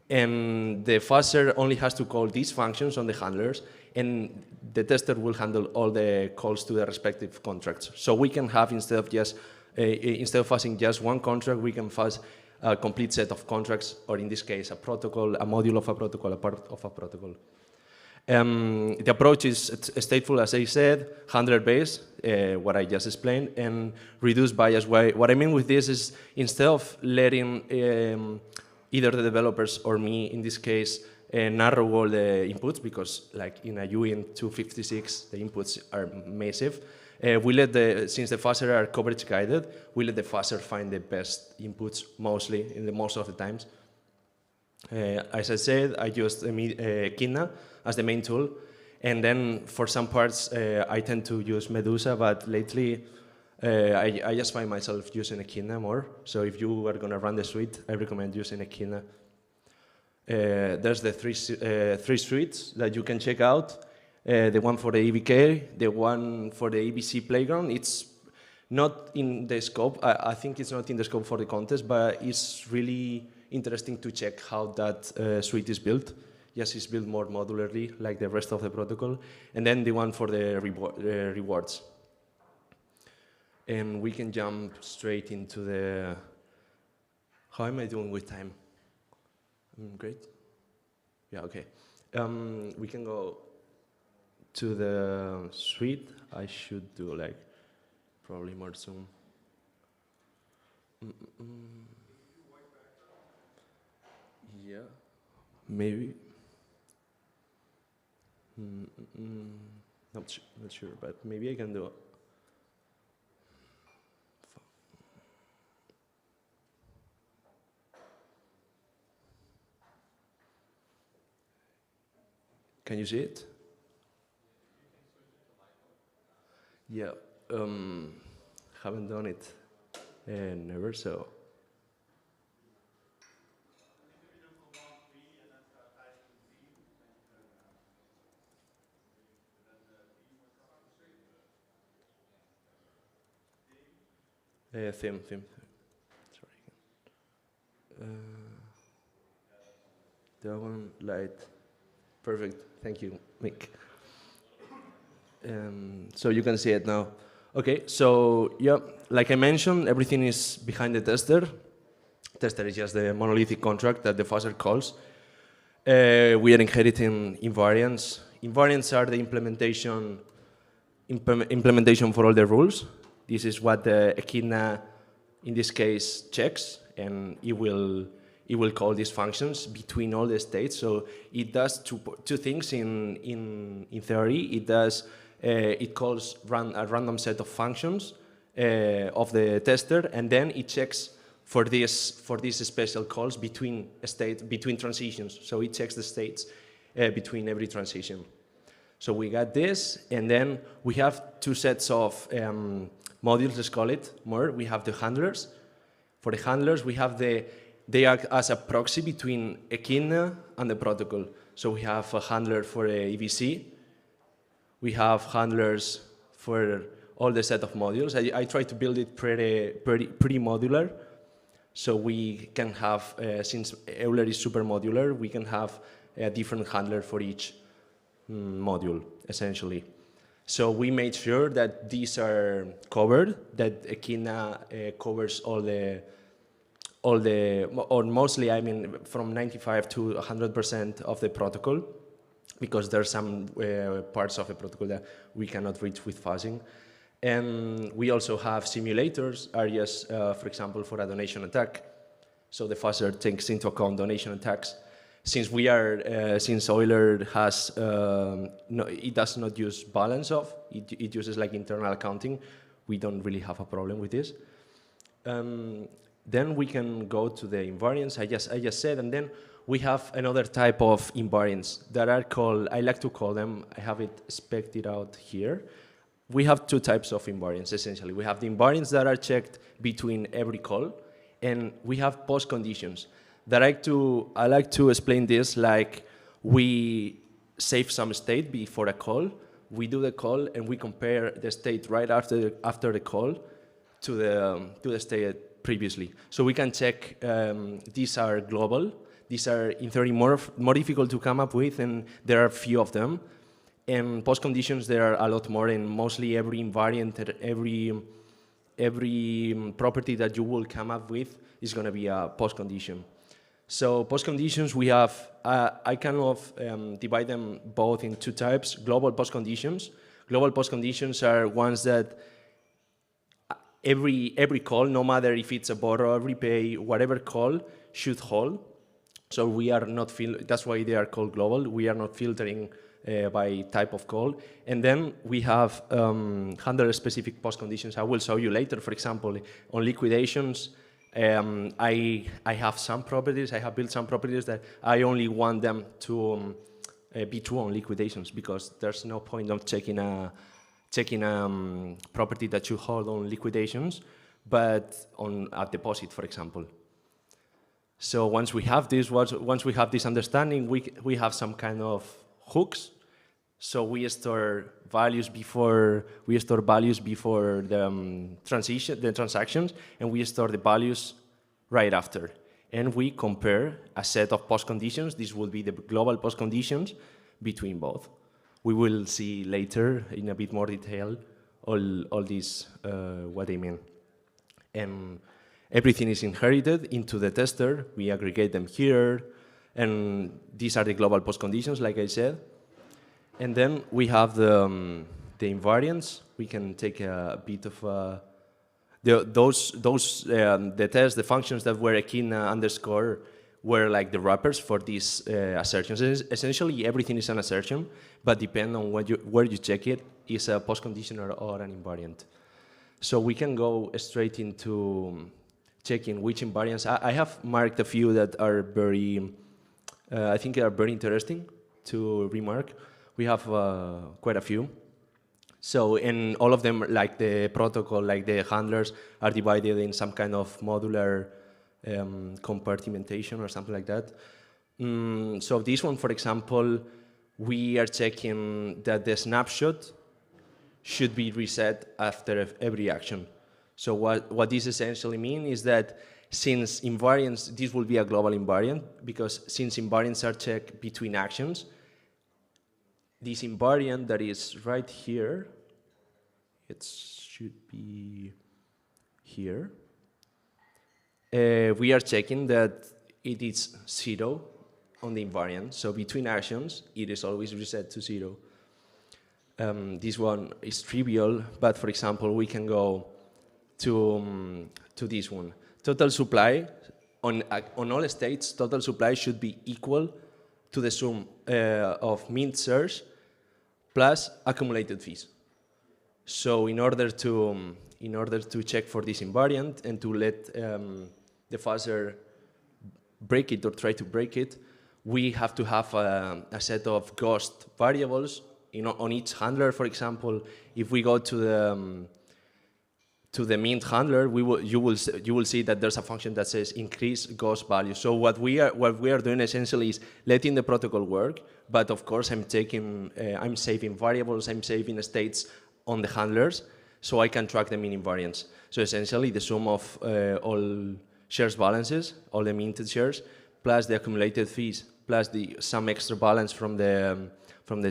And the fuzzer only has to call these functions on the handlers, and the tester will handle all the calls to the respective contracts. So we can have, instead of fuzzing just one contract, we can fuzz a complete set of contracts, or in this case, a protocol, a module of a protocol, a part of a protocol. The approach is stateful, as I said, handler-based, what I just explained, and reduced bias. What I mean with this is, instead of letting either the developers or me, in this case, narrow all the inputs, because like in a UIN 256, the inputs are massive. Since the fuzzer are coverage guided, we let the fuzzer find the best inputs mostly, most of the times. As I said, I used Echidna as the main tool. And then for some parts, I tend to use Medusa, but lately I just find myself using Echidna more. So if you are going to run the suite, I recommend using Echidna. There's the three suites that you can check out. The one for the EBK, the one for the EBC playground. It's not in the scope. I think it's not in the scope for the contest, but it's really interesting to check how that suite is built, Just it's built more modularly, like the rest of the protocol. And then the one for the rewards. And we can jump straight into the, how am I doing with time? Great. Yeah, okay. We can go to the suite. I should do like probably more soon. Yeah, maybe. Not sure, but maybe I can do it. Can you see it? Yeah, haven't done it never, so. Theme. Sorry. That one, light. Perfect. Thank you, Mick. So you can see it now. Okay, so yeah, like I mentioned, everything is behind the tester. Tester is just the monolithic contract that the fuzzer calls. We are inheriting invariants. Invariants are the implementation for all the rules. This is what the echidna, in this case, checks, and it will call these functions between all the states. So it does two things in theory. It does it calls a random set of functions of the tester, and then it checks for these special calls between transitions. So it checks the states between every transition. So we got this, and then we have two sets of modules, let's call it more. We have the handlers. For the handlers, we have they act as a proxy between echidna and the protocol. So we have a handler for EVC. We have handlers for all the set of modules. I try to build it pretty modular. So we can have, since Euler is super modular, we can have a different handler for each module, essentially. So we made sure that these are covered, that Echidna covers or mostly, I mean, from 95 to 100% of the protocol, because there are some parts of the protocol that we cannot reach with fuzzing. And we also have simulators, areas, for example, for a donation attack. So the fuzzer takes into account donation attacks. Since since Euler has, it does not use balance of, it uses like internal accounting. We don't really have a problem with this. Then we can go to the invariants I just said, and then we have another type of invariants that are called, I like to call them, I have it spec'd out here. We have two types of invariants, essentially. We have the invariants that are checked between every call, and we have post conditions. That I like to explain this like we save some state before a call, we do the call, and we compare the state right after the call to the state previously. So we can check these are global. These are in theory more difficult to come up with, and there are few of them. And post conditions, there are a lot more, and mostly every invariant, every property that you will come up with is going to be a post condition. So post conditions, we have, I kind of divide them both in two types. Global post conditions. Global post conditions are ones that every call, no matter if it's a borrow, repay, whatever call, should hold. So we are not, that's why they are called global. We are not filtering by type of call. And then we have handler-specific post conditions. I will show you later. For example, on liquidations, I have some properties. I have built some properties that I only want them to be true on liquidations, because there's no point of checking a property that you hold on liquidations, but on a deposit, for example. So once we have this, understanding, we have some kind of hooks. So we store values before the transactions, and we store the values right after. And we compare a set of postconditions. This will be the global postconditions between both. We will see later in a bit more detail all these, what I mean. And everything is inherited into the tester. We aggregate them here. And these are the global postconditions, like I said. And then we have the invariants. We can take a bit of the tests, the functions that were echidna underscore were like the wrappers for these assertions. Essentially, everything is an assertion, but depending on where you check it, is a postcondition or an invariant. So we can go straight into checking which invariants. I have marked a few that are very, I think are very interesting to remark. We have quite a few. So in all of them, like the protocol, like the handlers, are divided in some kind of modular compartmentation or something like that. So this one, for example, we are checking that the snapshot should be reset after every action. So what this essentially means is that since invariants, this will be a global invariant, because since invariants are checked between actions, this invariant that is right here, it should be here. We are checking that it is 0 on the invariant. So between actions, it is always reset to 0. This one is trivial, but for example, we can go to this one. Total supply, on all states, total supply should be equal to the sum of mint shares plus accumulated fees. So in order to check for this invariant and to let the fuzzer break it or try to break it, we have to have a set of ghost variables. On each handler, for example, if we go to the mint handler, you will see that there's a function that says increase ghost value. So what we are doing essentially is letting the protocol work, but of course I'm saving variables, I'm saving states on the handlers, so I can track the min invariants. So essentially the sum of all shares balances, all the minted shares, plus the accumulated fees, plus some extra balance from the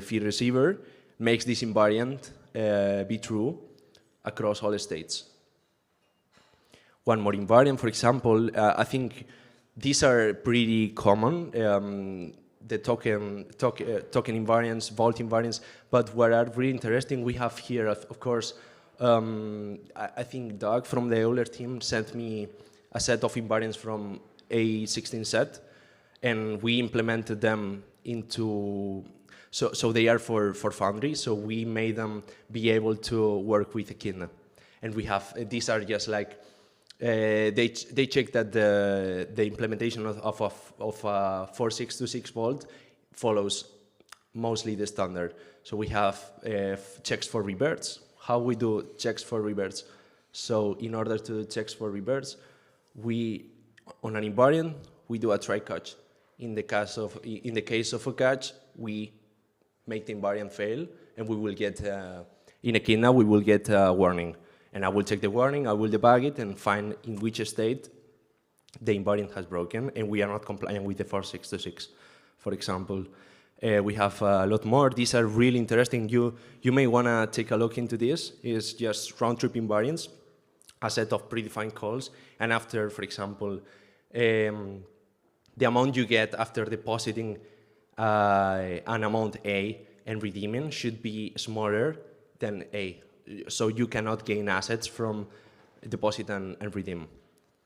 fee receiver makes this invariant be true across all states. One more invariant, for example, I think these are pretty common, the token invariants, vault invariants, but what are really interesting, we have here, of course, I think Doug from the Euler team sent me a set of invariants from A16 set, and we implemented them into, so they are for Foundry, so we made them be able to work with Echidna. And we have, these are just like, they check that the implementation of 4626 volt follows mostly the standard. So we have checks for reverts. How we do checks for reverts? So in order to do checks for reverts, on an invariant, we do a try catch. In the case of a catch, we make the invariant fail, and we will get in Echidna we will get a warning. And I will check the warning, I will debug it, and find in which state the invariant has broken, and we are not compliant with the 4626, for example. We have a lot more. These are really interesting. You may want to take a look into this. It's just round-trip invariants, a set of predefined calls, and after, for example, the amount you get after depositing an amount A and redeeming should be smaller than A. So you cannot gain assets from deposit and redeem.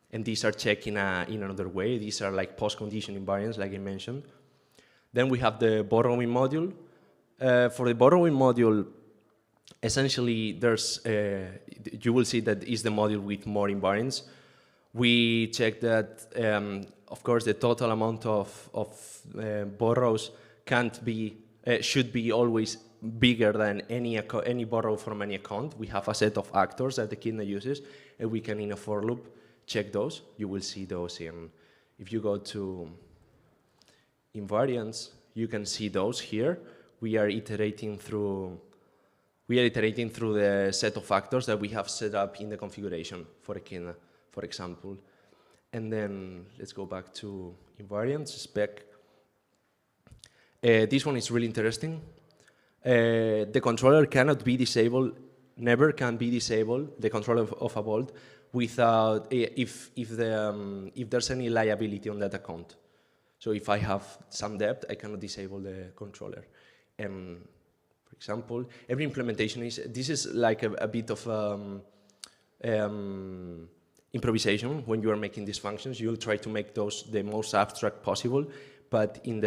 And these are checked in another way. These are like post-condition invariants, like I mentioned. Then we have the borrowing module. For the borrowing module, essentially there's, you will see that is the module with more invariants. We check that, of course, the total amount of borrows should be always bigger than any borrow from any account. We have a set of actors that the Echidna uses, and we can, in a for loop, check those. You will see those if you go to invariants, you can see those here. We are iterating through the set of factors that we have set up in the configuration for Echidna, for example. And then let's go back to invariants, spec. This one is really interesting. The controller cannot be disabled, never can be disabled, the control of a vault, without, if there's any liability on that account. So if I have some debt, I cannot disable the controller. For example, every implementation this is like a bit of improvisation. When you are making these functions, you'll try to make those the most abstract possible, but in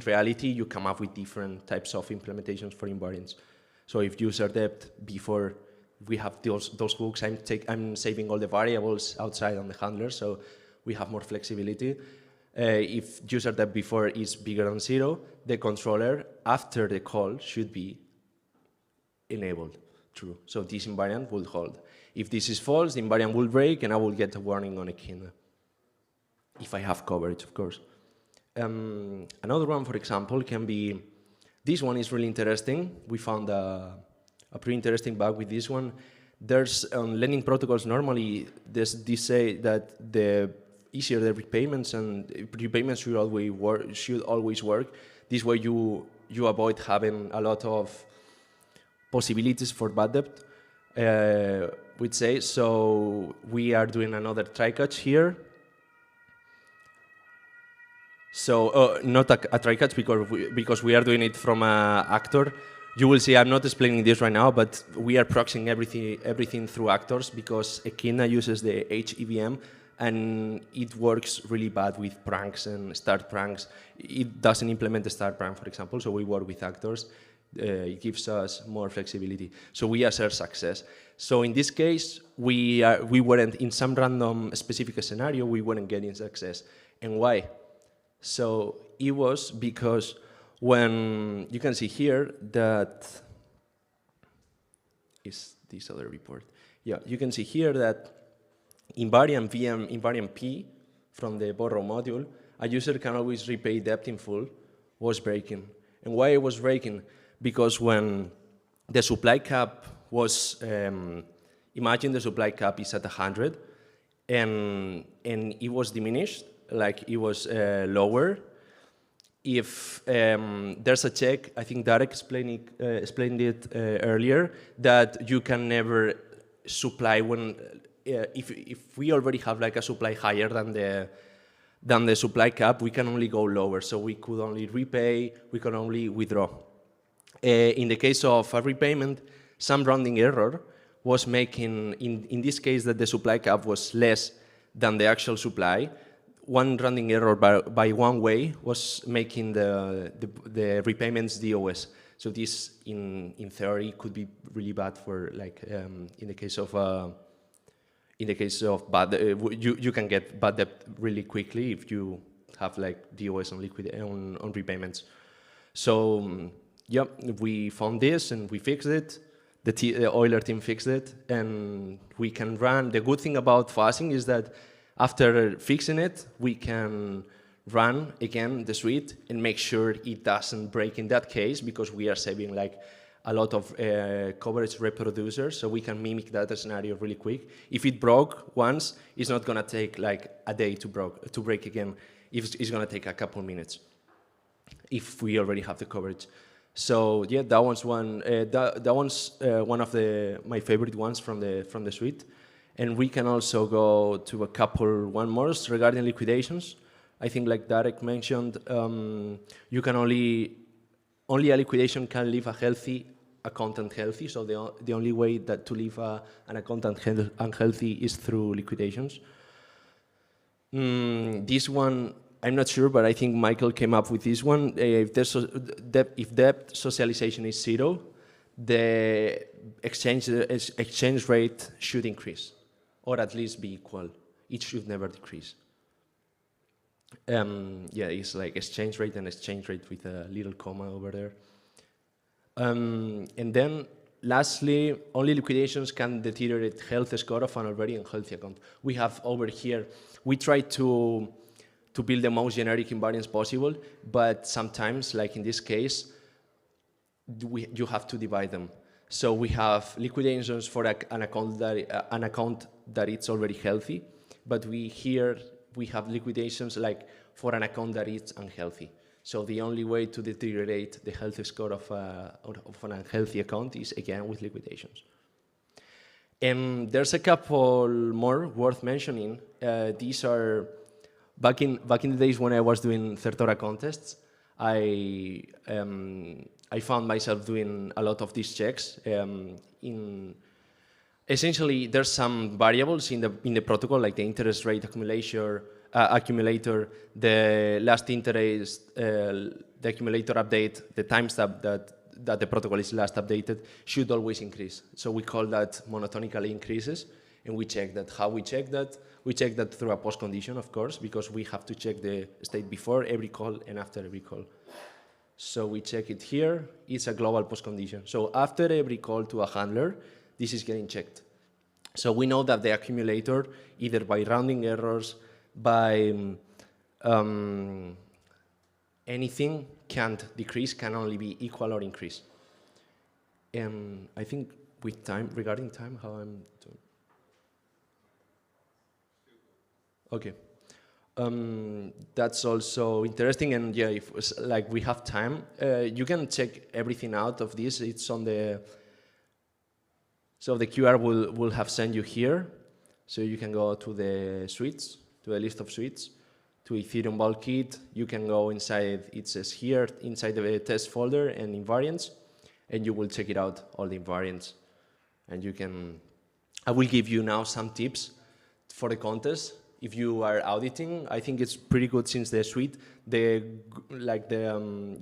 reality, you come up with different types of implementations for invariants. So if user debt, before we have those hooks, I'm saving all the variables outside on the handler, so we have more flexibility. If user depth before is bigger than 0, the controller after the call should be enabled, true. So this invariant will hold. If this is false, the invariant will break and I will get a warning on Echidna. If I have coverage, of course. Another one, for example, can be, this one is really interesting. We found a pretty interesting bug with this one. There's on lending protocols, normally they say that the easier the repayments, and repayments should always work. This way you avoid having a lot of possibilities for bad debt, we'd say. So we are doing another try-catch here. So not a try-catch because we are doing it from an actor. You will see I'm not explaining this right now, but we are proxying everything through actors because Echidna uses the HEVM, and it works really bad with pranks and start pranks. It doesn't implement the start prank, for example, so we work with actors. It gives us more flexibility. So we assert success. So in this case, we weren't, in some random specific scenario, we weren't getting success. And why? So it was because when you can see here that is this other report. Yeah, you can see here that invariant VM, invariant P from the borrow module, a user can always repay debt in full, was breaking. And why it was breaking? Because when the supply cap was, imagine the supply cap is at 100, and it was diminished, like it was lower. If there's a check, I think Darek explained it earlier, that you can never supply when, if we already have like a supply higher than the supply cap, we can only go lower. So we could only repay, we can only withdraw. In the case of a repayment, some rounding error was making, in this case that the supply cap was less than the actual supply, one rounding error by one way was making the repayments DOS. So this, in theory, could be really bad for, like, in the case of bad, you can get bad debt really quickly if you have like DOS on repayments. So yeah, we found this and we fixed it. The Euler team fixed it, and we can run. The good thing about fuzzing is that after fixing it, we can run again the suite and make sure it doesn't break in that case, because we are saving like a lot of coverage reproducers, so we can mimic that scenario really quick. If it broke once, it's not gonna take like a day to break again. It's gonna take a couple minutes if we already have the coverage. So yeah, that one's one. That one's one of my favorite ones from the suite. And we can also go to one more regarding liquidations. I think, like Darek mentioned, you can only a liquidation can leave a account unhealthy. So the only way to leave an account unhealthy is through liquidations. This one, I'm not sure, but I think Michael came up with this one. If debt socialization is 0, the exchange rate should increase, or at least be equal. It should never decrease. Yeah, it's like exchange rate and exchange rate with a little comma over there. And then lastly, only liquidations can deteriorate health score of an already unhealthy account. We have over here, we try to build the most generic invariants possible, but sometimes, like in this case, you have to divide them. So we have liquidations for an account that it's already healthy, but here we have liquidations like for an account that is unhealthy. So the only way to deteriorate the health score of an unhealthy account is again with liquidations. And there's a couple more worth mentioning. These are back in the days when I was doing Certora contests. I found myself doing a lot of these checks. Essentially, there's some variables in the protocol, like the interest rate accumulator, the last interest, the accumulator update, the timestamp that the protocol is last updated should always increase. So we call that monotonically increases, and we check that. How we check that? We check that through a post condition, of course, because we have to check the state before every call and after every call. So we check it here. It's a global post condition. So after every call to a handler, this is getting checked. So we know that the accumulator, either by rounding errors, by anything, can't decrease, can only be equal or increase. And I think with time, regarding time, how I'm doing. Okay. That's also interesting, and yeah, if like we have time, you can check everything out of this. It's on the, so the QR will have sent you here, so you can go to the suites, to the list of suites, to Ethereum Vault Kit. You can go inside, it says here, inside the test folder and invariants, and you will check it out, all the invariants. And you can, I will give you now some tips for the contest. If you are auditing, I think it's pretty good since the suite, the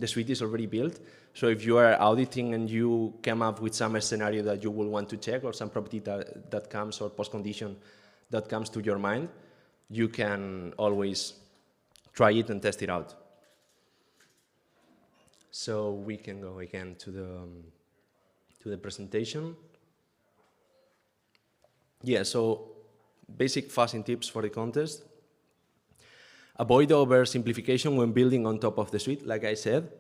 suite is already built. So if you are auditing and you come up with some scenario that you will want to check, or some property that comes, or post condition that comes to your mind, you can always try it and test it out. So we can go again to the presentation. Yeah, so basic fuzzing tips for the contest. Avoid oversimplification when building on top of the suite, like I said.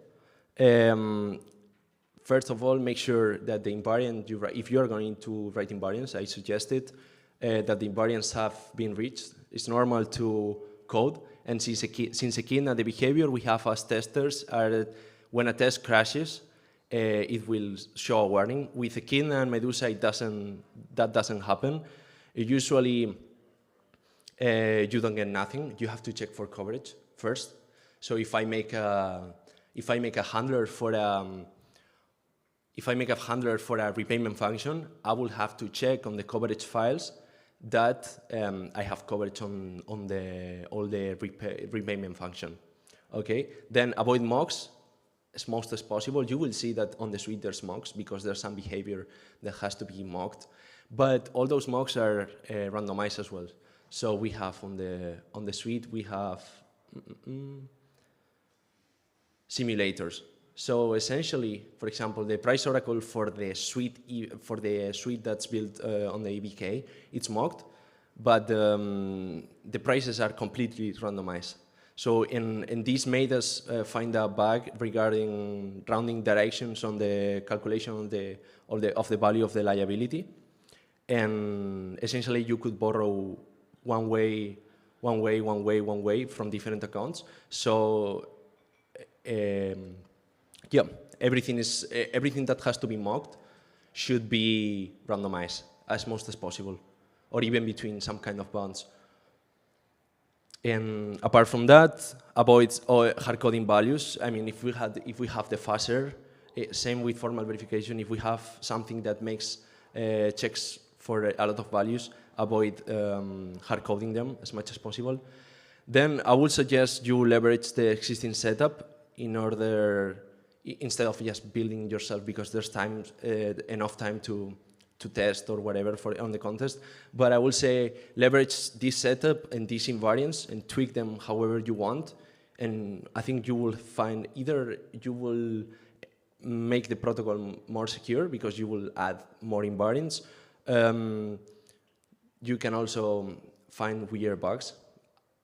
First of all, make sure that the invariant, if you are going to write invariants, I suggested that the invariants have been reached. It's normal to code, and since a key at the behavior we have as testers are when a test crashes, it will show a warning. With Echidna and Medusa, that doesn't happen. Usually, you don't get nothing. You have to check for coverage first. So if I make a handler for a repayment function, I will have to check on the coverage files that I have coverage on all the repayment function. Okay. Then avoid mocks as much as possible. You will see that on the suite there's mocks because there's some behavior that has to be mocked. But all those mocks are randomized as well. So we have on the suite we have simulators. So essentially, for example, the price oracle for the suite that's built on the EBK, it's mocked, but the prices are completely randomized. So and this made us find a bug regarding rounding directions on the calculation of the value of the liability. And essentially, you could borrow one way from different accounts. So yeah, everything that has to be mocked should be randomized as much as possible, or even between some kind of bounds. And apart from that, avoid hard coding values. I mean, if we have the fuzzer, same with formal verification. If we have something that makes checks for a lot of values, avoid hard coding them as much as possible. Then I would suggest you leverage the existing setup in order, instead of just building yourself, because there's enough time to test or whatever on the contest. But I will say leverage this setup and these invariants and tweak them however you want. And I think you will find either you will make the protocol more secure because you will add more invariants. You can also find weird bugs.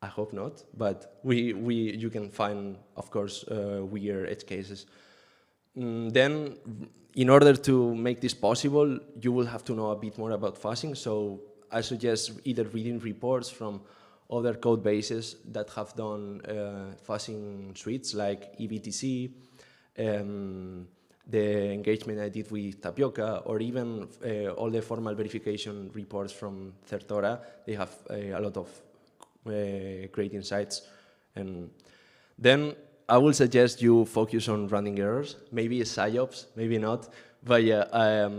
I hope not, but you can find, of course, weird edge cases. Then, in order to make this possible, you will have to know a bit more about fuzzing. So I suggest either reading reports from other code bases that have done fuzzing suites like EBTC, the engagement I did with Tapioca, or even all the formal verification reports from Certora. They have a lot of great insights. And then I will suggest you focus on running errors, maybe PsyOps, maybe not, but yeah,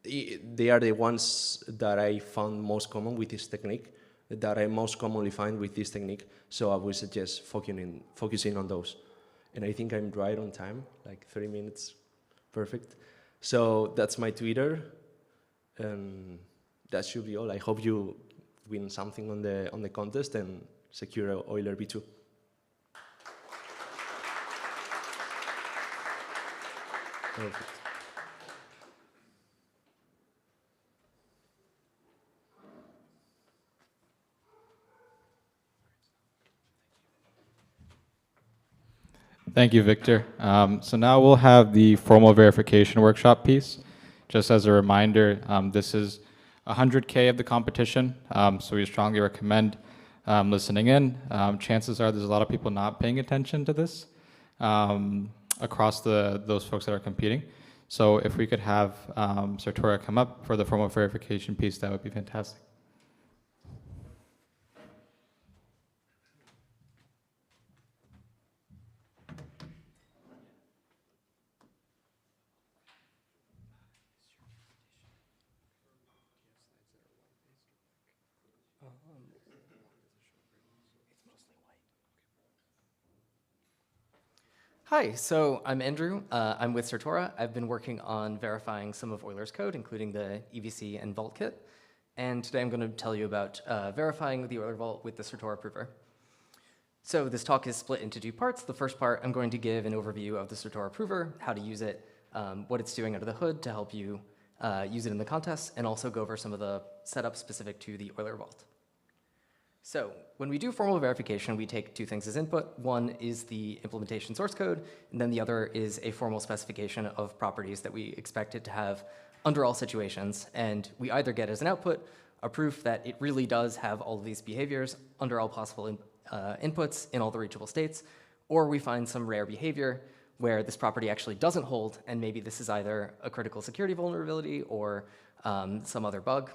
they are the ones that I found most common with this technique, that I most commonly find with this technique, so I would suggest focusing on those. And I think I'm right on time, like 30 minutes, perfect. So that's my Twitter, and that should be all. I hope you win something on the contest and secure a Euler V2. Perfect. Thank you, Victor. So now we'll have the formal verification workshop piece. Just as a reminder, this is 100K of the competition, so we strongly recommend listening in. Chances are there's a lot of people not paying attention to this across those folks that are competing. So if we could have Certora come up for the formal verification piece, that would be fantastic. Hi, so I'm Andrew. I'm with Certora. I've been working on verifying some of Euler's code, including the EVC and Vault kit. And today I'm going to tell you about verifying the Euler Vault with the Certora prover. So this talk is split into two parts. The first part, I'm going to give an overview of the Certora prover, how to use it, what it's doing under the hood to help you use it in the contest, and also go over some of the setup specific to the Euler Vault. So when we do formal verification, we take two things as input. One is the implementation source code, and then the other is a formal specification of properties that we expect it to have under all situations. And we either get as an output a proof that it really does have all of these behaviors under all possible inputs in all the reachable states, or we find some rare behavior where this property actually doesn't hold, and maybe this is either a critical security vulnerability or some other bug.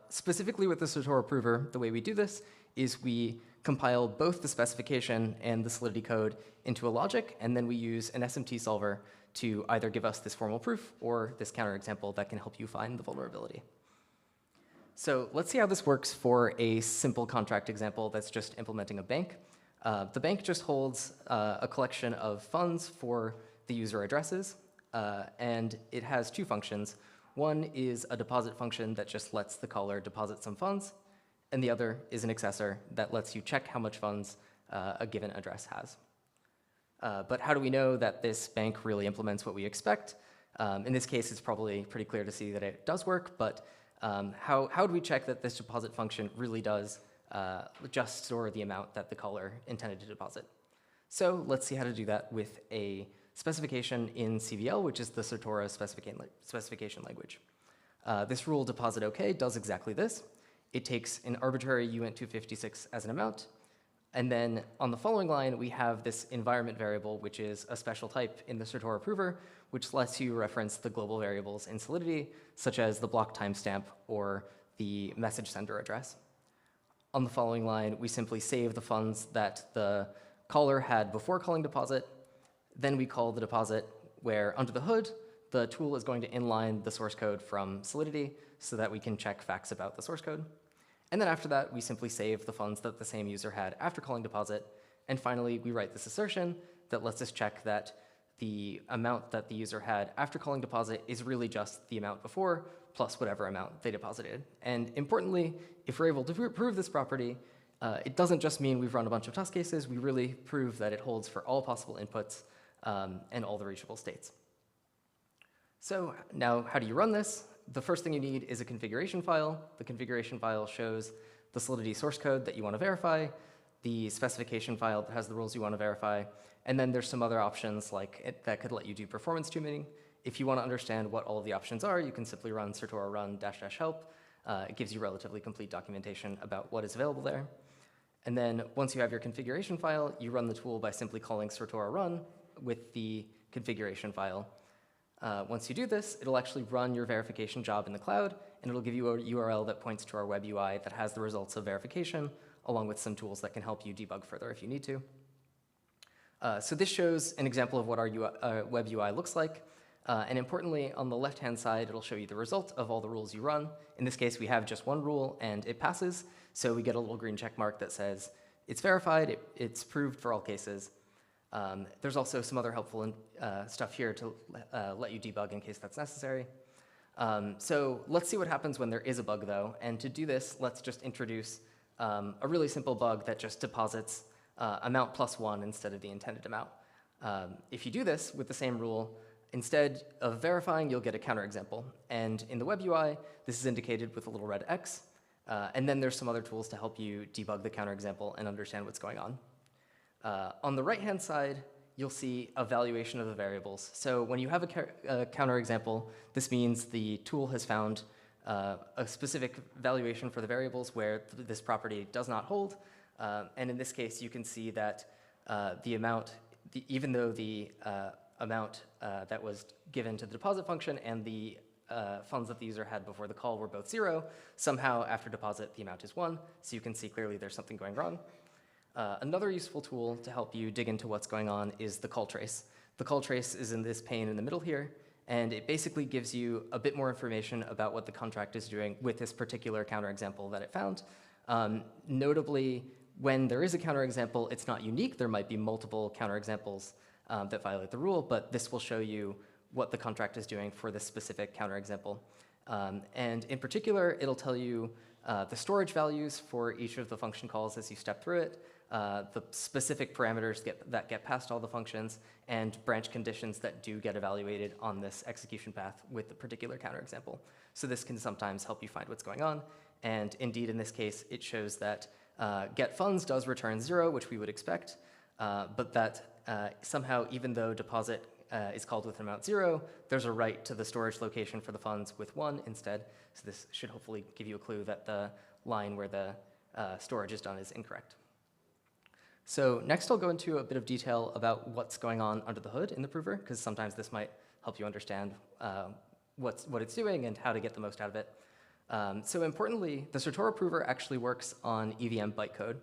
Specifically with the Certora prover, the way we do this is we compile both the specification and the Solidity code into a logic, and then we use an SMT solver to either give us this formal proof or this counterexample that can help you find the vulnerability. So let's see how this works for a simple contract example that's just implementing a bank. The bank just holds a collection of funds for the user addresses, and it has two functions. One is a deposit function that just lets the caller deposit some funds, and the other is an accessor that lets you check how much funds a given address has. But how do we know that this bank really implements what we expect? In this case, it's probably pretty clear to see that it does work, but how do we check that this deposit function really does just store the amount that the caller intended to deposit? So let's see how to do that with a specification in CVL, which is the Certora specification language. This rule deposit OK does exactly this. It takes an arbitrary uint256 as an amount, and then on the following line, we have this environment variable, which is a special type in the Certora prover, which lets you reference the global variables in Solidity, such as the block timestamp or the message sender address. On the following line, we simply save the funds that the caller had before calling deposit. Then we call the deposit where under the hood, the tool is going to inline the source code from Solidity so that we can check facts about the source code. And then after that, we simply save the funds that the same user had after calling deposit. And finally, we write this assertion that lets us check that the amount that the user had after calling deposit is really just the amount before plus whatever amount they deposited. And importantly, if we're able to prove this property, it doesn't just mean we've run a bunch of test cases. We really prove that it holds for all possible inputs and all the reachable states. So now, how do you run this? The first thing you need is a configuration file. The configuration file shows the Solidity source code that you want to verify, the specification file that has the rules you want to verify, and then there's some other options like that could let you do performance tuning. If you want to understand what all of the options are, you can simply run Certora run --help, It gives you relatively complete documentation about what is available there. And then once you have your configuration file, you run the tool by simply calling Certora run with the configuration file. Once you do this, it'll actually run your verification job in the cloud, and it'll give you a URL that points to our web UI that has the results of verification, along with some tools that can help you debug further if you need to. So this shows an example of what our web UI looks like. And importantly, on the left-hand side, it'll show you the result of all the rules you run. In this case, we have just one rule, and it passes. So we get a little green check mark that says it's verified, it's proved for all cases. There's also some other helpful stuff here to let you debug in case that's necessary. So let's see what happens when there is a bug, though. And to do this, let's just introduce a really simple bug that just deposits amount plus 1 instead of the intended amount. If you do this with the same rule, instead of verifying, you'll get a counterexample. And in the web UI, this is indicated with a little red X. And then there's some other tools to help you debug the counterexample and understand what's going on. On the right-hand side, you'll see a valuation of the variables. So when you have a counterexample, this means the tool has found a specific valuation for the variables where this property does not hold. And in this case, you can see that the amount, even though the amount that was given to the deposit function and the funds that the user had before the call were both 0, somehow after deposit the amount is 1, so you can see clearly there's something going wrong. Another useful tool to help you dig into what's going on is the call trace. The call trace is in this pane in the middle here, and it basically gives you a bit more information about what the contract is doing with this particular counterexample that it found. Notably, when there is a counterexample, it's not unique. There might be multiple counterexamples that violate the rule, but this will show you what the contract is doing for this specific counterexample. And in particular, it'll tell you the storage values for each of the function calls as you step through it, the specific parameters that get past all the functions, and branch conditions that do get evaluated on this execution path with the particular counterexample. So this can sometimes help you find what's going on. And indeed, in this case, it shows that get funds does return 0, which we would expect, but that somehow, even though deposit is called with an amount 0, there's a write to the storage location for the funds with 1 instead. So this should hopefully give you a clue that the line where the storage is done is incorrect. So next I'll go into a bit of detail about what's going on under the hood in the prover, because sometimes this might help you understand what it's doing and how to get the most out of it. So importantly, the Certora prover actually works on EVM bytecode.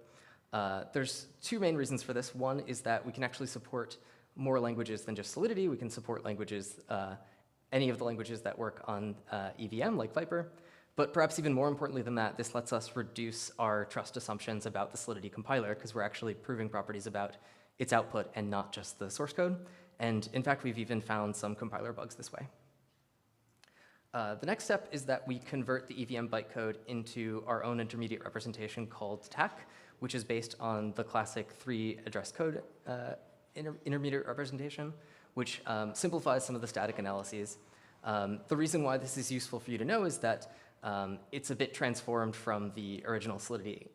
There's two main reasons for this. One is that we can actually support more languages than just Solidity. We can support languages, any of the languages that work on EVM, like Viper. But perhaps even more importantly than that, this lets us reduce our trust assumptions about the Solidity compiler, because we're actually proving properties about its output and not just the source code. And in fact, we've even found some compiler bugs this way. The next step is that we convert the EVM bytecode into our own intermediate representation called TAC, which is based on the classic 3-address code intermediate representation, which simplifies some of the static analyses. The reason why this is useful for you to know is that it's a bit transformed from the original Solidity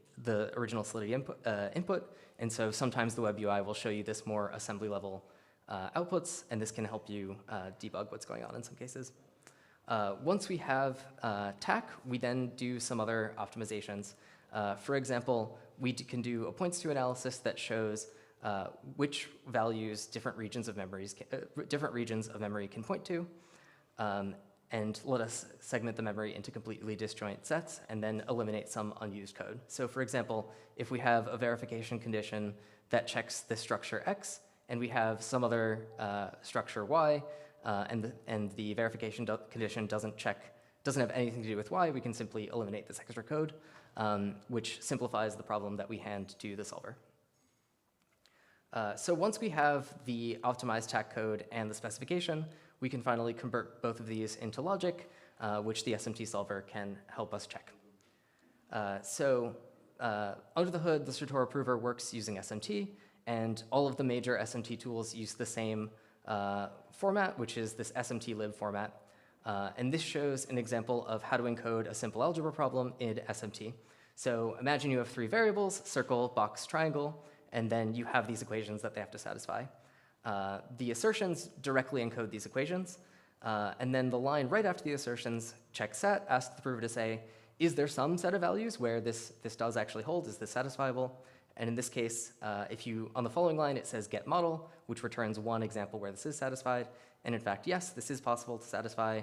input, and so sometimes the web UI will show you this more assembly level outputs, and this can help you debug what's going on in some cases. Once we have TAC, we then do some other optimizations. For example, we can do a points to analysis that shows which values different regions of memory can point to, and let us segment the memory into completely disjoint sets and then eliminate some unused code. So for example, if we have a verification condition that checks the structure X, and we have some other structure Y, and the verification condition doesn't have anything to do with Y, we can simply eliminate this extra code, which simplifies the problem that we hand to the solver. So once we have the optimized TAC code and the specification, we can finally convert both of these into logic, which the SMT solver can help us check. Under the hood, the Certora prover works using SMT, and all of the major SMT tools use the same format, which is this SMT-lib format. And this shows an example of how to encode a simple algebra problem in SMT. So imagine you have 3 variables, circle, box, triangle, and then you have these equations that they have to satisfy. The assertions directly encode these equations, and then the line right after the assertions checks sat, asks the prover to say, is there some set of values where this does actually hold? Is this satisfiable? And in this case, if you, on the following line, it says get model, which returns one example where this is satisfied. And in fact, yes, this is possible to satisfy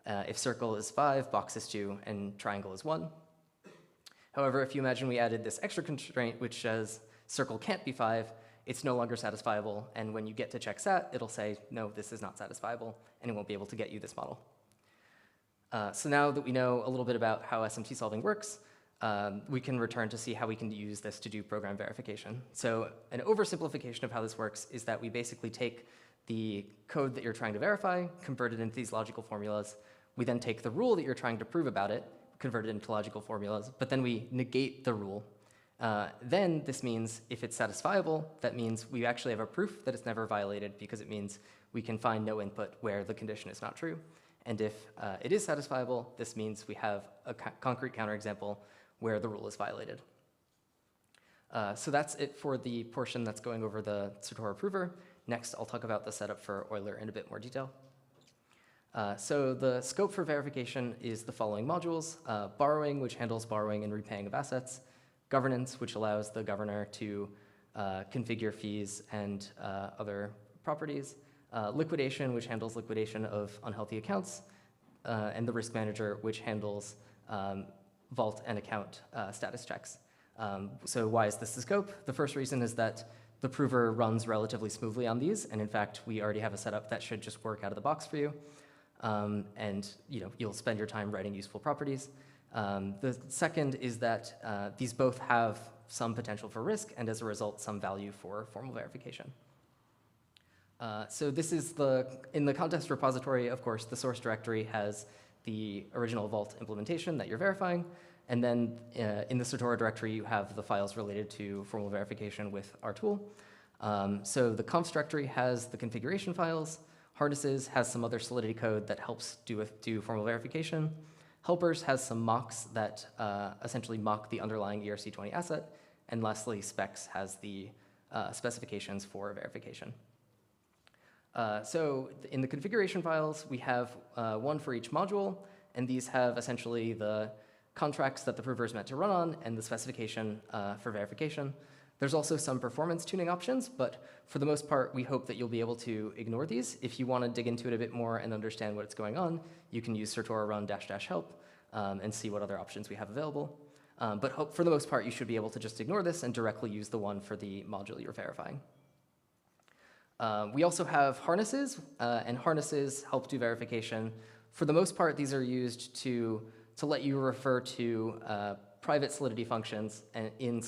if circle is 5, box is 2, and triangle is 1. However, if you imagine we added this extra constraint, which says circle can't be 5, it's no longer satisfiable. And when you get to check sat, it'll say, no, this is not satisfiable, and it won't be able to get you this model. So now that we know a little bit about how SMT solving works, we can return to see how we can use this to do program verification. So an oversimplification of how this works is that we basically take the code that you're trying to verify, convert it into these logical formulas. We then take the rule that you're trying to prove about it, convert it into logical formulas, but then we negate the rule. Then this means if it's satisfiable, that means we actually have a proof that it's never violated, because it means we can find no input where the condition is not true. And if it is satisfiable, this means we have a concrete counterexample where the rule is violated. So that's it for the portion that's going over the Certora prover. Next, I'll talk about the setup for Euler in a bit more detail. So the scope for verification is the following modules: borrowing, which handles borrowing and repaying of assets; governance, which allows the governor to configure fees and other properties; liquidation, which handles liquidation of unhealthy accounts; and the risk manager, which handles vault and account status checks. So why is this the scope? The first reason is that the prover runs relatively smoothly on these, and in fact, we already have a setup that should just work out of the box for you. And you'll spend your time writing useful properties. The second is that these both have some potential for risk, and as a result, some value for formal verification. So this is in the contest repository, of course, the source directory has the original Vault implementation that you're verifying, and then in the Certora directory, you have the files related to formal verification with our tool. So the conf directory has the configuration files. Harnesses has some other Solidity code that helps do formal verification. Helpers has some mocks that essentially mock the underlying ERC20 asset. And lastly, specs has the specifications for verification. So in the configuration files, we have one for each module, and these have essentially the contracts that the prover is meant to run on and the specification for verification. There's also some performance tuning options, but for the most part, we hope that you'll be able to ignore these. If you want to dig into it a bit more and understand what's going on, you can use Certora run --help and see what other options we have available. But for the most part, you should be able to just ignore this and directly use the one for the module you're verifying. We also have harnesses, and harnesses help do verification. For the most part, these are used to let you refer to private Solidity functions and in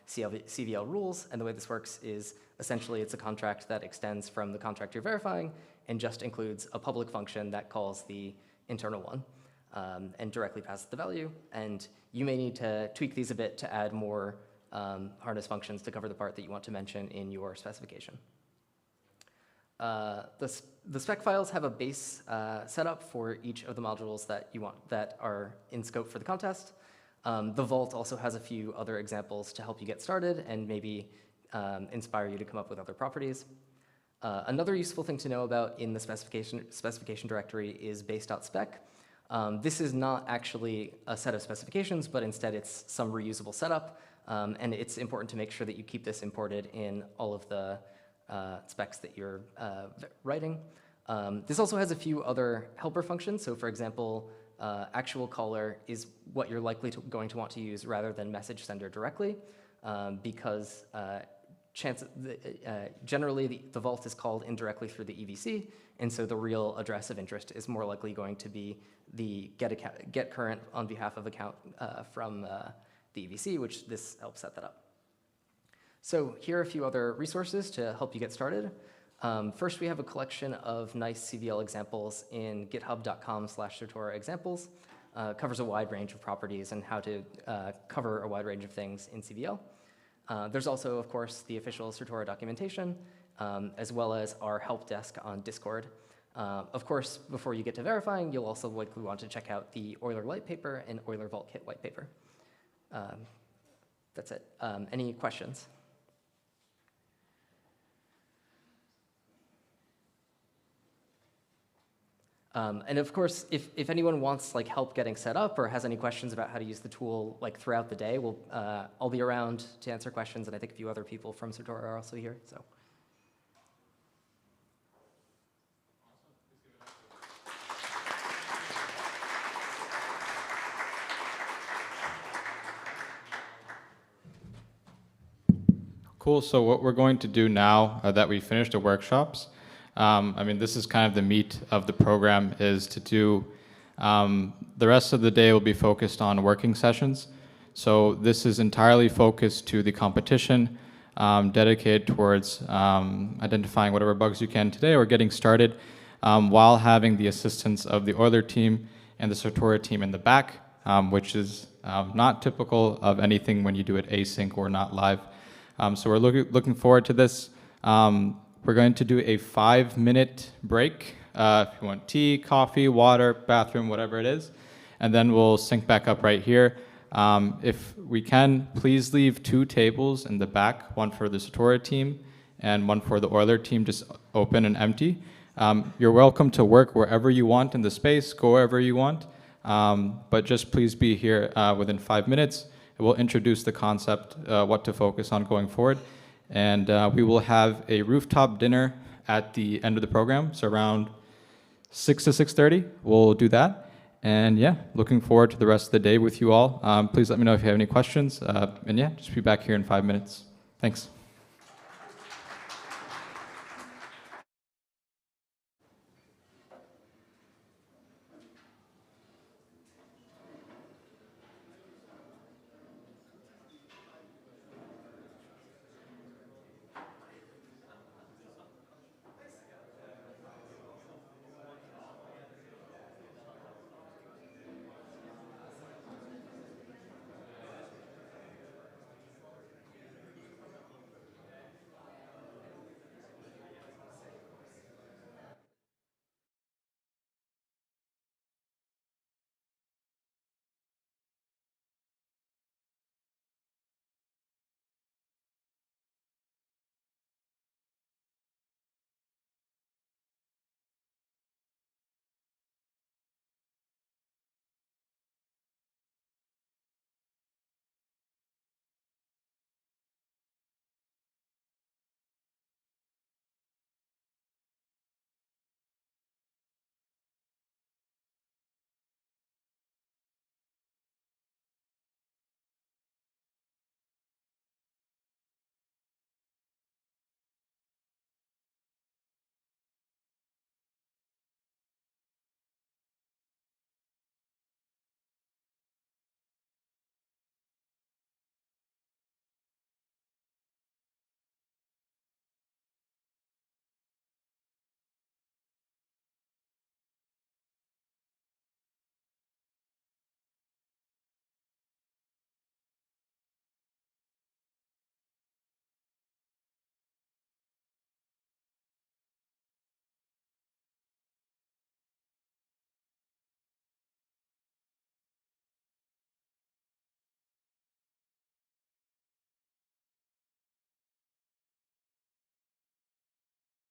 CVL rules, and the way this works is essentially it's a contract that extends from the contract you're verifying and just includes a public function that calls the internal one and directly passes the value. And you may need to tweak these a bit to add more harness functions to cover the part that you want to mention in your specification. The spec files have a base setup for each of the modules that you want that are in scope for the contest. The Vault also has a few other examples to help you get started and maybe inspire you to come up with other properties. Another useful thing to know about in the specification directory is base.spec. This is not actually a set of specifications, but instead it's some reusable setup, and it's important to make sure that you keep this imported in all of the specs that you're writing. This also has a few other helper functions. So for example, actual caller is what you're likely going to want to use rather than message sender directly, because generally the vault is called indirectly through the EVC, and so the real address of interest is more likely going to be the get current on behalf of account from the EVC, which this helps set that up. So here are a few other resources to help you get started. First, we have a collection of nice CVL examples in github.com/Certora examples. Covers a wide range of properties and how to cover a wide range of things in CVL. There's also, of course, the official Certora documentation, as well as our help desk on Discord. Of course, before you get to verifying, you'll also likely want to check out the Euler white paper and Euler Vault Kit white paper. That's it. Any questions? And of course, if anyone wants like help getting set up or has any questions about how to use the tool like throughout the day, I'll be around to answer questions, and I think a few other people from Certora are also here. So. Cool. So what we're going to do now that we finished the workshops, I mean, this is kind of the meat of the program, is to do, the rest of the day will be focused on working sessions. So this is entirely focused to the competition, dedicated towards identifying whatever bugs you can today or getting started, while having the assistance of the Euler team and the Certora team in the back, which is not typical of anything when you do it async or not live. So we're looking forward to this. We're going to do a 5-minute break. If you want tea, coffee, water, bathroom, whatever it is. And then we'll sync back up right here. If we can, please leave 2 tables in the back, one for the Certora team and one for the Euler team, just open and empty. You're welcome to work wherever you want in the space, go wherever you want. But just please be here within 5 minutes. We'll introduce the concept, what to focus on going forward. And we will have a rooftop dinner at the end of the program, so around 6 to 6:30, we'll do that. And yeah, looking forward to the rest of the day with you all. Please let me know if you have any questions. And yeah, just be back here in 5 minutes. Thanks.